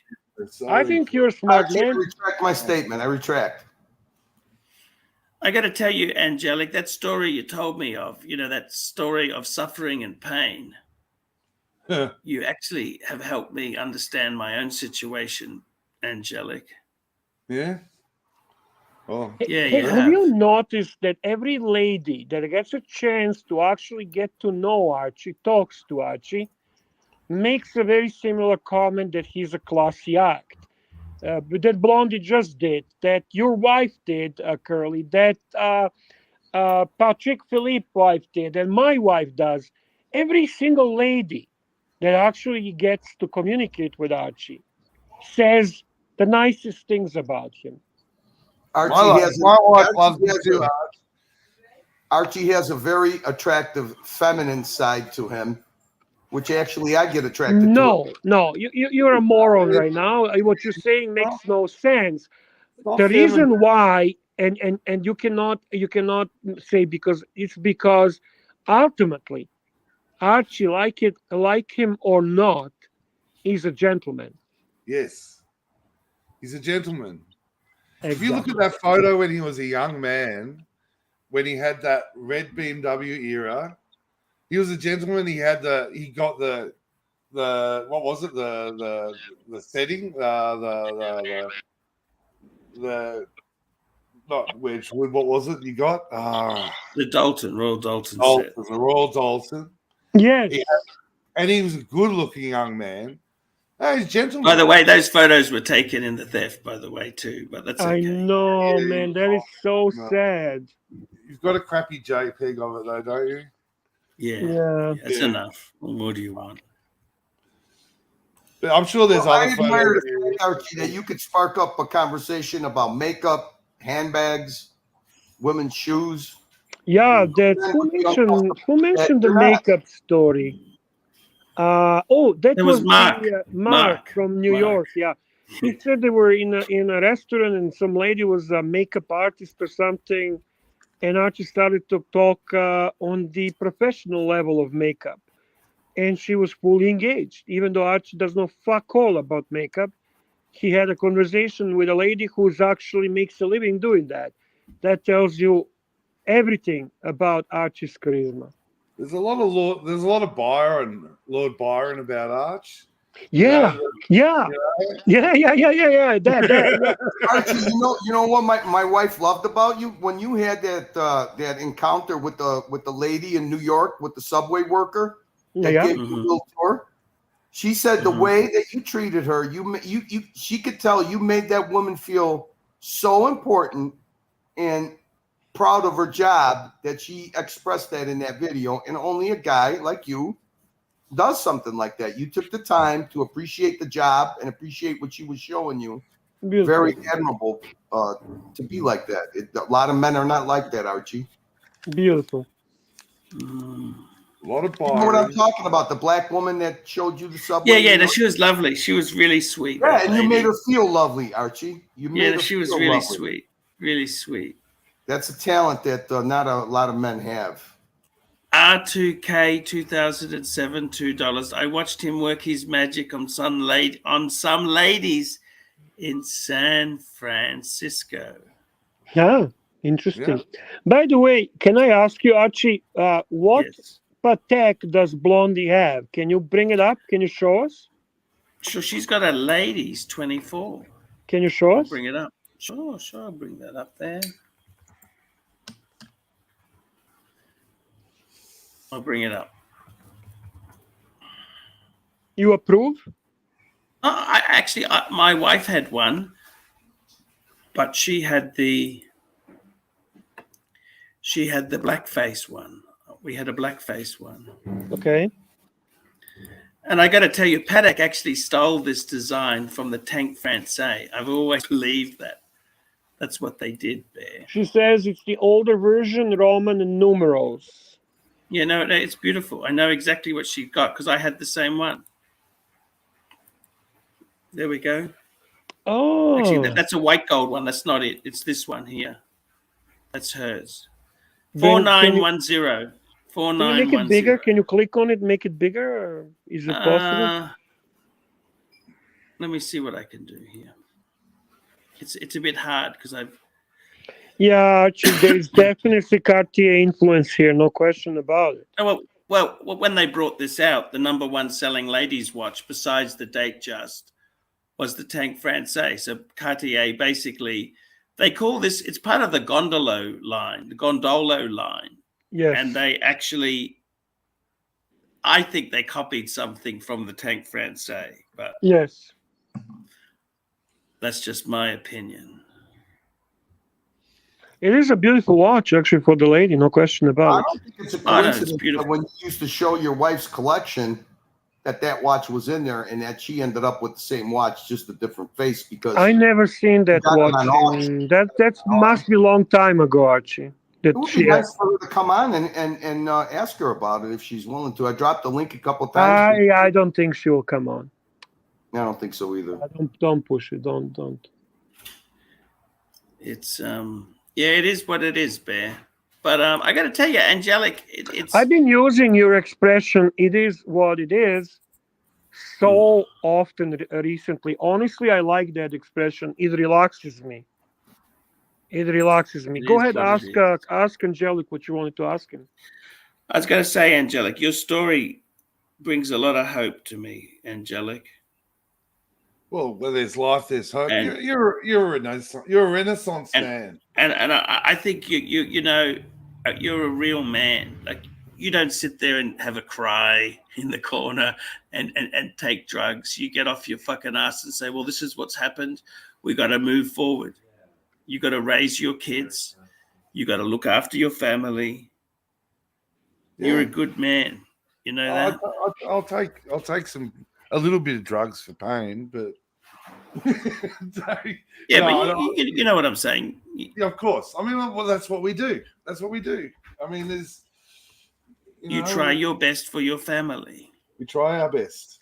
I think you're smart, man. I retract my statement. I retract. I got to tell you, Angelic, that story you told me of, that story of suffering and pain, you actually have helped me understand my own situation, Angelic. Yeah? Oh. Yeah, have you noticed that every lady that gets a chance to actually get to know Archie, talks to Archie, makes a very similar comment that he's a classy act? That Blondie just did, that your wife did, Curly, that Patrick Philippe's wife did, and my wife does. Every single lady that actually gets to communicate with Archie says the nicest things about him. Archie has a very attractive feminine side to him, which actually I get attracted to. No, you're a moron right now. What you're saying makes no sense. The reason why, and you cannot say because ultimately, Archie, like him or not, he's a gentleman. Yes, he's a gentleman. Exactly. If you look at that photo when he was a young man, when he had that red BMW era, he was a gentleman. He got the what was it? The setting, the not Wedgwood. What was it? You got the Royal Dalton set. The Royal Dalton. Yes, and he was a good-looking young man. Oh, he's gentleman. By the way, those photos were taken in the theft, by the way, too. But that's okay. I know, man. That is so sad. You've got a crappy JPEG of it, though, don't you? Yeah. That's enough. What more do you want? But I'm sure there's other photos. Archie, that you could spark up a conversation about makeup, handbags, women's shoes. Yeah, who mentioned the makeup story? That was Mark. Mark from New York. Yeah, He said they were in a restaurant and some lady was a makeup artist or something, and Archie started to talk on the professional level of makeup, and she was fully engaged, even though Archie does not fuck all about makeup. He had a conversation with a lady who's actually makes a living doing that. That tells you everything about Archie's charisma. There's a lot of Lord Byron about Arch. Yeah, yeah. Yeah. That. Archie, you know what my wife loved about you when you had that encounter with the lady in New York with the subway worker that gave you a little tour. She said the way that you treated her, she could tell you made that woman feel so important and proud of her job that she expressed that in that video. And only a guy like you does something like that. You took the time to appreciate the job and appreciate what she was showing you. Beautiful. Very admirable to be like that. A lot of men are not like that, Archie. Beautiful. A lot of You know what I'm talking about? The black woman that showed you the subway. Yeah. She was lovely. She was really sweet. Yeah, and you made her feel lovely, Archie. She was really sweet. Really sweet. That's a talent that not a lot of men have. R2K 2007 $2. I watched him work his magic on some ladies in San Francisco. Yeah, interesting. Yeah. By the way, can I ask you, Archie, what Patek does Blondie have? Can you bring it up? Can you show us? Sure, she's got a ladies 24. Can you show us? Bring it up. Sure, I'll bring that up there. I'll bring it up. You approve? My wife had one, but she had the blackface one. We had a blackface one. Okay. And I got to tell you, Patek actually stole this design from the Tank Francais. I've always believed that. That's what they did there. She says it's the older version, Roman and numerals. Yeah, no, it's beautiful. I know exactly what she got because I had the same one. There we go. Oh. Actually, that's a white gold one. That's not it. It's this one here. That's hers. 4910. 4910. Can you make it bigger? Can you click on it, make it bigger? Or is it possible? Let me see what I can do here. It's a bit hard because I've. Yeah, there's definitely Cartier influence here, no question about it. Oh, well, when they brought this out, the #1 selling ladies' watch, besides the Datejust, was the Tank Francais. So Cartier basically, they call this, it's part of the Gondolo line. Yes. And they actually, I think they copied something from the Tank Francais, but yes, that's just my opinion. It is a beautiful watch, actually, for the lady, no question about it. I don't think it's a coincidence that when you used to show your wife's collection, that watch was in there and that she ended up with the same watch, just a different face. Because I never seen that watch. That must be a long time ago, Archie. It would be nice for her to come on and ask her about it if she's willing to. I dropped the link a couple of times. I don't think she will come on. I don't think so either. Don't push it. Don't. It's yeah, it is what it is, Bear. But I got to tell you, Angelic, it's. I've been using your expression. It is what it is. So often recently. Honestly, I like that expression. It relaxes me. Go ahead, ask Angelic what you wanted to ask him. I was going to say, Angelic, your story brings a lot of hope to me, Angelic. Well, where there's life, there's hope. You're a Renaissance man, and I think you know you're a real man. Like you don't sit there and have a cry in the corner and take drugs. You get off your fucking ass and say, well, this is what's happened. We got to move forward. You got to raise your kids. You got to look after your family. Yeah. You're a good man. You know that. I'll take a little bit of drugs for pain, but yeah, but you know what I'm saying. Yeah, of course. I mean, well, that's what we do. I mean, you try your best for your family. We try our best.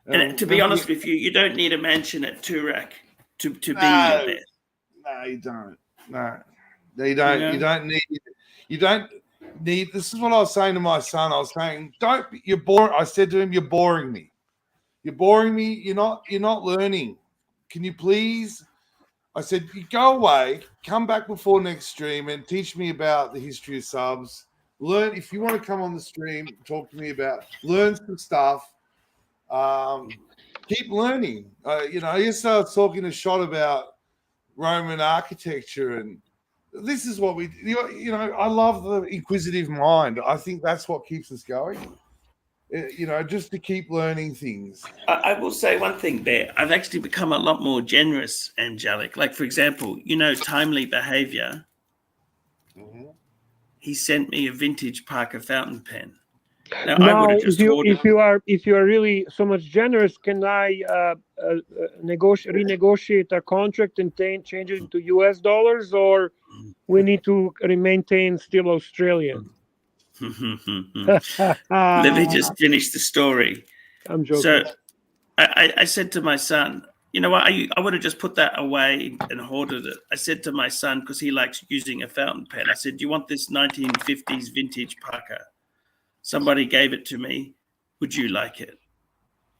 And to be honest with you, you don't need a mansion at Turak to be your best. No, you don't. No, you don't. You know? You don't need. You don't need. This is what I was saying to my son. I was saying, don't. You're boring. I said to him, "You're boring me. You're boring me. You're not learning. Can you please?" I said, "You go away. Come back before next stream and teach me about the history of subs. Learn if you want to come on the stream. Talk to me about. Learn some stuff. Keep learning. Yesterday I was talking to Shot about Roman architecture, and this is what we. I love the inquisitive mind. I think that's what keeps us going. Just to keep learning things. I will say one thing, Bear. I've actually become a lot more generous, Angelic. Like, for example, Timely Behavior. Mm-hmm. He sent me a vintage Parker fountain pen. Now, I Now, would have just if you are really so much generous, can I renegotiate our contract and change it into US dollars, or we need to maintain still Australian? Let me just finish the story. I'm joking. So I said to my son, you know what? I would have just put that away and hoarded it. I said to my son, because he likes using a fountain pen, I said, do you want this 1950s vintage Parker? Somebody gave it to me. Would you like it?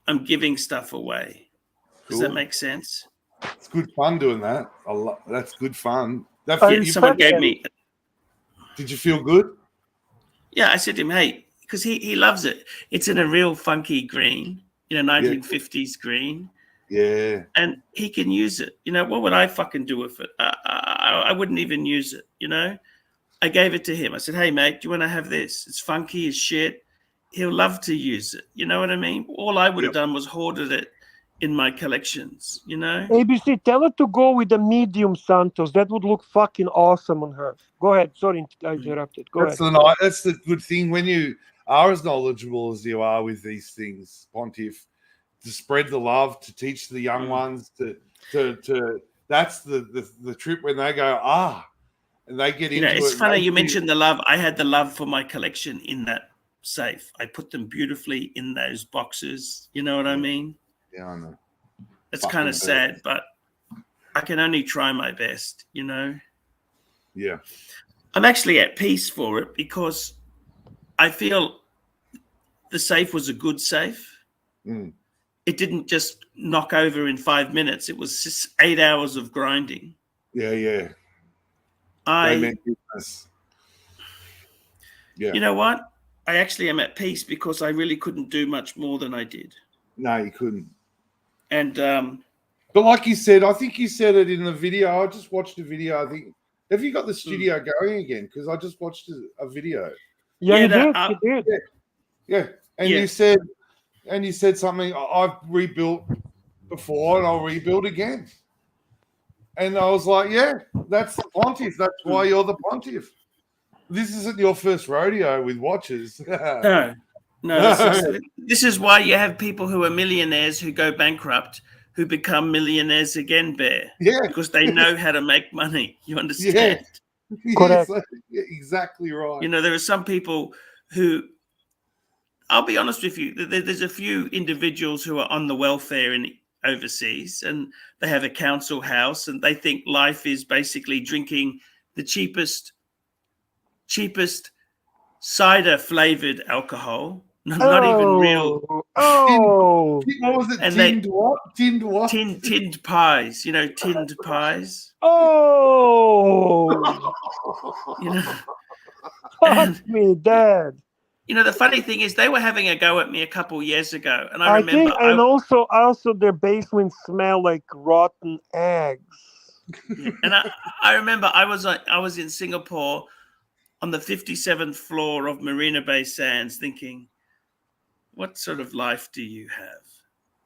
I'm giving stuff away. Does that make sense? It's good fun doing that. That's good fun. Someone gave me. Did you feel good? Yeah, I said to him, hey, because he loves it. It's in a real funky green, 1950s green. Yeah. And he can use it. What would I fucking do with it? I wouldn't even use it, I gave it to him. I said, hey, mate, do you want to have this? It's funky as shit. He'll love to use it. You know what I mean? All I would have done was hoarded it in my collections, ABC, tell her to go with the medium Santos. That would look fucking awesome on her. Go ahead. Sorry, I interrupted. Go ahead. That's the good thing when you are as knowledgeable as you are with these things, Pontiff, to spread the love, to teach the young ones, to that's the trip when they go, and they get into it. It's funny you mentioned the love. I had the love for my collection in that safe. I put them beautifully in those boxes. You know what I mean? Yeah, I know. It's kind of sad, but I can only try my best, Yeah. I'm actually at peace for it because I feel the safe was a good safe. Mm. It didn't just knock over in 5 minutes. It was just 8 hours of grinding. Yeah. They meant business. Yeah. You know what? I actually am at peace because I really couldn't do much more than I did. No, you couldn't. And but like you said, I think you said it in the video. I just watched a video. I think, have you got the studio going again? Because I just watched a video. Yeah, you did. Yeah. And you said something. I've rebuilt before, and I'll rebuild again. And I was like, yeah, that's the Pontiff. That's why you're the Pontiff. This isn't your first rodeo with watches. No. This is why you have people who are millionaires who go bankrupt, who become millionaires again, Bear. Yeah. Because they know how to make money. You understand? Correct. Yes, exactly right. There are some people who, I'll be honest with you, there's a few individuals who are on the welfare in overseas, and they have a council house, and they think life is basically drinking the cheapest cider flavored alcohol, not even real. Oh, what was it? Tinned what? Tinned what? Tinned pies. Tinned pies. Oh, fuck me, Dad. The funny thing is, they were having a go at me a couple years ago, and I remember. And also their basement smell like rotten eggs. Yeah. And I remember I was in Singapore on the 57th floor of Marina Bay Sands, thinking, what sort of life do you have?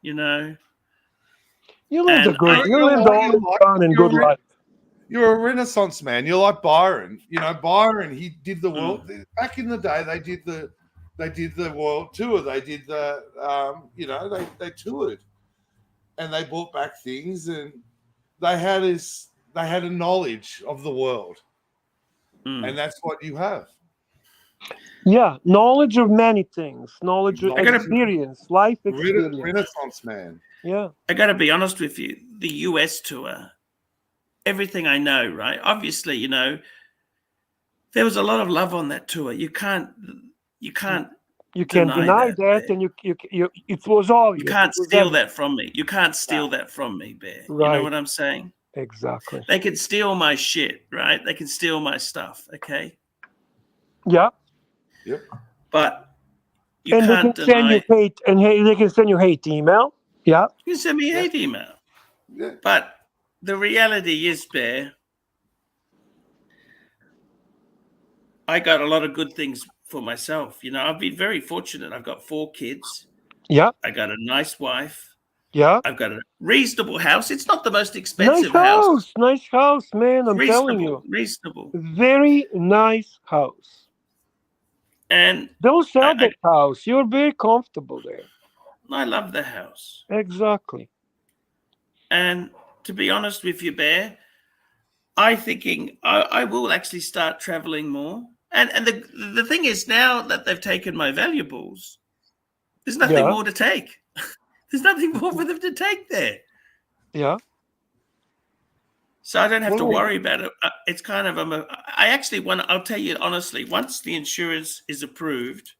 You lived a good life. You're a Renaissance man. You're like Byron. Byron, he did the world back in the day. They did the world tour. They did the they toured, and they brought back things, and they had a knowledge of the world, and that's what you have. Yeah, knowledge of many things, knowledge of experience, life experience. Renaissance man. Yeah. I got to be honest with you. The US tour, everything I know, right? Obviously, you know, there was a lot of love on that tour. You can't can't deny deny that, that, Bear. and it was obvious. You can't It was steal evident. that from me. You can't steal that from me, Bear. You know Right. what I'm saying? Exactly. They can steal my shit, right? They can steal my stuff, okay? Yeah. Yep. But you And can't they can send you deny. hate, and they can send you hate email. Yeah. You can send me hate email. Yeah. But the reality is, Bear, I got a lot of good things for myself. You know, I've been very fortunate. I've got 4 kids. Yeah. I got a nice wife. Yeah. I've got a reasonable house. It's not the most Nice expensive house. nice house, man. I'm telling you, Reasonable. very nice house. And Don't sell that house. You're very comfortable there. I love the house. Exactly. And to be honest with you, Bear, I will actually start traveling more. And the thing is, now that they've taken my valuables, there's nothing more to take. There's nothing more for them to take there. Yeah. So I don't have to worry about it. It's kind of I actually want to, I'll tell you honestly, once the insurance is approved,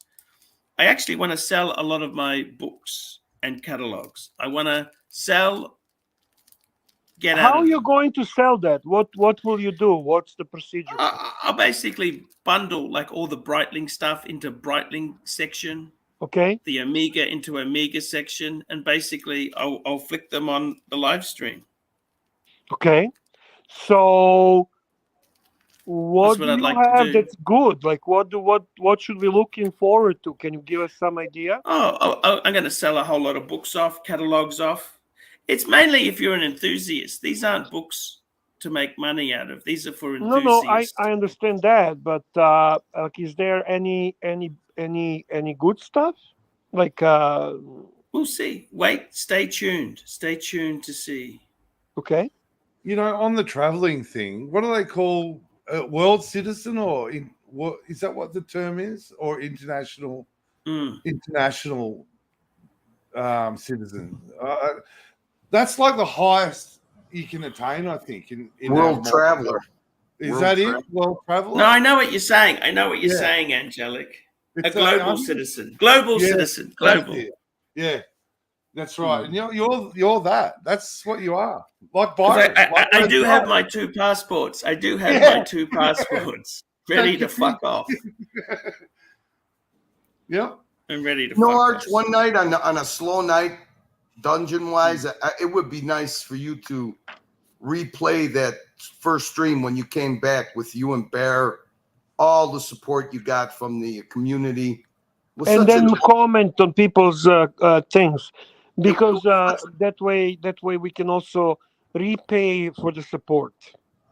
I actually want to sell a lot of my books and catalogs. I want to sell, get out How of are you going to sell that? What will you do? What's the procedure? I'll basically bundle like all the Breitling stuff into Breitling section. Okay. The Amiga into Amiga section, and basically I'll flick them on the live stream. Okay. So what do I'd you like to have do. that's good? Like what should we looking forward to? Can you give us some idea? I'm going to sell a whole lot of books off, catalogs off. It's mainly if you're an enthusiast. These aren't books to make money out of. These are for enthusiasts. No, I understand that, but like, is there any good stuff? Like we'll see. Wait, stay tuned. Stay tuned to see. Okay. You know, on the traveling thing, what do they call world citizen, or what is that? What the term is, or international citizen? That's like the highest you can attain, I think. In World traveler. Is that it? World traveler? No, I know what you're saying. I know what you're saying, Angelic. A global citizen. Global citizen. Global. Yeah. That's right. And you're that. That's what you are. Like Byron. I do have my 2 passports. I do have my 2 passports ready to fuck off. Yep. I'm ready to fuck Arch, off. One night on a slow night, dungeon-wise, it would be nice for you to replay that first stream when you came back with you and Bear, all the support you got from the community. And then you comment on people's things, because that way we can also repay for the support.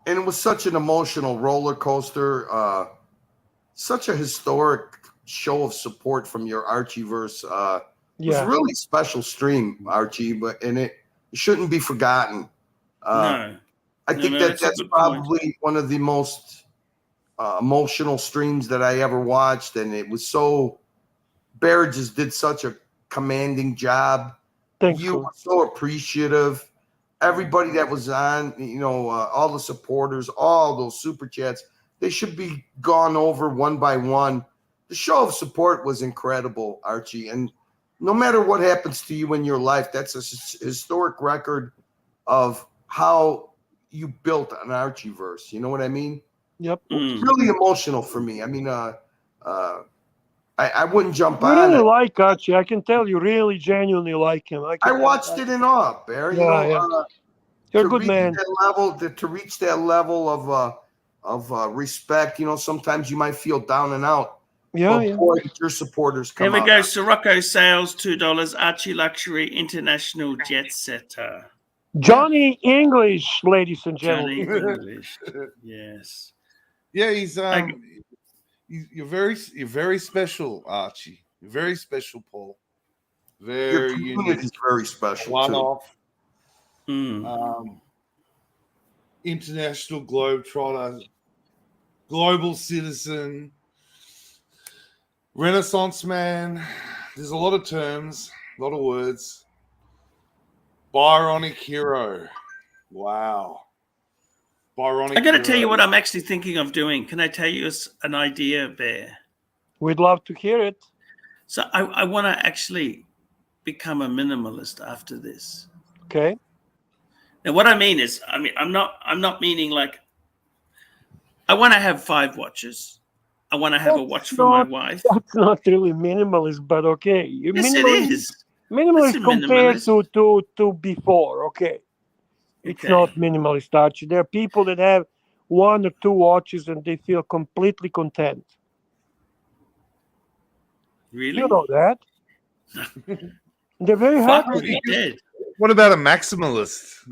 And it was such an emotional roller coaster, such a historic show of support from your Archieverse. It was a really special stream, Archie, and it shouldn't be forgotten. No. I think that's probably one of the most emotional streams that I ever watched, and it was so. Bear just did such a commanding job. You were so appreciative. Everybody that was on, all the supporters, all those super chats, they should be gone over one by one. The show of support was incredible, Archie. And no matter what happens to you in your life, that's a historic record of how you built an Archieverse. You know what I mean? Yep. It's really emotional for me. I mean, I wouldn't jump I on really it. like Archie. I can tell you really genuinely like him. I watched it in awe, Bear. You're a good man. To reach that level of respect, sometimes you might feel down and out. Boy, your supporters come Here we out. go. Sirocco sales, $2. Archieluxury International Jet Setter. Johnny English, ladies and gentlemen. Johnny English. Yes. Yeah, he's you're very special, Archie. You're very special, Paul. Very Your community's very special. One-off. International globetrotter, global citizen. Renaissance man. There's a lot of terms, a lot of words. Byronic hero. Wow. Byronic I got to hero. tell you what I'm actually thinking of doing. Can I tell you an idea, Bear? We'd love to hear it. So I want to actually become a minimalist after this. Okay. Now, what I mean is, I'm not meaning like I want to have 5 watches. I want to have a watch for my wife. That's not really minimalist, but okay. Yes, it is. Minimalist compared to before, okay. It's Okay. not minimalist, Archie. There are people that have 1 or 2 watches and they feel completely content. Really? You know that. They're very Fuck happy. would be dead. What about a maximalist?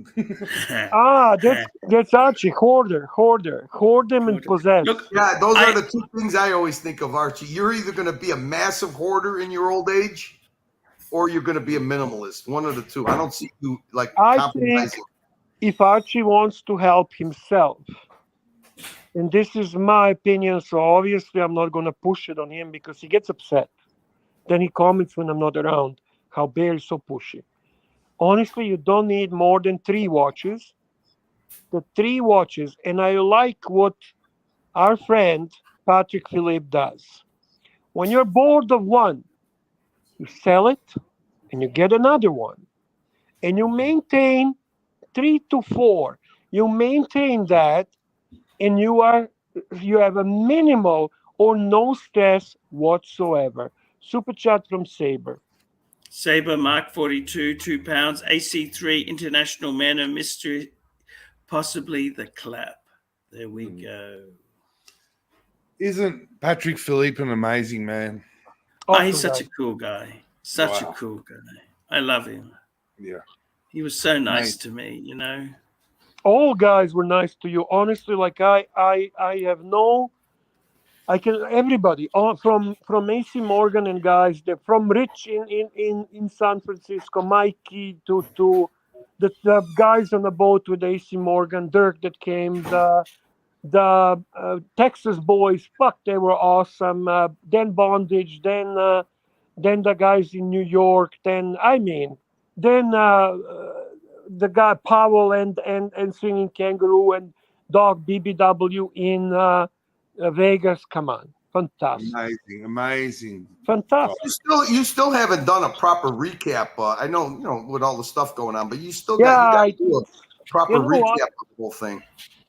That's Archie. Hoarder. Hoard them and possess. Yeah, those are the 2 things I always think of, Archie. You're either going to be a massive hoarder in your old age, or you're going to be a minimalist. One of the 2. I don't see you like I compromising. think if Archie wants to help himself, and this is my opinion, so obviously I'm not going to push it on him because he gets upset. Then he comments when I'm not around, how Bear is so pushy. Honestly, you don't need more than 3 watches. The 3 watches, and I like what our friend Patrick Philippe does. When you're bored of one, you sell it and you get another one. And you maintain 3 to 4. You maintain that, and you have a minimal or no stress whatsoever. Super chat from Saber. Saber Mark 42, £2. AC3 International Man of Mystery, possibly the clap. There we go. Isn't Patrick Philippe an amazing man? He's such a cool guy. Such a cool guy. I love him. Yeah. He was so nice to me, you know. All guys were nice to you. Honestly, like I have no. I can everybody from AC Morgan and guys, from Rich in San Francisco, Mikey to the guys on the boat with AC Morgan, Dirk that came, the Texas boys, fuck, they were awesome. Then Bondage, then the guys in New York, then the guy Powell and Singing Kangaroo and Dog BBW in Vegas. Come on, fantastic, amazing, fantastic. You still haven't done a proper recap. I know, with all the stuff going on, but you still got to do a proper recap of the whole thing.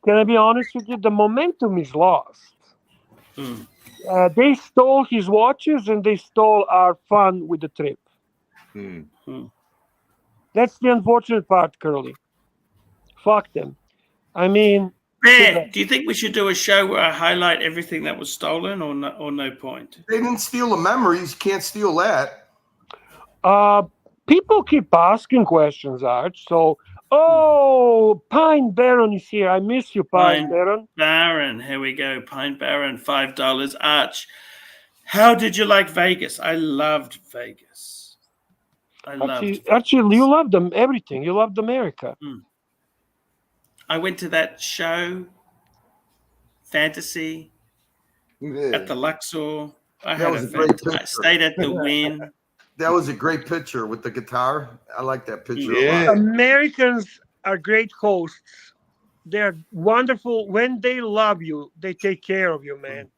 Can I be honest with you? The momentum is lost. They stole his watches and they stole our fun with the trip. That's the unfortunate part, Curly. Fuck them. I mean, Bear, do you think we should do a show where I highlight everything that was stolen, or no point? They didn't steal the memories. Can't steal that. People keep asking questions, Arch. So, Pine Baron is here. I miss you, Pine Baron. Baron, here we go. Pine Baron, $5. Arch, how did you like Vegas? I loved Vegas. Actually, you loved them, everything. You loved America. I went to that show, Fantasy, at the Luxor. I stayed at the Wynn. That was a great picture with the guitar. I like that picture Yeah. a lot. Americans are great hosts. They're wonderful. When they love you, they take care of you, man.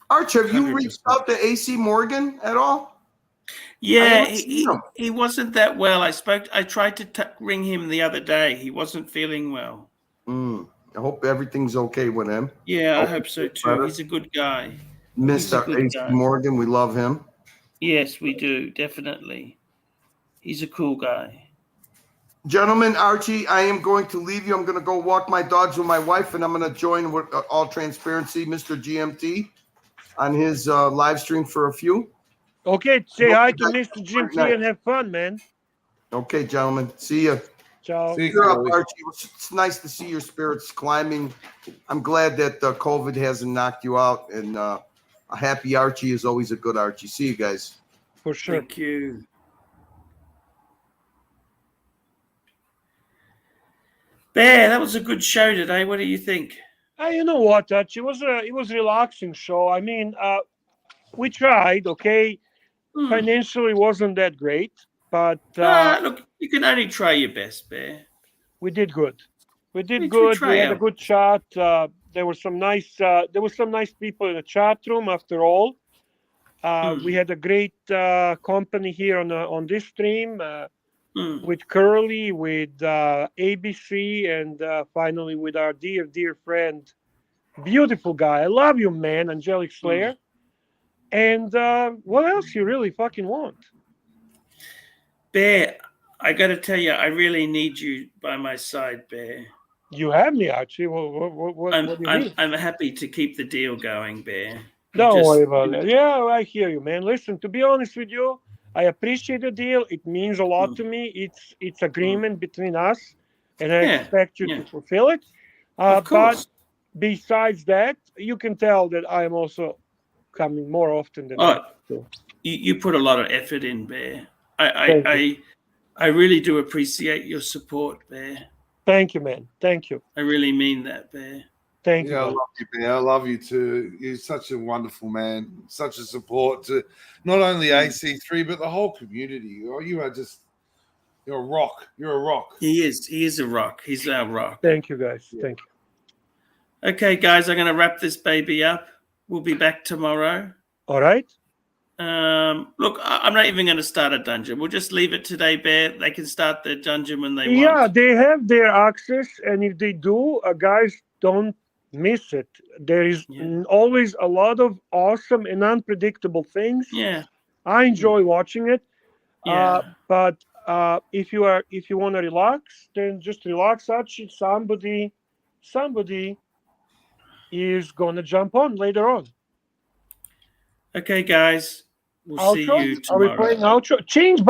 Arch, have you reached out to AC Morgan at all? Yeah, he wasn't that well. I tried to ring him the other day. He wasn't feeling well. I hope everything's okay with him. Yeah, I hope so too. He's a good guy. Mr. AC Morgan, we love him. Yes, we do, definitely. He's a cool guy. Gentlemen, Archie, I am going to leave you. I'm going to go walk my dogs with my wife, and I'm going to join with all transparency, Mr. GMT, on his live stream for a few. Okay, say hi to Mr. GMT and have fun, man. Okay, gentlemen. See you. Ciao. You're up, Archie. It's nice to see your spirits climbing. I'm glad that COVID hasn't knocked you out, and a happy Archie is always a good Archie. See you guys. For sure. Thank you. Bear, that was a good show today. What do you think? You know what, Archie? It was a relaxing show. I mean, we tried. Okay, financially wasn't that great, but look, you can only try your best, Bear. we did good. We did We good. try We had a our good chat. There were some nice people in the chat room. After all, we had a great company here on this stream with Curly, with ABC, and finally with our dear friend, beautiful guy. I love you, man, Angelic Slayer. And what else you really fucking want? Bear, I got to tell you, I really need you by my side, Bear. You have me, Archie. What do you mean? I'm happy to keep the deal going, Bear. Don't worry about that. Yeah, I hear you, man. Listen, to be honest with you, I appreciate the deal. It means a lot to me. It's agreement between us, and I expect you to fulfill it. Of course. But besides that, you can tell that I am also coming more often than that. So. You put a lot of effort in, Bear. I really do appreciate your support, Bear. Thank you, man. Thank you. I really mean that, Bear. Thank you. I love you, Bear. I love you too. You're such a wonderful man. Such a support to not only AC3 but the whole community. You are just you're a rock. You're a rock. He is a rock. He's our rock. Thank you, guys. Thank you. Okay, guys, I'm going to wrap this baby up. We'll be back tomorrow. All right. Look, I'm not even going to start a dungeon. We'll just leave it today, Bear. They can start their dungeon when they want. Yeah, they have their access, and if they do, guys, don't miss it. There is always a lot of awesome and unpredictable things. Yeah, I enjoy watching it. Yeah. But if you want to relax, then just relax. Archie, somebody is gonna jump on later on. Okay, guys. We'll see Outro? you tomorrow. Are we playing outro? Change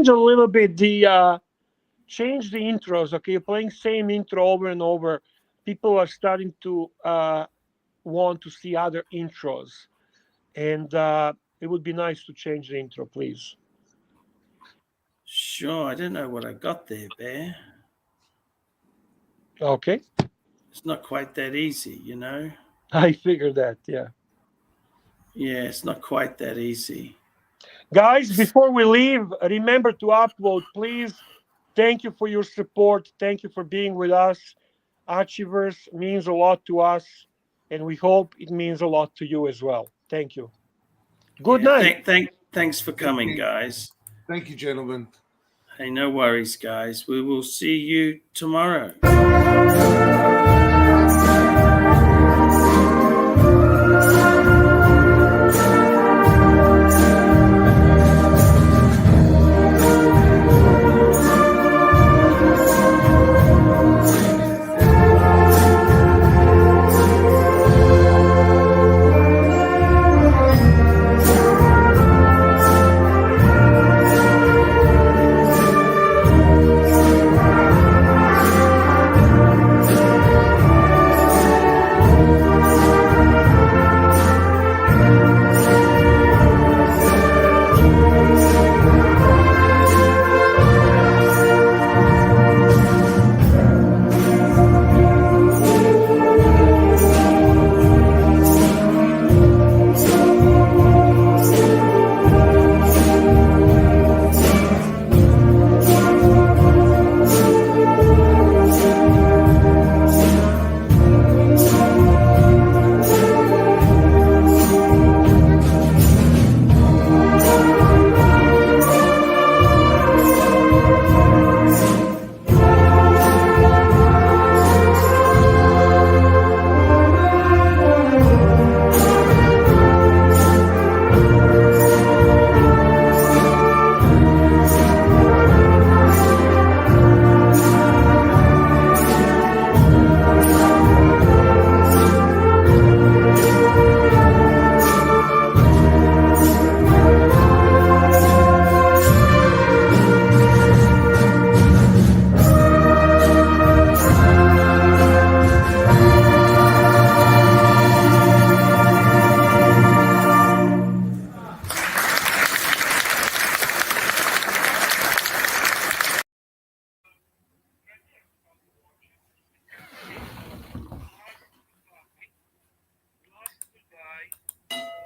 a little bit change the intros. Okay, you're playing same intro over and over. People are starting to want to see other intros, and it would be nice to change the intro, please. Sure. I don't know what I got there, Bear. Okay. It's not quite that easy, you know. I figured that. Yeah. Yeah, it's not quite that easy. Guys, before we leave, remember to upvote, please. Thank you for your support. Thank you for being with us. Archieverse means a lot to us, and we hope it means a lot to you as well. Thank you. Good night. Thanks for coming, guys. Thank you, gentlemen. Hey, no worries, guys. We will see you tomorrow.